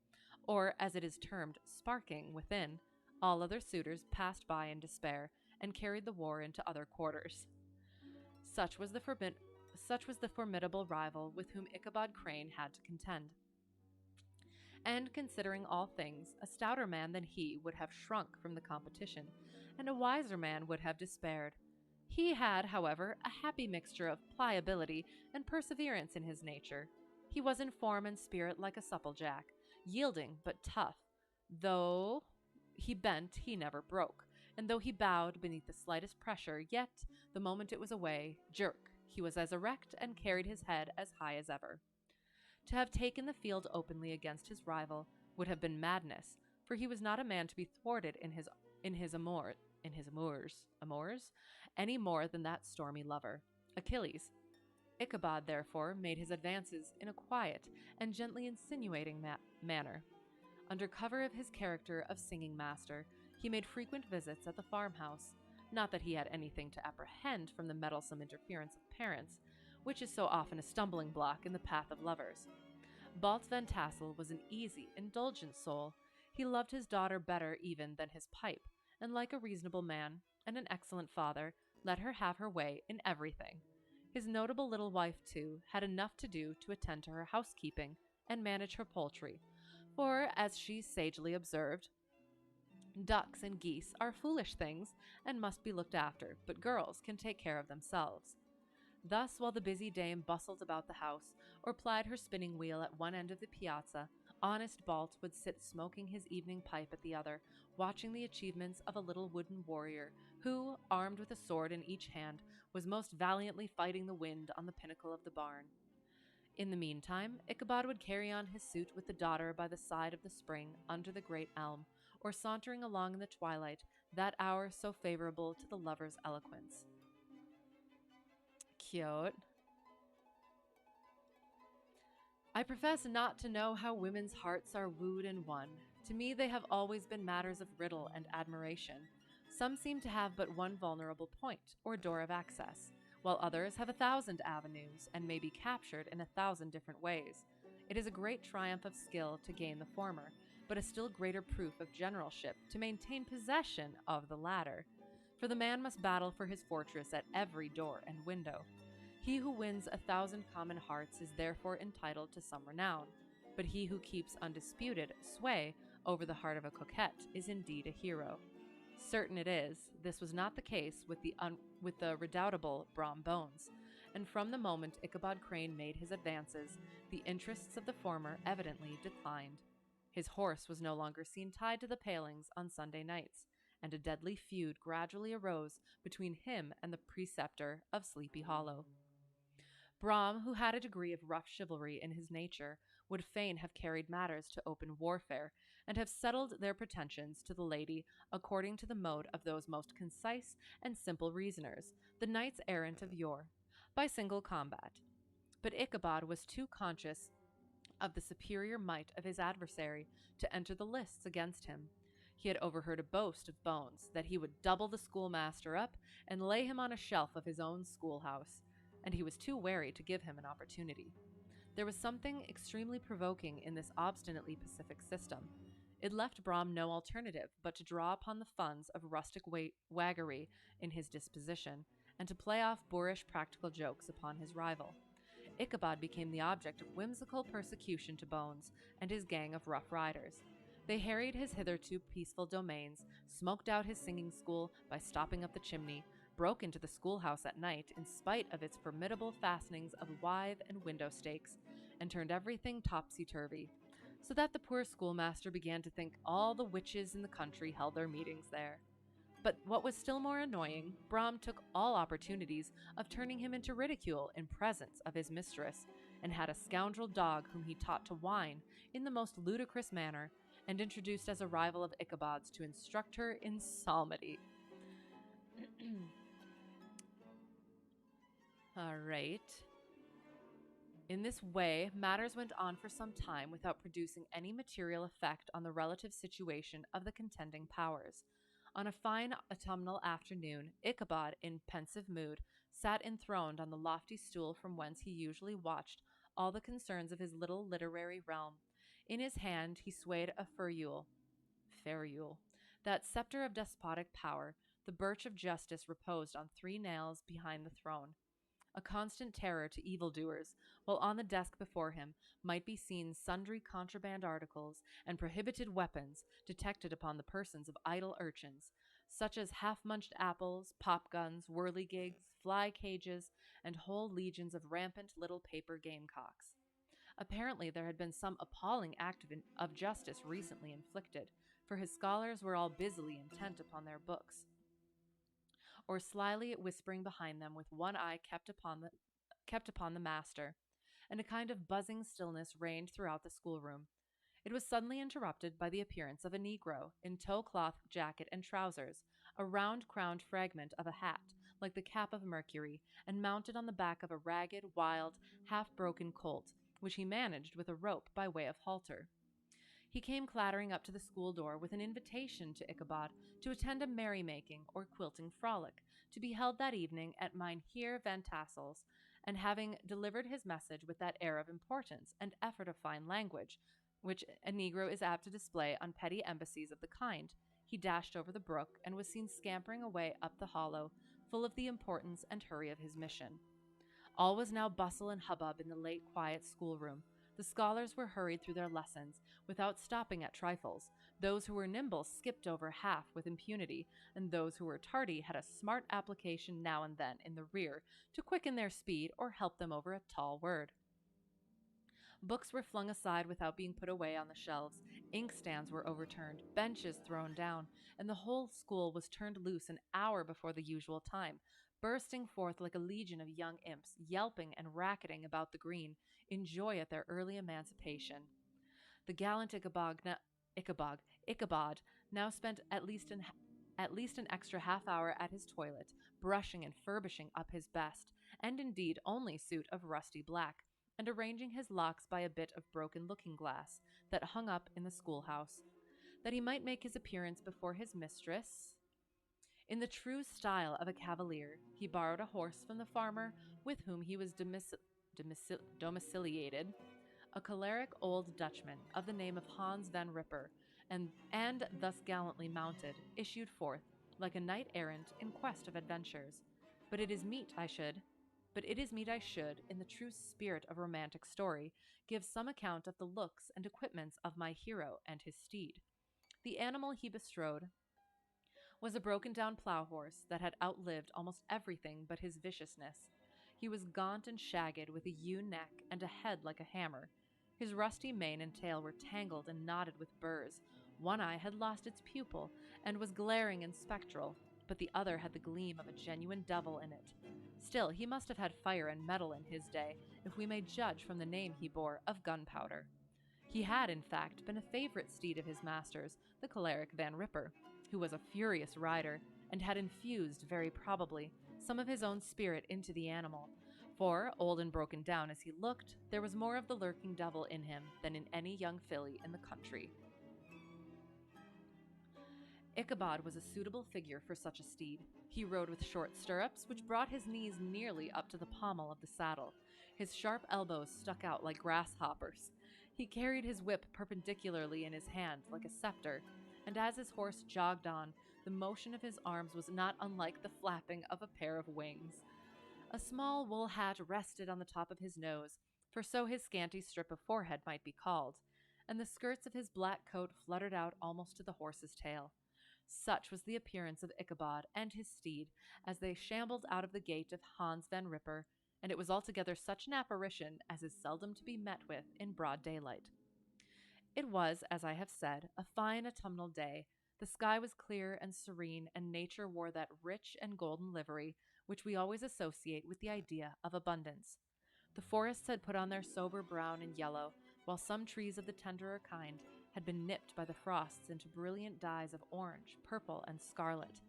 or, as it is termed, sparking, within, all other suitors passed by in despair, and carried the war into other quarters. Such was the formidable rival with whom Ichabod Crane had to contend. And considering all things, a stouter man than he would have shrunk from the competition, and a wiser man would have despaired. He had, however, a happy mixture of pliability and perseverance in his nature. He was in form and spirit like a supplejack, yielding but tough. Though he bent, he never broke, and though he bowed beneath the slightest pressure, yet, the moment it was away, jerk, he was as erect and carried his head as high as ever. To have taken the field openly against his rival would have been madness, for he was not a man to be thwarted in his amours, any more than that stormy lover, Achilles. Ichabod, therefore, made his advances in a quiet and gently insinuating manner. Under cover of his character of singing master, he made frequent visits at the farmhouse, not that he had anything to apprehend from the meddlesome interference of parents, which is so often a stumbling block in the path of lovers. Balt Van Tassel was an easy, indulgent soul. He loved his daughter better even than his pipe, and like a reasonable man and an excellent father, let her have her way in everything. His notable little wife, too, had enough to do to attend to her housekeeping and manage her poultry, for, as she sagely observed, ducks and geese are foolish things and must be looked after, but girls can take care of themselves. Thus, while the busy dame bustled about the house, or plied her spinning wheel at one end of the piazza, honest Balt would sit smoking his evening pipe at the other, watching the achievements of a little wooden warrior, who, armed with a sword in each hand, was most valiantly fighting the wind on the pinnacle of the barn. In the meantime, Ichabod would carry on his suit with the daughter by the side of the spring under the great elm, or sauntering along in the twilight, that hour so favorable to the lover's eloquence. Cute. I profess not to know how women's hearts are wooed and won. To me they have always been matters of riddle and admiration. Some seem to have but one vulnerable point, or door of access, while others have 1,000 avenues, and may be captured in 1,000 different ways. It is a great triumph of skill to gain the former, but a still greater proof of generalship to maintain possession of the latter. For the man must battle for his fortress at every door and window. He who wins 1,000 common hearts is therefore entitled to some renown, but he who keeps undisputed sway over the heart of a coquette is indeed a hero. Certain it is, this was not the case with the redoubtable Brom Bones, and from the moment Ichabod Crane made his advances, the interests of the former evidently declined. His horse was no longer seen tied to the palings on Sunday nights, and a deadly feud gradually arose between him and the preceptor of Sleepy Hollow. Brom, who had a degree of rough chivalry in his nature, would fain have carried matters to open warfare, and have settled their pretensions to the lady according to the mode of those most concise and simple reasoners, the knights errant of yore, by single combat. But Ichabod was too conscious of the superior might of his adversary to enter the lists against him. He had overheard a boast of Bones that he would double the schoolmaster up and lay him on a shelf of his own schoolhouse, and he was too wary to give him an opportunity. There was something extremely provoking in this obstinately pacific system. It left Brom no alternative but to draw upon the funds of rustic waggery in his disposition, and to play off boorish practical jokes upon his rival. Ichabod became the object of whimsical persecution to Bones and his gang of rough riders. They harried his hitherto peaceful domains, smoked out his singing school by stopping up the chimney, broke into the schoolhouse at night in spite of its formidable fastenings of withe and window stakes, and turned everything topsy-turvy, so that the poor schoolmaster began to think all the witches in the country held their meetings there. But what was still more annoying, Brom took all opportunities of turning him into ridicule in presence of his mistress, and had a scoundrel dog whom he taught to whine in the most ludicrous manner, and introduced as a rival of Ichabod's to instruct her in psalmody. All right. In this way, matters went on for some time without producing any material effect on the relative situation of the contending powers. On a fine autumnal afternoon, Ichabod, in pensive mood, sat enthroned on the lofty stool from whence he usually watched all the concerns of his little literary realm. In his hand he swayed a ferule, that scepter of despotic power. The birch of justice reposed on three nails behind the throne, a constant terror to evildoers, while on the desk before him might be seen sundry contraband articles and prohibited weapons detected upon the persons of idle urchins, such as half-munched apples, pop-guns, whirligigs, fly-cages, and whole legions of rampant little paper gamecocks. Apparently there had been some appalling act of justice recently inflicted, for his scholars were all busily intent upon their books, or slyly whispering behind them with one eye kept upon the master, and a kind of buzzing stillness reigned throughout the schoolroom. It was suddenly interrupted by the appearance of a negro, in tow-cloth jacket and trousers, a round-crowned fragment of a hat, like the cap of Mercury, and mounted on the back of a ragged, wild, half-broken colt, which he managed with a rope by way of halter. He came clattering up to the school door with an invitation to Ichabod to attend a merrymaking or quilting frolic, to be held that evening at Mynheer Van Tassel's, and having delivered his message with that air of importance and effort of fine language, which a negro is apt to display on petty embassies of the kind, he dashed over the brook and was seen scampering away up the hollow, full of the importance and hurry of his mission. All was now bustle and hubbub in the late quiet schoolroom. The scholars were hurried through their lessons, without stopping at trifles. Those who were nimble skipped over half with impunity, and those who were tardy had a smart application now and then in the rear to quicken their speed or help them over a tall word. Books were flung aside without being put away on the shelves, inkstands were overturned, benches thrown down, and the whole school was turned loose an hour before the usual time, bursting forth like a legion of young imps, yelping and racketing about the green, in joy at their early emancipation. The gallant Ichabod now spent at least an extra half hour at his toilet, brushing and furbishing up his best, and indeed only suit of rusty black, and arranging his locks by a bit of broken looking-glass that hung up in the schoolhouse, that he might make his appearance before his mistress. In the true style of a cavalier, he borrowed a horse from the farmer with whom he was domiciliated, a choleric old Dutchman of the name of Hans van Ripper, and thus gallantly mounted, issued forth, like a knight-errant in quest of adventures. But it is meet I should, in the true spirit of romantic story, give some account of the looks and equipments of my hero and his steed. The animal he bestrode was a broken-down plough-horse that had outlived almost everything but his viciousness. He was gaunt and shagged, with a ewe neck and a head like a hammer. His rusty mane and tail were tangled and knotted with burrs. One eye had lost its pupil and was glaring and spectral, but the other had the gleam of a genuine devil in it. Still, he must have had fire and metal in his day, if we may judge from the name he bore of Gunpowder. He had, in fact, been a favorite steed of his master's, the choleric Van Ripper, who was a furious rider, and had infused, very probably, some of his own spirit into the animal, for, old and broken down as he looked, there was more of the lurking devil in him than in any young filly in the country. Ichabod was a suitable figure for such a steed. He rode with short stirrups, which brought his knees nearly up to the pommel of the saddle. His sharp elbows stuck out like grasshoppers. He carried his whip perpendicularly in his hand, like a scepter, and as his horse jogged on, the motion of his arms was not unlike the flapping of a pair of wings. A small wool hat rested on the top of his nose, for so his scanty strip of forehead might be called, and the skirts of his black coat fluttered out almost to the horse's tail. Such was the appearance of Ichabod and his steed as they shambled out of the gate of Hans Van Ripper, and it was altogether such an apparition as is seldom to be met with in broad daylight. It was, as I have said, a fine autumnal day. The sky was clear and serene, and nature wore that rich and golden livery which we always associate with the idea of abundance. The forests had put on their sober brown and yellow, while some trees of the tenderer kind had been nipped by the frosts into brilliant dyes of orange, purple, and scarlet.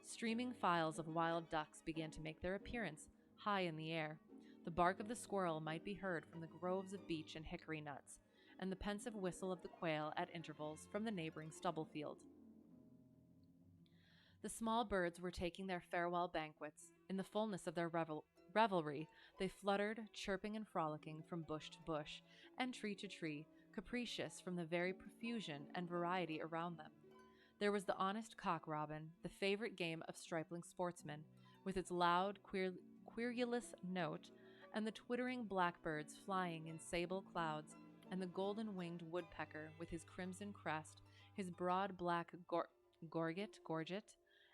Streaming files of wild ducks began to make their appearance high in the air. The bark of the squirrel might be heard from the groves of beech and hickory nuts, and the pensive whistle of the quail at intervals from the neighboring stubble field. The small birds were taking their farewell banquets. In the fullness of their revelry, they fluttered, chirping and frolicking from bush to bush, and tree to tree, capricious from the very profusion and variety around them. There was the honest cock robin, the favorite game of stripling sportsmen, with its loud, querulous note, and the twittering blackbirds flying in sable clouds, and the golden-winged woodpecker with his crimson crest, his broad black gorget,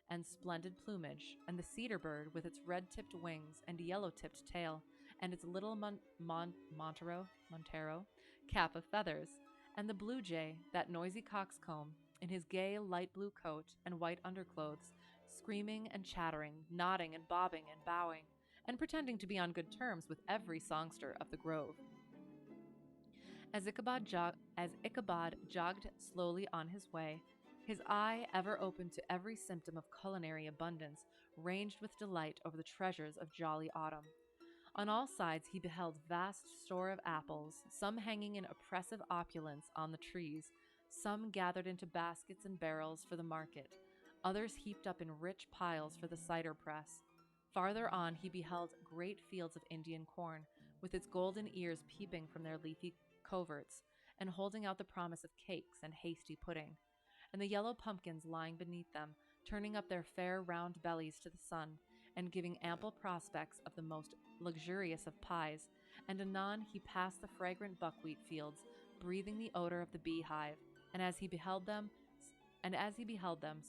and splendid plumage, and the cedar bird with its red-tipped wings and yellow-tipped tail, and its little Montero cap of feathers, and the blue jay, that noisy coxcomb, in his gay light blue coat and white underclothes, screaming and chattering, nodding and bobbing and bowing, and pretending to be on good terms with every songster of the grove. As Ichabod jogged slowly on his way, his eye, ever open to every symptom of culinary abundance, ranged with delight over the treasures of jolly autumn. On all sides he beheld vast store of apples, some hanging in oppressive opulence on the trees, some gathered into baskets and barrels for the market, others heaped up in rich piles for the cider press. Farther on he beheld great fields of Indian corn, with its golden ears peeping from their leafy coverts, and holding out the promise of cakes and hasty pudding, and the yellow pumpkins lying beneath them, turning up their fair round bellies to the sun, and giving ample prospects of the most luxurious of pies, and anon he passed the fragrant buckwheat fields, breathing the odor of the beehive, and as he beheld them,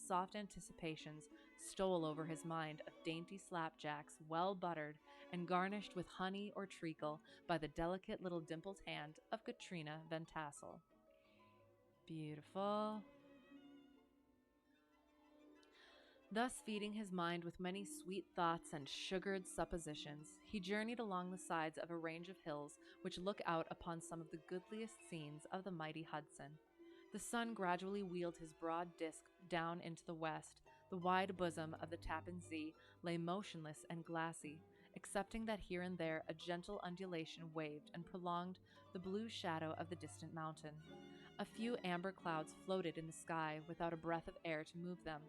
soft anticipations stole over his mind of dainty slapjacks, well buttered and garnished with honey or treacle by the delicate little dimpled hand of Katrina Van Tassel. Beautiful. Thus feeding his mind with many sweet thoughts and sugared suppositions, he journeyed along the sides of a range of hills which look out upon some of the goodliest scenes of the mighty Hudson. The sun gradually wheeled his broad disk down into the west. The wide bosom of the Tappan Zee lay motionless and glassy, excepting that here and there a gentle undulation waved and prolonged the blue shadow of the distant mountain. A few amber clouds floated in the sky without a breath of air to move them.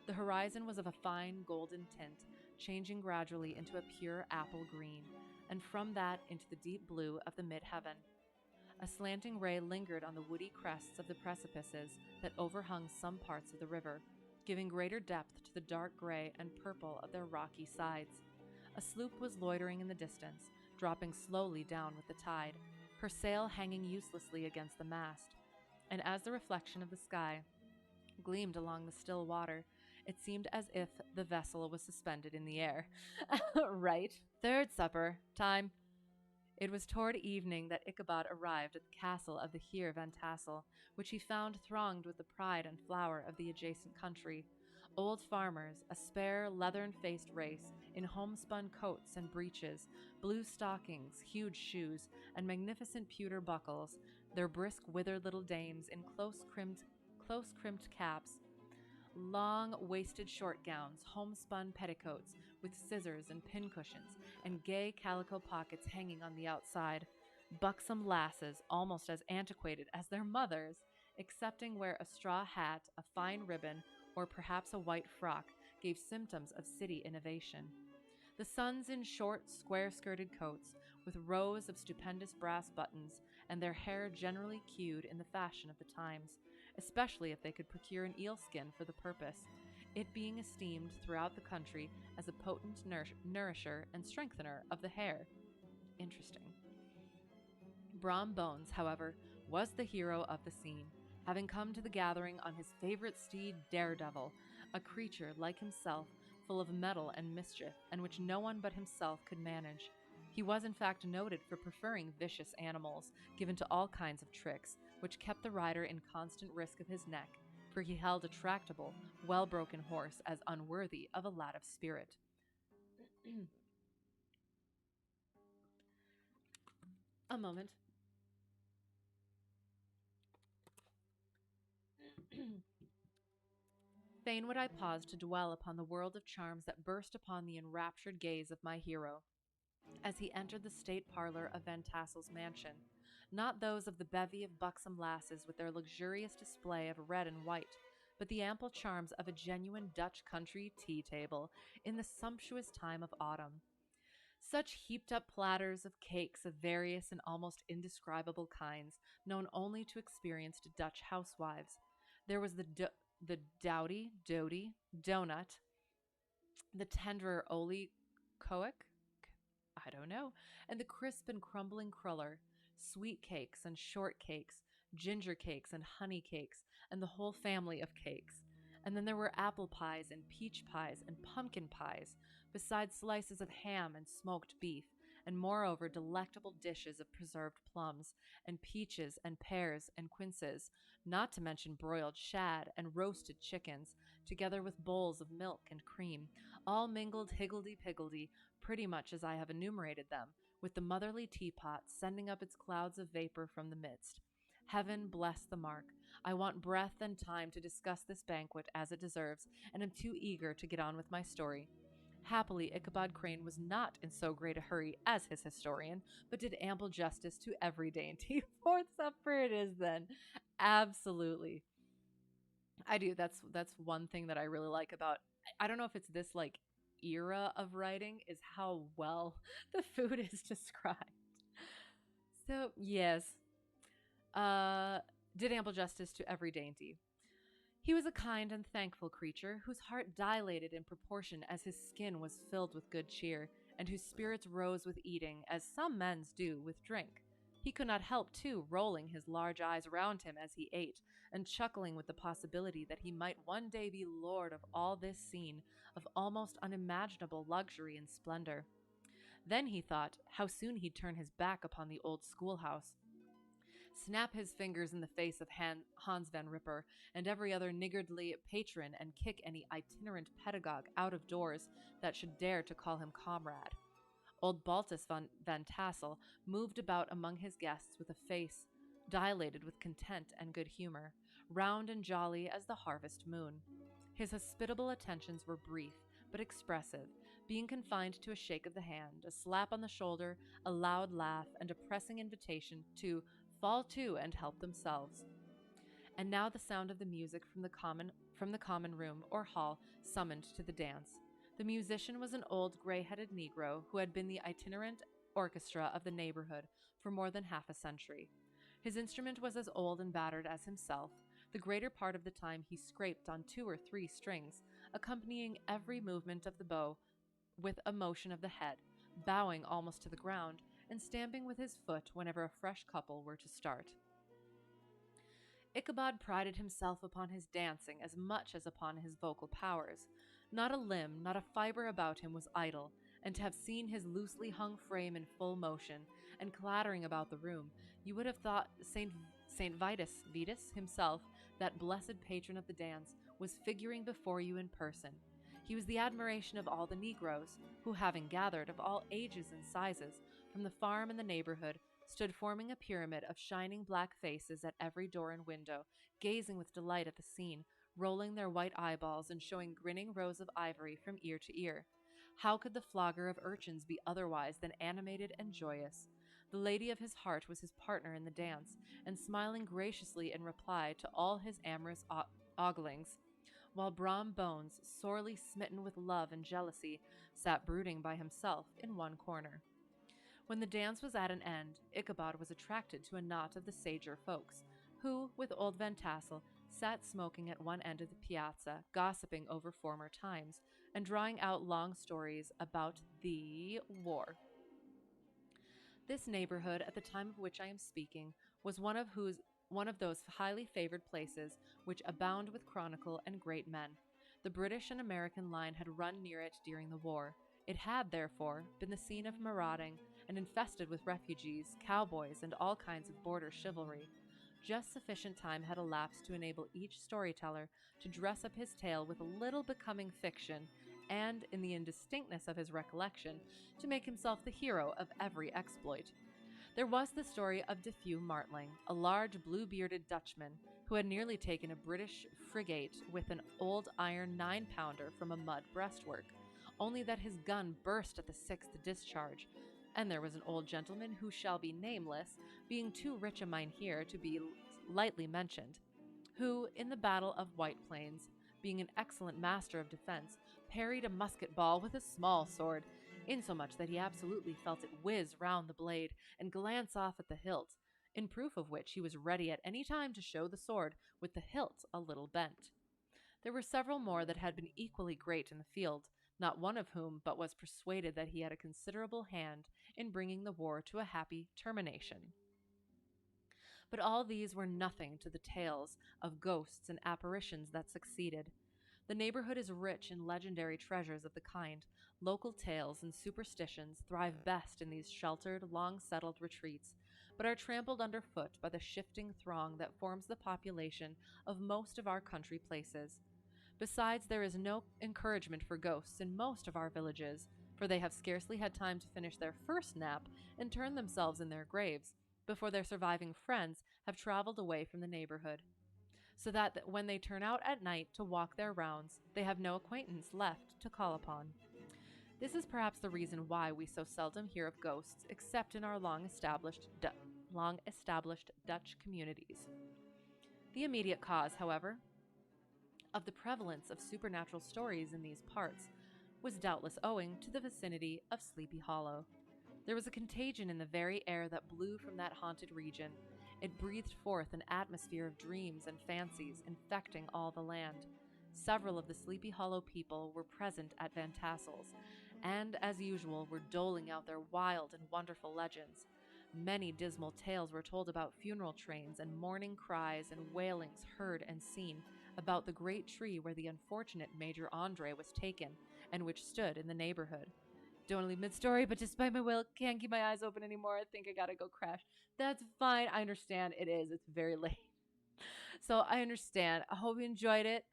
The horizon was of a fine golden tint, changing gradually into a pure apple green, and from that into the deep blue of the mid-heaven. A slanting ray lingered on the woody crests of the precipices that overhung some parts of the river, giving greater depth to the dark gray and purple of their rocky sides. A sloop was loitering in the distance, dropping slowly down with the tide, her sail hanging uselessly against the mast, and as the reflection of the sky gleamed along the still water, it seemed as if the vessel was suspended in the air. Right. Third supper. Time. It was toward evening that Ichabod arrived at the castle of the Heer Van Tassel, which he found thronged with the pride and flower of the adjacent country. Old farmers, a spare, leathern-faced race, in homespun coats and breeches, blue stockings, huge shoes, and magnificent pewter buckles, their brisk, withered little dames in close-crimped caps, long-waisted short gowns, homespun petticoats with scissors and pincushions, and gay calico pockets hanging on the outside. Buxom lasses, almost as antiquated as their mothers, excepting where a straw hat, a fine ribbon, or perhaps a white frock, gave symptoms of city innovation. The sons in short, square-skirted coats, with rows of stupendous brass buttons, and their hair generally queued in the fashion of the times, especially if they could procure an eel skin for the purpose, it being esteemed throughout the country as a potent nourisher and strengthener of the hair. Interesting. Brom Bones, however, was the hero of the scene, having come to the gathering on his favorite steed Daredevil, a creature like himself, full of mettle and mischief, and which no one but himself could manage. He was in fact noted for preferring vicious animals, given to all kinds of tricks, which kept the rider in constant risk of his neck, for he held a tractable, well-broken horse as unworthy of a lad of spirit. A moment. Fain would I pause to dwell upon the world of charms that burst upon the enraptured gaze of my hero as he entered the state parlor of Van Tassel's mansion, not those of the bevy of buxom lasses with their luxurious display of red and white, but the ample charms of a genuine Dutch country tea table in the sumptuous time of autumn. Such heaped up platters of cakes of various and almost indescribable kinds, known only to experienced Dutch housewives. There was the dowdy, doty, donut, the tender Oli Coic, I don't know, and the crisp and crumbling cruller, sweet cakes and short cakes, ginger cakes and honey cakes, and the whole family of cakes. And then there were apple pies and peach pies and pumpkin pies, besides slices of ham and smoked beef, and moreover delectable dishes of preserved plums, and peaches and pears and quinces, not to mention broiled shad and roasted chickens, together with bowls of milk and cream, all mingled higgledy-piggledy, pretty much as I have enumerated them, with the motherly teapot sending up its clouds of vapor from the midst. Heaven bless the mark. I want breath and time to discuss this banquet as it deserves, and am too eager to get on with my story. Happily, Ichabod Crane was not in so great a hurry as his historian, but did ample justice to every dainty. Fourth supper it is then. Absolutely. I do. That's one thing that I really like about, I don't know if it's this like era of writing, is how well the food is described. So, yes. Did ample justice to every dainty. He was a kind and thankful creature, whose heart dilated in proportion as his skin was filled with good cheer, and whose spirits rose with eating, as some men's do with drink. He could not help, too, rolling his large eyes round him as he ate, and chuckling with the possibility that he might one day be lord of all this scene of almost unimaginable luxury and splendor. Then he thought how soon he'd turn his back upon the old schoolhouse, snap his fingers in the face of Hans Van Ripper and every other niggardly patron, and kick any itinerant pedagogue out of doors that should dare to call him comrade. Old Baltus Van Tassel moved about among his guests with a face dilated with content and good humor, round and jolly as the harvest moon. His hospitable attentions were brief, but expressive, being confined to a shake of the hand, a slap on the shoulder, a loud laugh, and a pressing invitation to fall to and help themselves. And now the sound of the music from the common room or hall summoned to the dance. The musician was an old gray-headed Negro who had been the itinerant orchestra of the neighborhood for more than half a century. His instrument was as old and battered as himself. The greater part of the time he scraped on 2 or 3 strings, accompanying every movement of the bow with a motion of the head, bowing almost to the ground, and stamping with his foot whenever a fresh couple were to start. Ichabod prided himself upon his dancing as much as upon his vocal powers. Not a limb, not a fiber about him was idle, and to have seen his loosely hung frame in full motion, and clattering about the room, you would have thought Saint Vitus himself, that blessed patron of the dance, was figuring before you in person. He was the admiration of all the Negroes, who, having gathered of all ages and sizes from the farm and the neighborhood, stood forming a pyramid of shining black faces at every door and window, gazing with delight at the scene, rolling their white eyeballs and showing grinning rows of ivory from ear to ear. How could the flogger of urchins be otherwise than animated and joyous? The lady of his heart was his partner in the dance, and smiling graciously in reply to all his amorous oglings, while Brom Bones, sorely smitten with love and jealousy, sat brooding by himself in one corner. When the dance was at an end, Ichabod was attracted to a knot of the sager folks, who, with old Van Tassel, sat smoking at one end of the piazza, gossiping over former times, and drawing out long stories about the war. This neighborhood, at the time of which I am speaking, was one of those highly favored places which abound with chronicle and great men. The British and American line had run near it during the war. It had, therefore, been the scene of marauding and infested with refugees, cowboys, and all kinds of border chivalry. Just sufficient time had elapsed to enable each storyteller to dress up his tale with a little becoming fiction, and, in the indistinctness of his recollection, to make himself the hero of every exploit. There was the story of Defew Martling, a large blue-bearded Dutchman who had nearly taken a British frigate with an old iron 9-pounder from a mud breastwork, only that his gun burst at the sixth discharge, and there was an old gentleman who shall be nameless, being too rich a mynheer to be lightly mentioned, who, in the Battle of White Plains, being an excellent master of defense, parried a musket ball with a small sword, insomuch that he absolutely felt it whiz round the blade and glance off at the hilt, in proof of which he was ready at any time to show the sword with the hilt a little bent. There were several more that had been equally great in the field, not one of whom but was persuaded that he had a considerable hand in bringing the war to a happy termination. But all these were nothing to the tales of ghosts and apparitions that succeeded. The neighborhood is rich in legendary treasures of the kind. Local tales and superstitions thrive best in these sheltered, long-settled retreats, but are trampled underfoot by the shifting throng that forms the population of most of our country places. Besides, there is no encouragement for ghosts in most of our villages, for they have scarcely had time to finish their first nap and turn themselves in their graves before their surviving friends have traveled away from the neighborhood, so that when they turn out at night to walk their rounds, they have no acquaintance left to call upon. This is perhaps the reason why we so seldom hear of ghosts except in our long-established Dutch communities. The immediate cause, however, of the prevalence of supernatural stories in these parts was doubtless owing to the vicinity of Sleepy Hollow. There was a contagion in the very air that blew from that haunted region. It breathed forth an atmosphere of dreams and fancies, infecting all the land. Several of the Sleepy Hollow people were present at Van Tassel's, and, as usual, were doling out their wild and wonderful legends. Many dismal tales were told about funeral trains and mourning cries and wailings heard and seen about the great tree where the unfortunate Major Andre was taken, and which stood in the neighborhood. Don't want to leave mid-story, but despite my will, can't keep my eyes open anymore. I think I gotta go crash. That's fine. I understand. It is. It's very late. So I understand. I hope you enjoyed it.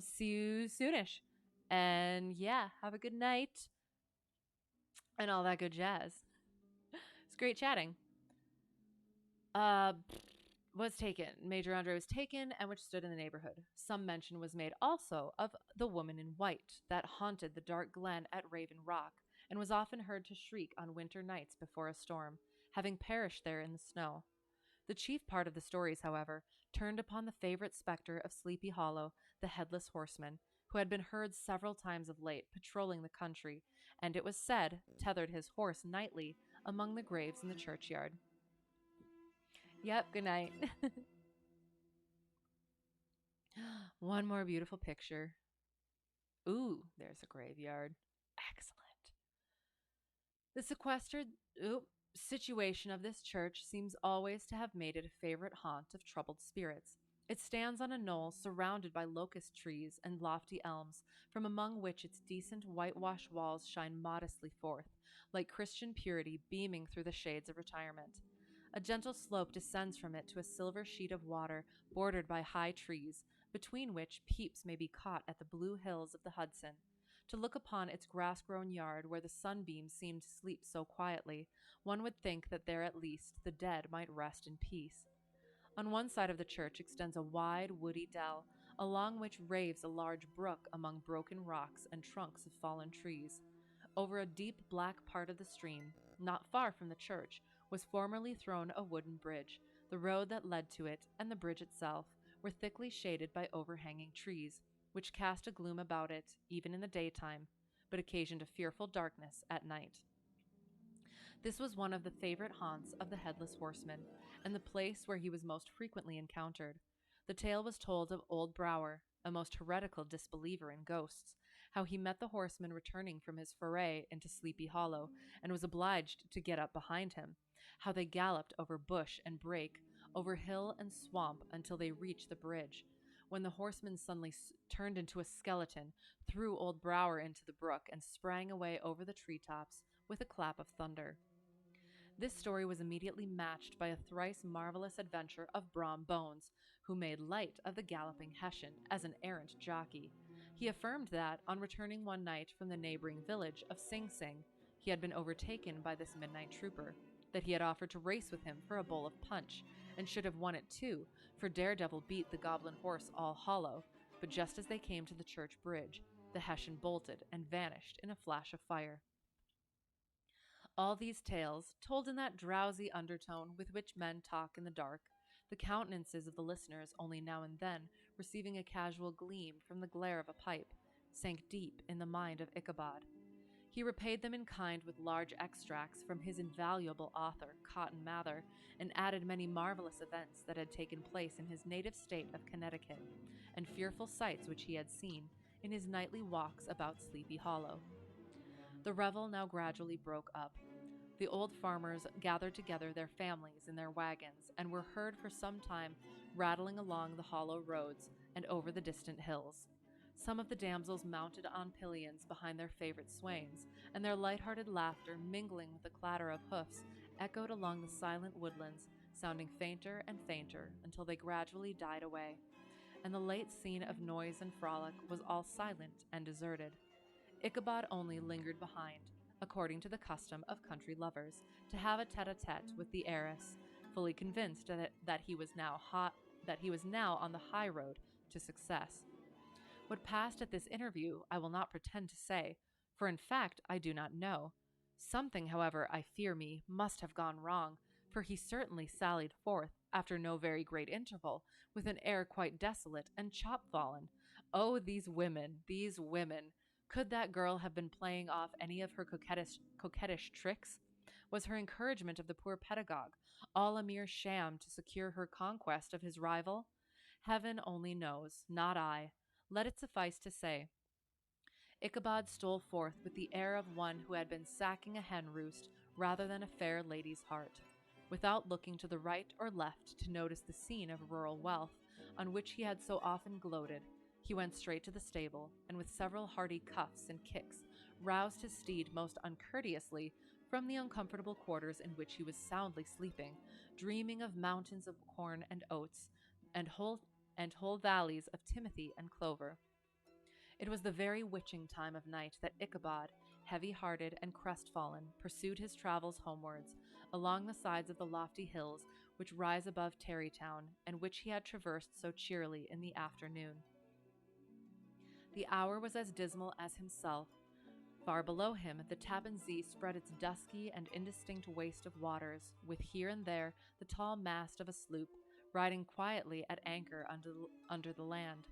See you soonish. And yeah, have a good night. And all that good jazz. It's great chatting. Was taken. Major Andre was taken, and which stood in the neighborhood. Some mention was made also of the woman in white that haunted the dark glen at Raven Rock, and was often heard to shriek on winter nights before a storm, having perished there in the snow. The chief part of the stories, however, turned upon the favorite specter of Sleepy Hollow, the Headless Horseman, who had been heard several times of late patrolling the country, and it was said tethered his horse nightly among the graves in the churchyard. Yep, good night. One more beautiful picture. Ooh, there's a graveyard. Excellent. The sequestered situation of this church seems always to have made it a favorite haunt of troubled spirits. It stands on a knoll surrounded by locust trees and lofty elms, from among which its decent whitewashed walls shine modestly forth, like Christian purity beaming through the shades of retirement. A gentle slope descends from it to a silver sheet of water bordered by high trees, between which peeps may be caught at the blue hills of the Hudson. To look upon its grass-grown yard where the sunbeams seem to sleep so quietly, one would think that there at least the dead might rest in peace. On one side of the church extends a wide, woody dell, along which raves a large brook among broken rocks and trunks of fallen trees. Over a deep black part of the stream, not far from the church, was formerly thrown a wooden bridge. The road that led to it, and the bridge itself, were thickly shaded by overhanging trees, which cast a gloom about it, even in the daytime, but occasioned a fearful darkness at night. This was one of the favorite haunts of the Headless Horseman, and the place where he was most frequently encountered. The tale was told of old Brower, a most heretical disbeliever in ghosts, how he met the horseman returning from his foray into Sleepy Hollow, and was obliged to get up behind him, how they galloped over bush and brake, over hill and swamp until they reached the bridge, when the horseman suddenly turned into a skeleton, threw old Brower into the brook, and sprang away over the treetops with a clap of thunder. This story was immediately matched by a thrice marvelous adventure of Brom Bones, who made light of the galloping Hessian as an errant jockey. He affirmed that, on returning one night from the neighboring village of Sing Sing, he had been overtaken by this midnight trooper. that he had offered to race with him for a bowl of punch, and should have won it too, for Daredevil beat the goblin horse all hollow. But just as they came to the church bridge, the Hessian bolted and vanished in a flash of fire. All these tales, told in that drowsy undertone with which men talk in the dark, the countenances of the listeners only now and then receiving a casual gleam from the glare of a pipe, sank deep in the mind of Ichabod. He repaid them in kind with large extracts from his invaluable author, Cotton Mather, and added many marvelous events that had taken place in his native state of Connecticut, and fearful sights which he had seen in his nightly walks about Sleepy Hollow. The revel now gradually broke up. The old farmers gathered together their families in their wagons, and were heard for some time rattling along the hollow roads and over the distant hills. Some of the damsels mounted on pillions behind their favorite swains, and their light-hearted laughter, mingling with the clatter of hoofs, echoed along the silent woodlands, sounding fainter and fainter until they gradually died away, and the late scene of noise and frolic was all silent and deserted. Ichabod only lingered behind, according to the custom of country lovers, to have a tete-a-tete with the heiress, fully convinced that he was now on the high road to success. What passed at this interview I will not pretend to say, for in fact I do not know. Something, however, I fear me, must have gone wrong, for he certainly sallied forth, after no very great interval, with an air quite desolate and chop-fallen. Oh, these women, these women! Could that girl have been playing off any of her coquettish tricks? Was her encouragement of the poor pedagogue all a mere sham to secure her conquest of his rival? Heaven only knows, not I. Let it suffice to say, Ichabod stole forth with the air of one who had been sacking a hen roost rather than a fair lady's heart, without looking to the right or left to notice the scene of rural wealth on which he had so often gloated. He went straight to the stable, and with several hearty cuffs and kicks, roused his steed most uncourteously from the uncomfortable quarters in which he was soundly sleeping, dreaming of mountains of corn and oats, and whole valleys of timothy and clover. It was the very witching time of night that Ichabod, heavy-hearted and crestfallen, pursued his travels homewards, along the sides of the lofty hills which rise above Tarrytown, and which he had traversed so cheerily in the afternoon. The hour was as dismal as himself. Far below him, the Tappan Zee spread its dusky and indistinct waste of waters, with here and there the tall mast of a sloop, riding quietly at anchor under the land.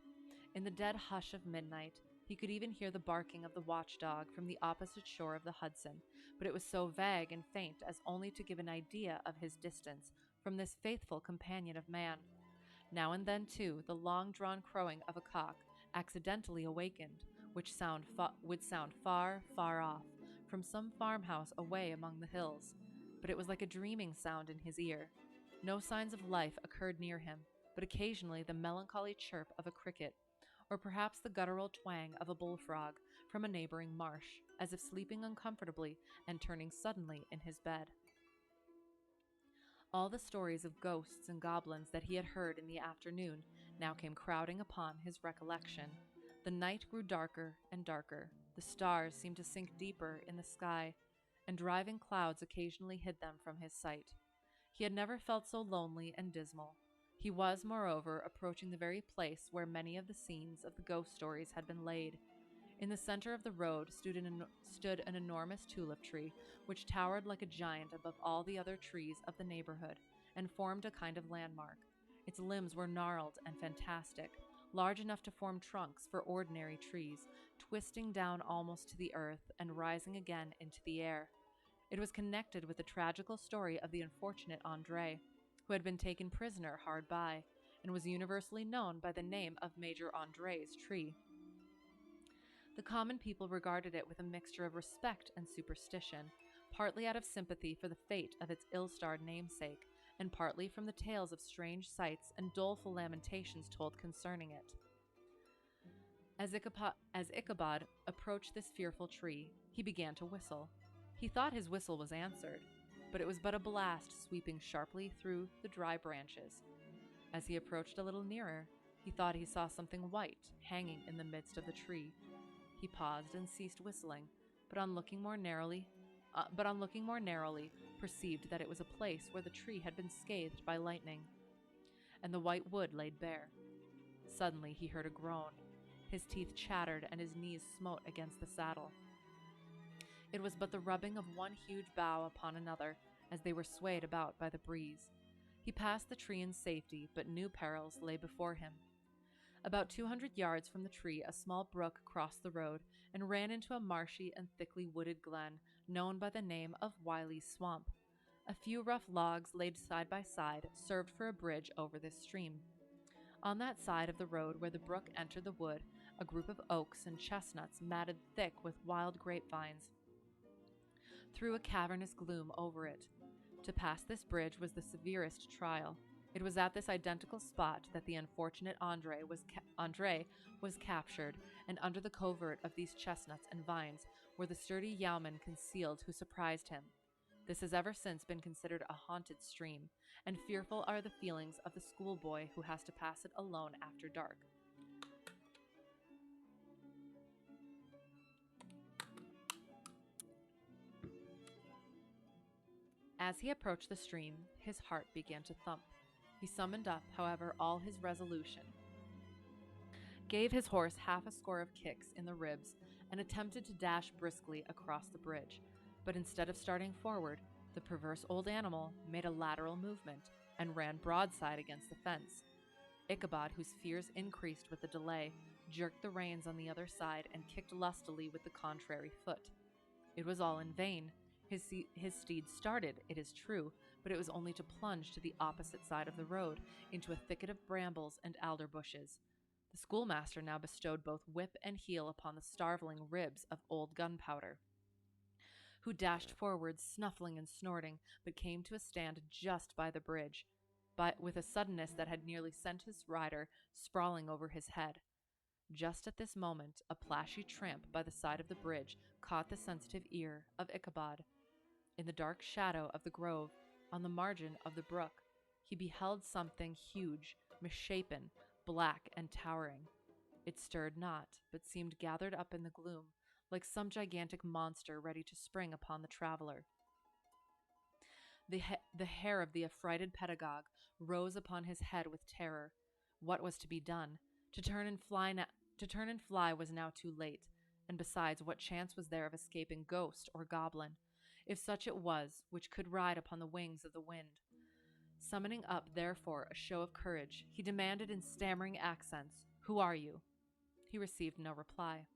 In the dead hush of midnight, he could even hear the barking of the watchdog from the opposite shore of the Hudson, but it was so vague and faint as only to give an idea of his distance from this faithful companion of man. Now and then, too, the long-drawn crowing of a cock, accidentally awakened, would sound far, far off, from some farmhouse away among the hills, but it was like a dreaming sound in his ear. No signs of life occurred near him, but occasionally the melancholy chirp of a cricket, or perhaps the guttural twang of a bullfrog from a neighboring marsh, as if sleeping uncomfortably and turning suddenly in his bed. All the stories of ghosts and goblins that he had heard in the afternoon now came crowding upon his recollection. The night grew darker and darker. The stars seemed to sink deeper in the sky, and driving clouds occasionally hid them from his sight. He had never felt so lonely and dismal. He was, moreover, approaching the very place where many of the scenes of the ghost stories had been laid. In the center of the road stood an enormous tulip tree, which towered like a giant above all the other trees of the neighborhood, and formed a kind of landmark. Its limbs were gnarled and fantastic, large enough to form trunks for ordinary trees, twisting down almost to the earth and rising again into the air. It was connected with the tragical story of the unfortunate André, who had been taken prisoner hard by, and was universally known by the name of Major André's tree. The common people regarded it with a mixture of respect and superstition, partly out of sympathy for the fate of its ill-starred namesake, and partly from the tales of strange sights and doleful lamentations told concerning it. As Ichabod approached this fearful tree, he began to whistle. He thought his whistle was answered, but it was but a blast sweeping sharply through the dry branches. As he approached a little nearer, he thought he saw something white hanging in the midst of the tree. He paused and ceased whistling, but on looking more narrowly, perceived that it was a place where the tree had been scathed by lightning, and the white wood laid bare. Suddenly he heard a groan. His teeth chattered, and his knees smote against the saddle. It was but the rubbing of one huge bough upon another, as they were swayed about by the breeze. He passed the tree in safety, but new perils lay before him. About 200 yards from the tree, a small brook crossed the road and ran into a marshy and thickly wooded glen known by the name of Wiley's Swamp. A few rough logs laid side by side served for a bridge over this stream. On that side of the road where the brook entered the wood, a group of oaks and chestnuts matted thick with wild grapevines threw a cavernous gloom over it. To pass this bridge was the severest trial. It was at this identical spot that the unfortunate Andre was captured, and under the covert of these chestnuts and vines were the sturdy yeomen concealed who surprised him. This has ever since been considered a haunted stream, and fearful are the feelings of the schoolboy who has to pass it alone after dark. As he approached the stream, his heart began to thump. He summoned up, however, all his resolution, gave his horse half a score of kicks in the ribs, and attempted to dash briskly across the bridge. But instead of starting forward, the perverse old animal made a lateral movement and ran broadside against the fence. Ichabod, whose fears increased with the delay, jerked the reins on the other side and kicked lustily with the contrary foot. It was all in vain. His steed started, it is true, but it was only to plunge to the opposite side of the road, into a thicket of brambles and alder bushes. The schoolmaster now bestowed both whip and heel upon the starveling ribs of old Gunpowder, who dashed forward, snuffling and snorting, but came to a stand just by the bridge, with a suddenness that had nearly sent his rider sprawling over his head. Just at this moment, a plashy tramp by the side of the bridge caught the sensitive ear of Ichabod. In the dark shadow of the grove, on the margin of the brook, he beheld something huge, misshapen, black, and towering. It stirred not, but seemed gathered up in the gloom, like some gigantic monster ready to spring upon the traveler. The hair of the affrighted pedagogue rose upon his head with terror. What was to be done? To turn and fly was now too late, and besides, what chance was there of escaping ghost or goblin, if such it was, which could ride upon the wings of the wind? Summoning up, therefore, a show of courage, he demanded in stammering accents, "Who are you?" He received no reply.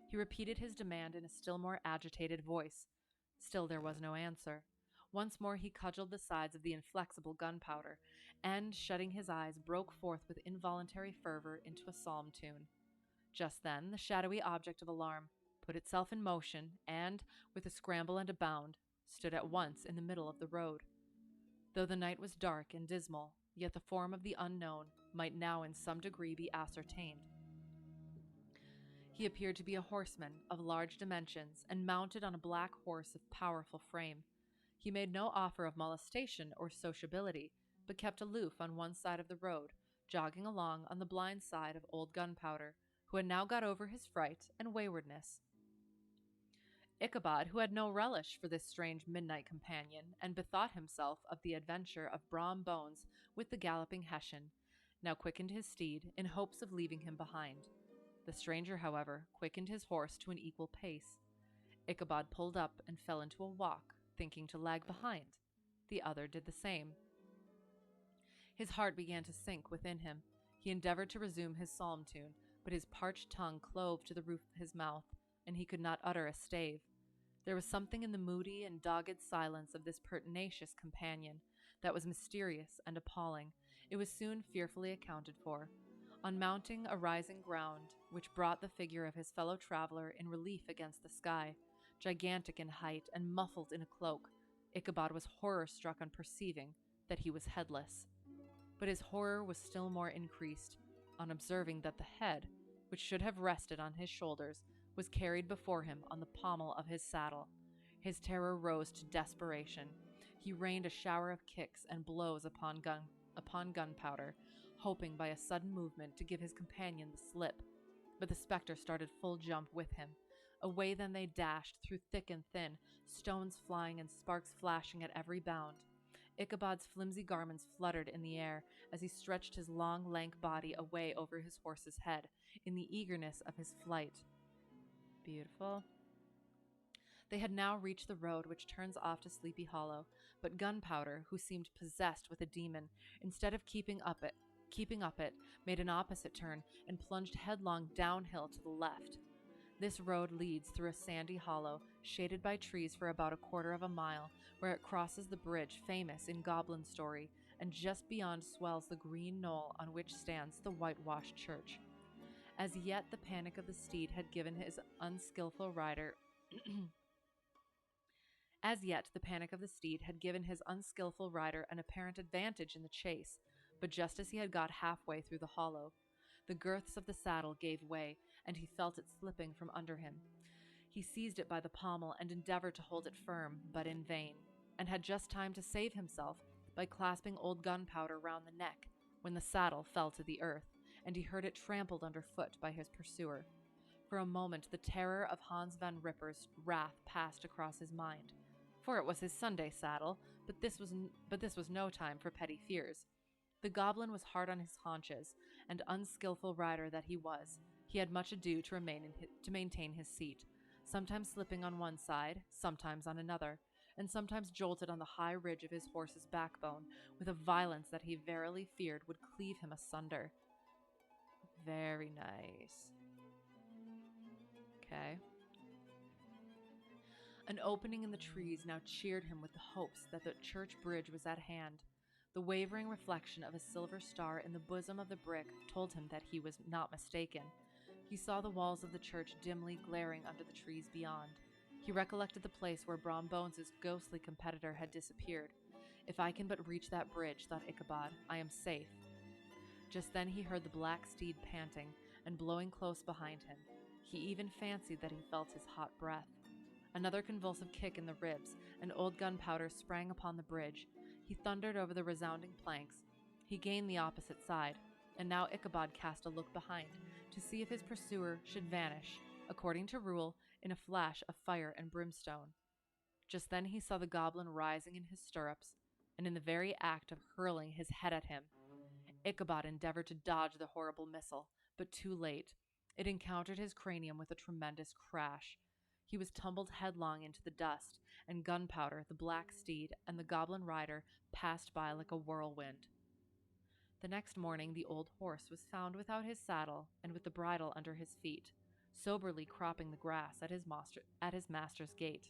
He repeated his demand in a still more agitated voice. Still there was no answer. Once more he cudgeled the sides of the inflexible Gunpowder, and, shutting his eyes, broke forth with involuntary fervor into a psalm tune. Just then the shadowy object of alarm put itself in motion, and, with a scramble and a bound, stood at once in the middle of the road. Though the night was dark and dismal, yet the form of the unknown might now in some degree be ascertained. He appeared to be a horseman of large dimensions, and mounted on a black horse of powerful frame. He made no offer of molestation or sociability, but kept aloof on one side of the road, jogging along on the blind side of old Gunpowder, who had now got over his fright and waywardness. Ichabod, who had no relish for this strange midnight companion, and bethought himself of the adventure of Brom Bones with the galloping Hessian, now quickened his steed in hopes of leaving him behind. The stranger, however, quickened his horse to an equal pace. Ichabod pulled up and fell into a walk, thinking to lag behind. The other did the same. His heart began to sink within him. He endeavored to resume his psalm tune, but his parched tongue clove to the roof of his mouth, and he could not utter a stave. There was something in the moody and dogged silence of this pertinacious companion that was mysterious and appalling. It was soon fearfully accounted for. On mounting a rising ground, which brought the figure of his fellow traveler in relief against the sky, gigantic in height and muffled in a cloak, Ichabod was horror-struck on perceiving that he was headless. But his horror was still more increased on observing that the head, which should have rested on his shoulders, was carried before him on the pommel of his saddle. His terror rose to desperation. He rained a shower of kicks and blows upon Gunpowder, hoping by a sudden movement to give his companion the slip. But the spectre started full jump with him. Away then they dashed, through thick and thin, stones flying and sparks flashing at every bound. Ichabod's flimsy garments fluttered in the air as he stretched his long, lank body away over his horse's head in the eagerness of his flight. Beautiful. They had now reached the road which turns off to Sleepy Hollow, but Gunpowder, who seemed possessed with a demon, instead of keeping up it, made an opposite turn and plunged headlong downhill to the left. This road leads through a sandy hollow, shaded by trees for about a quarter of a mile, where it crosses the bridge famous in goblin story, and just beyond swells the green knoll on which stands the whitewashed church. As yet the panic of the steed had given his unskillful rider an apparent advantage in the chase, but just as he had got halfway through the hollow, the girths of the saddle gave way, and he felt it slipping from under him. He seized it by the pommel and endeavored to hold it firm, but in vain, and had just time to save himself by clasping old Gunpowder round the neck, when the saddle fell to the earth, and he heard it trampled underfoot by his pursuer. For a moment the terror of Hans Van Ripper's wrath passed across his mind, for it was his Sunday saddle, but this was no time for petty fears. The goblin was hard on his haunches, and unskillful rider that he was, he had much ado to maintain his seat, sometimes slipping on one side, sometimes on another, and sometimes jolted on the high ridge of his horse's backbone with a violence that he verily feared would cleave him asunder. Very nice. Okay. An opening in the trees now cheered him with the hopes that the church bridge was at hand. The wavering reflection of a silver star in the bosom of the brick told him that he was not mistaken. He saw the walls of the church dimly glaring under the trees beyond. He recollected the place where Brom Bones' ghostly competitor had disappeared. If I can but reach that bridge, thought Ichabod, I am safe. Just then he heard the black steed panting and blowing close behind him. He even fancied that he felt his hot breath. Another convulsive kick in the ribs, and old Gunpowder sprang upon the bridge. He thundered over the resounding planks. He gained the opposite side, and now Ichabod cast a look behind to see if his pursuer should vanish, according to rule, in a flash of fire and brimstone. Just then he saw the goblin rising in his stirrups, and in the very act of hurling his head at him. Ichabod endeavored to dodge the horrible missile, but too late. It encountered his cranium with a tremendous crash. He was tumbled headlong into the dust, and Gunpowder, the black steed, and the goblin rider passed by like a whirlwind. The next morning the old horse was found without his saddle and with the bridle under his feet, soberly cropping the grass at his master's gate.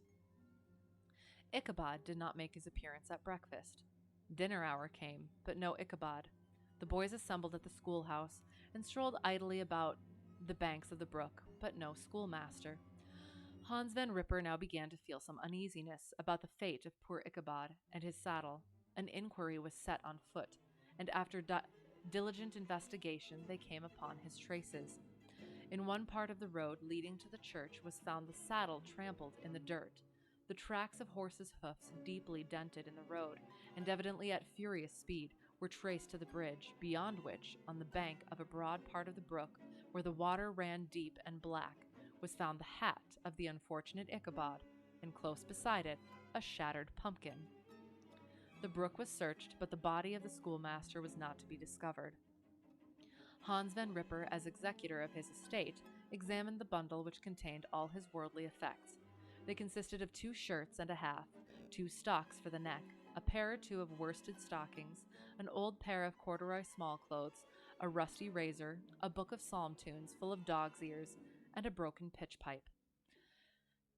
Ichabod did not make his appearance at breakfast. Dinner hour came, but no Ichabod. The boys assembled at the schoolhouse and strolled idly about the banks of the brook, but no schoolmaster. Hans Van Ripper now began to feel some uneasiness about the fate of poor Ichabod and his saddle. An inquiry was set on foot, and after diligent investigation they came upon his traces. In one part of the road leading to the church was found the saddle trampled in the dirt, the tracks of horses' hoofs deeply dented in the road, and evidently at furious speed, were traced to the bridge, beyond which, on the bank of a broad part of the brook, where the water ran deep and black, was found the hat of the unfortunate Ichabod, and close beside it, a shattered pumpkin. The brook was searched, but the body of the schoolmaster was not to be discovered. Hans Van Ripper, as executor of his estate, examined the bundle which contained all his worldly effects. They consisted of 2 shirts and a half, 2 stocks for the neck, a pair or 2 of worsted stockings, an old pair of corduroy smallclothes, a rusty razor, a book of psalm tunes full of dog's ears, and a broken pitch pipe.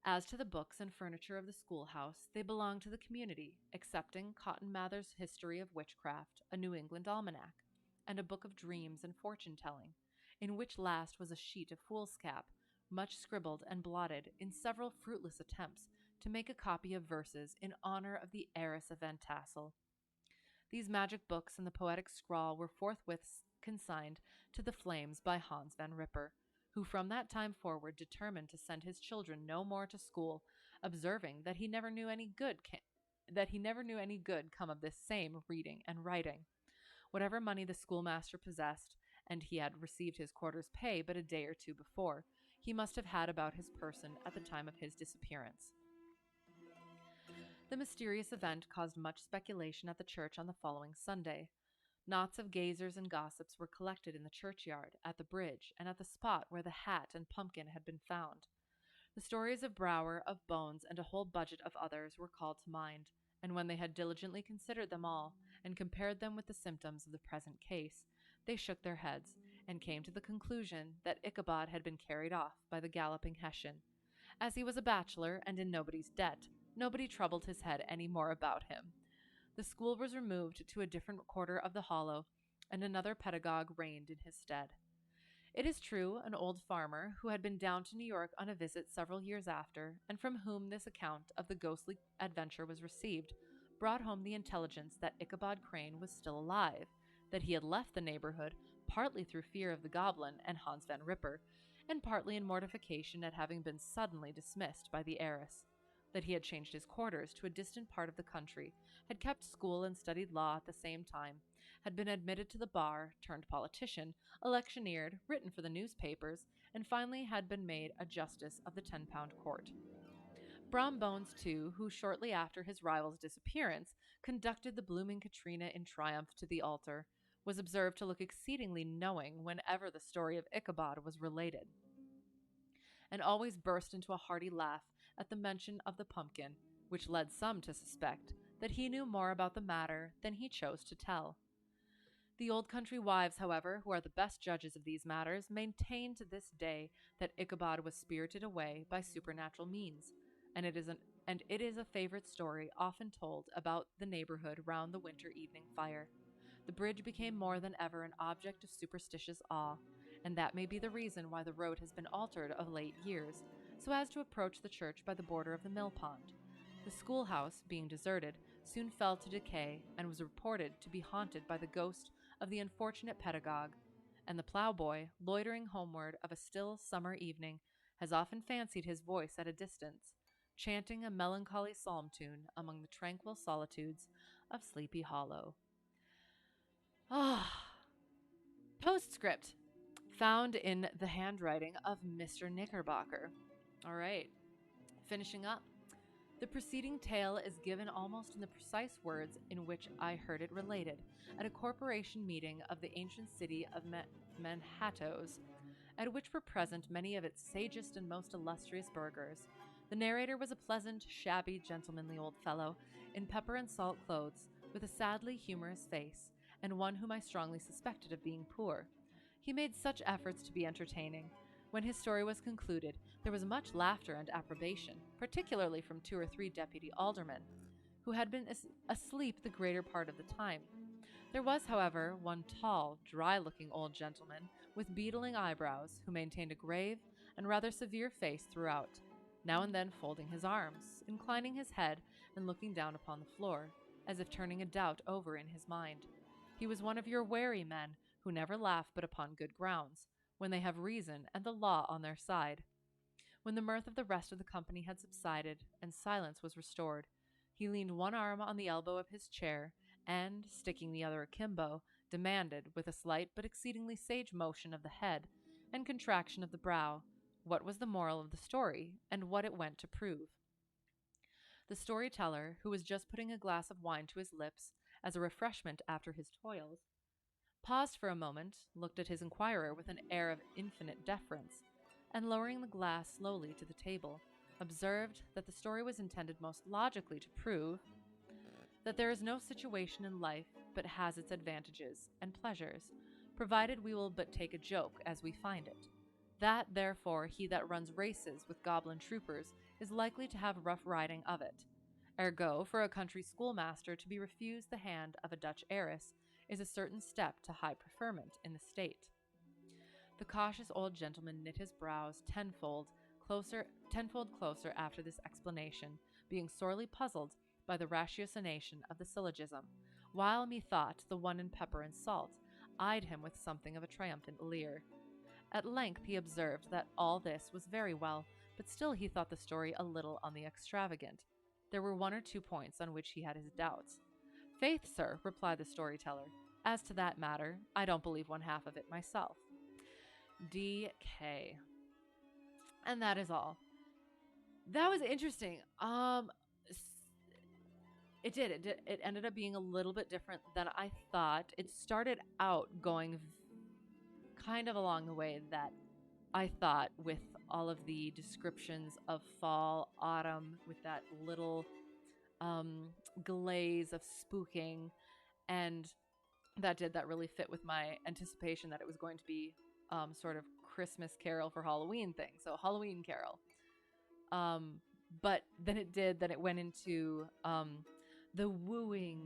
As to the books and furniture of the schoolhouse, they belonged to the community, excepting Cotton Mather's History of Witchcraft, a New England almanac, and a book of dreams and fortune-telling, in which last was a sheet of foolscap, much scribbled and blotted in several fruitless attempts to make a copy of verses in honor of the heiress of Van Tassel. These magic books and the poetic scrawl were forthwith consigned to the flames by Hans Van Ripper, who from that time forward determined to send his children no more to school, observing that he never knew any good come of this same reading and writing. Whatever money the schoolmaster possessed, and he had received his quarter's pay but a day or 2 before, he must have had about his person at the time of his disappearance. The mysterious event caused much speculation at the church on the following Sunday. Knots of gazers and gossips were collected in the churchyard, at the bridge, and at the spot where the hat and pumpkin had been found. The stories of Brower, of Bones, and a whole budget of others were called to mind, and when they had diligently considered them all, and compared them with the symptoms of the present case, they shook their heads, and came to the conclusion that Ichabod had been carried off by the galloping Hessian. As he was a bachelor, and in nobody's debt, nobody troubled his head any more about him. The school was removed to a different quarter of the hollow, and another pedagogue reigned in his stead. It is true, an old farmer, who had been down to New York on a visit several years after, and from whom this account of the ghostly adventure was received, brought home the intelligence that Ichabod Crane was still alive, that he had left the neighborhood, partly through fear of the goblin and Hans Van Ripper, and partly in mortification at having been suddenly dismissed by the heiress, that he had changed his quarters to a distant part of the country, had kept school and studied law at the same time, had been admitted to the bar, turned politician, electioneered, written for the newspapers, and finally had been made a justice of the 10-pound court. Brom Bones, too, who shortly after his rival's disappearance conducted the blooming Katrina in triumph to the altar, was observed to look exceedingly knowing whenever the story of Ichabod was related, and always burst into a hearty laugh at the mention of the pumpkin, which led some to suspect that he knew more about the matter than he chose to tell. The old country wives, however, who are the best judges of these matters, maintain to this day that Ichabod was spirited away by supernatural means, and it is a favorite story often told about the neighborhood round the winter evening fire. The bridge became more than ever an object of superstitious awe, and that may be the reason why the road has been altered of late years, so as to approach the church by the border of the mill pond. The schoolhouse, being deserted, soon fell to decay, and was reported to be haunted by the ghost of the unfortunate pedagogue, and the ploughboy, loitering homeward of a still summer evening, has often fancied his voice at a distance, chanting a melancholy psalm tune among the tranquil solitudes of Sleepy Hollow. Postscript, found in the handwriting of Mr. Knickerbocker. All right, finishing up. The preceding tale is given almost in the precise words in which I heard it related, at a corporation meeting of the ancient city of Manhattoes, at which were present many of its sagest and most illustrious burghers. The narrator was a pleasant, shabby, gentlemanly old fellow, in pepper and salt clothes, with a sadly humorous face, and one whom I strongly suspected of being poor. He made such efforts to be entertaining. When his story was concluded, there was much laughter and approbation, particularly from 2 or 3 deputy aldermen, who had been asleep the greater part of the time. There was, however, one tall, dry-looking old gentleman with beetling eyebrows, who maintained a grave and rather severe face throughout, now and then folding his arms, inclining his head, and looking down upon the floor, as if turning a doubt over in his mind. He was one of your wary men, who never laugh but upon good grounds, when they have reason and the law on their side. When the mirth of the rest of the company had subsided, and silence was restored, he leaned one arm on the elbow of his chair, and, sticking the other akimbo, demanded, with a slight but exceedingly sage motion of the head and contraction of the brow, what was the moral of the story, and what it went to prove. The storyteller, who was just putting a glass of wine to his lips as a refreshment after his toils, paused for a moment, looked at his inquirer with an air of infinite deference, and lowering the glass slowly to the table, observed that the story was intended most logically to prove that there is no situation in life but has its advantages and pleasures, provided we will but take a joke as we find it. That, therefore, he that runs races with goblin troopers is likely to have rough riding of it. Ergo, for a country schoolmaster to be refused the hand of a Dutch heiress is a certain step to high preferment in the state. The cautious old gentleman knit his brows tenfold closer after this explanation, being sorely puzzled by the ratiocination of the syllogism, while methought the one in pepper and salt eyed him with something of a triumphant leer. At length he observed that all this was very well, but still he thought the story a little on the extravagant. There were 1 or 2 points on which he had his doubts. "Faith, sir," replied the storyteller, "as to that matter, I don't believe one half of it myself." D.K. And that is all. That was interesting. It did. It did. It ended up being a little bit different than I thought. It started out going kind of along the way that I thought, with all of the descriptions of fall, autumn, with that little glaze of spooking, and that really fit with my anticipation that it was going to be sort of Christmas Carol for Halloween thing. So Halloween Carol. But then it went into the wooing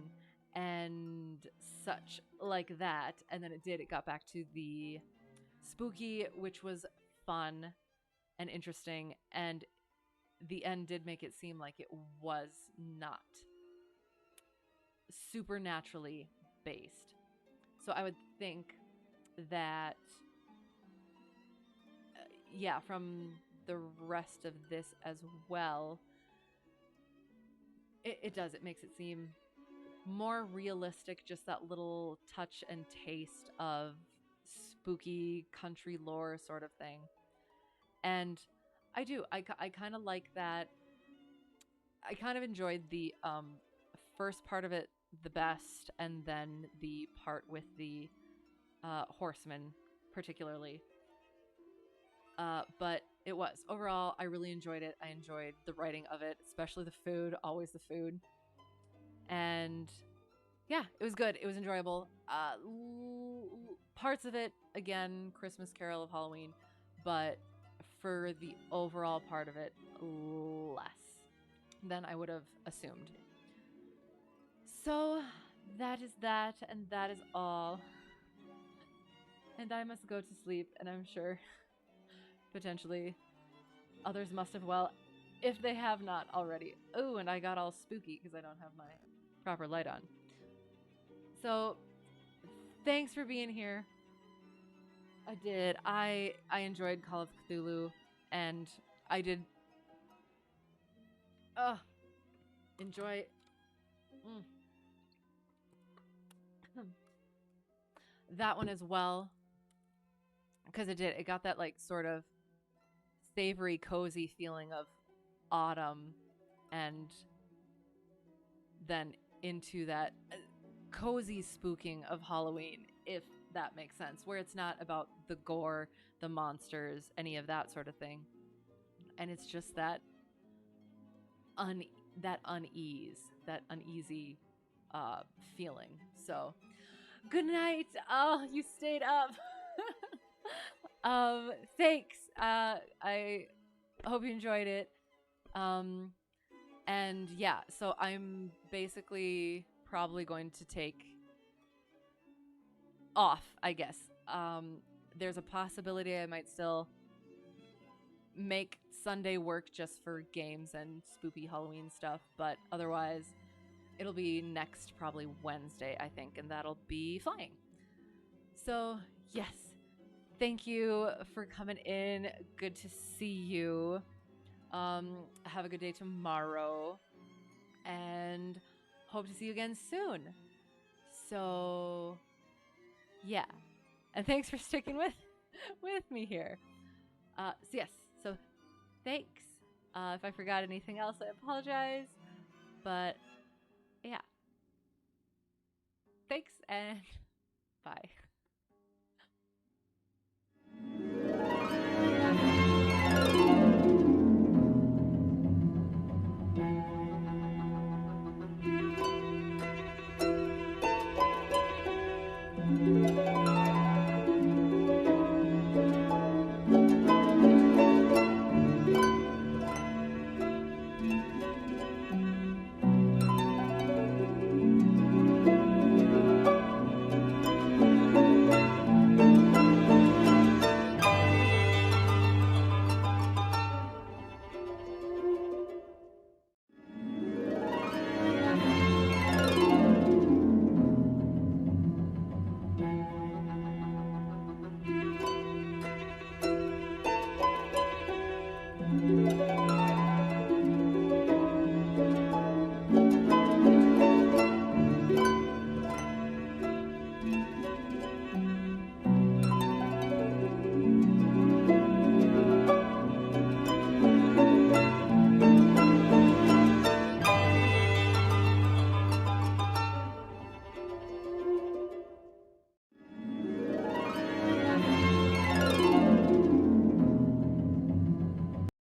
and such like that. And then it got back to the spooky, which was fun and interesting. And the end did make it seem like it was not supernaturally based. So I would think that, yeah, from the rest of this as well, it does. It makes it seem more realistic, just that little touch and taste of spooky country lore sort of thing. And I do. I kind of like that. I kind of enjoyed the first part of it the best, and then the part with the horsemen particularly. But it was overall, I really enjoyed it. I enjoyed the writing of it, especially the food, always the food. And yeah, it was good. It was enjoyable. Parts of it, again, Christmas Carol of Halloween, but for the overall part of it, less than I would have assumed. So that is that, and that is all. And I must go to sleep, and I'm sure potentially others must have, well, if they have not already. Oh, and I got all spooky because I don't have my proper light on. So thanks for being here. I did. I enjoyed Call of Cthulhu, and I did enjoy that one as well, because it got that like sort of savory, cozy feeling of autumn, and then into that cozy spooking of Halloween, if that makes sense, where it's not about the gore, the monsters, any of that sort of thing, and it's just that unease, that uneasy feeling. So good night. Oh, you stayed up. Thanks. I hope you enjoyed it. And yeah, so I'm basically probably going to take off, I guess. There's a possibility I might still make Sunday work just for games and spooky Halloween stuff, but otherwise it'll be next probably Wednesday, I think, and that'll be fine. So yes, thank you for coming in. Good to see you. Have a good day tomorrow, and hope to see you again soon. So yeah, and thanks for sticking with me here. So yes, so thanks. If I forgot anything else, I apologize, but yeah, thanks and bye.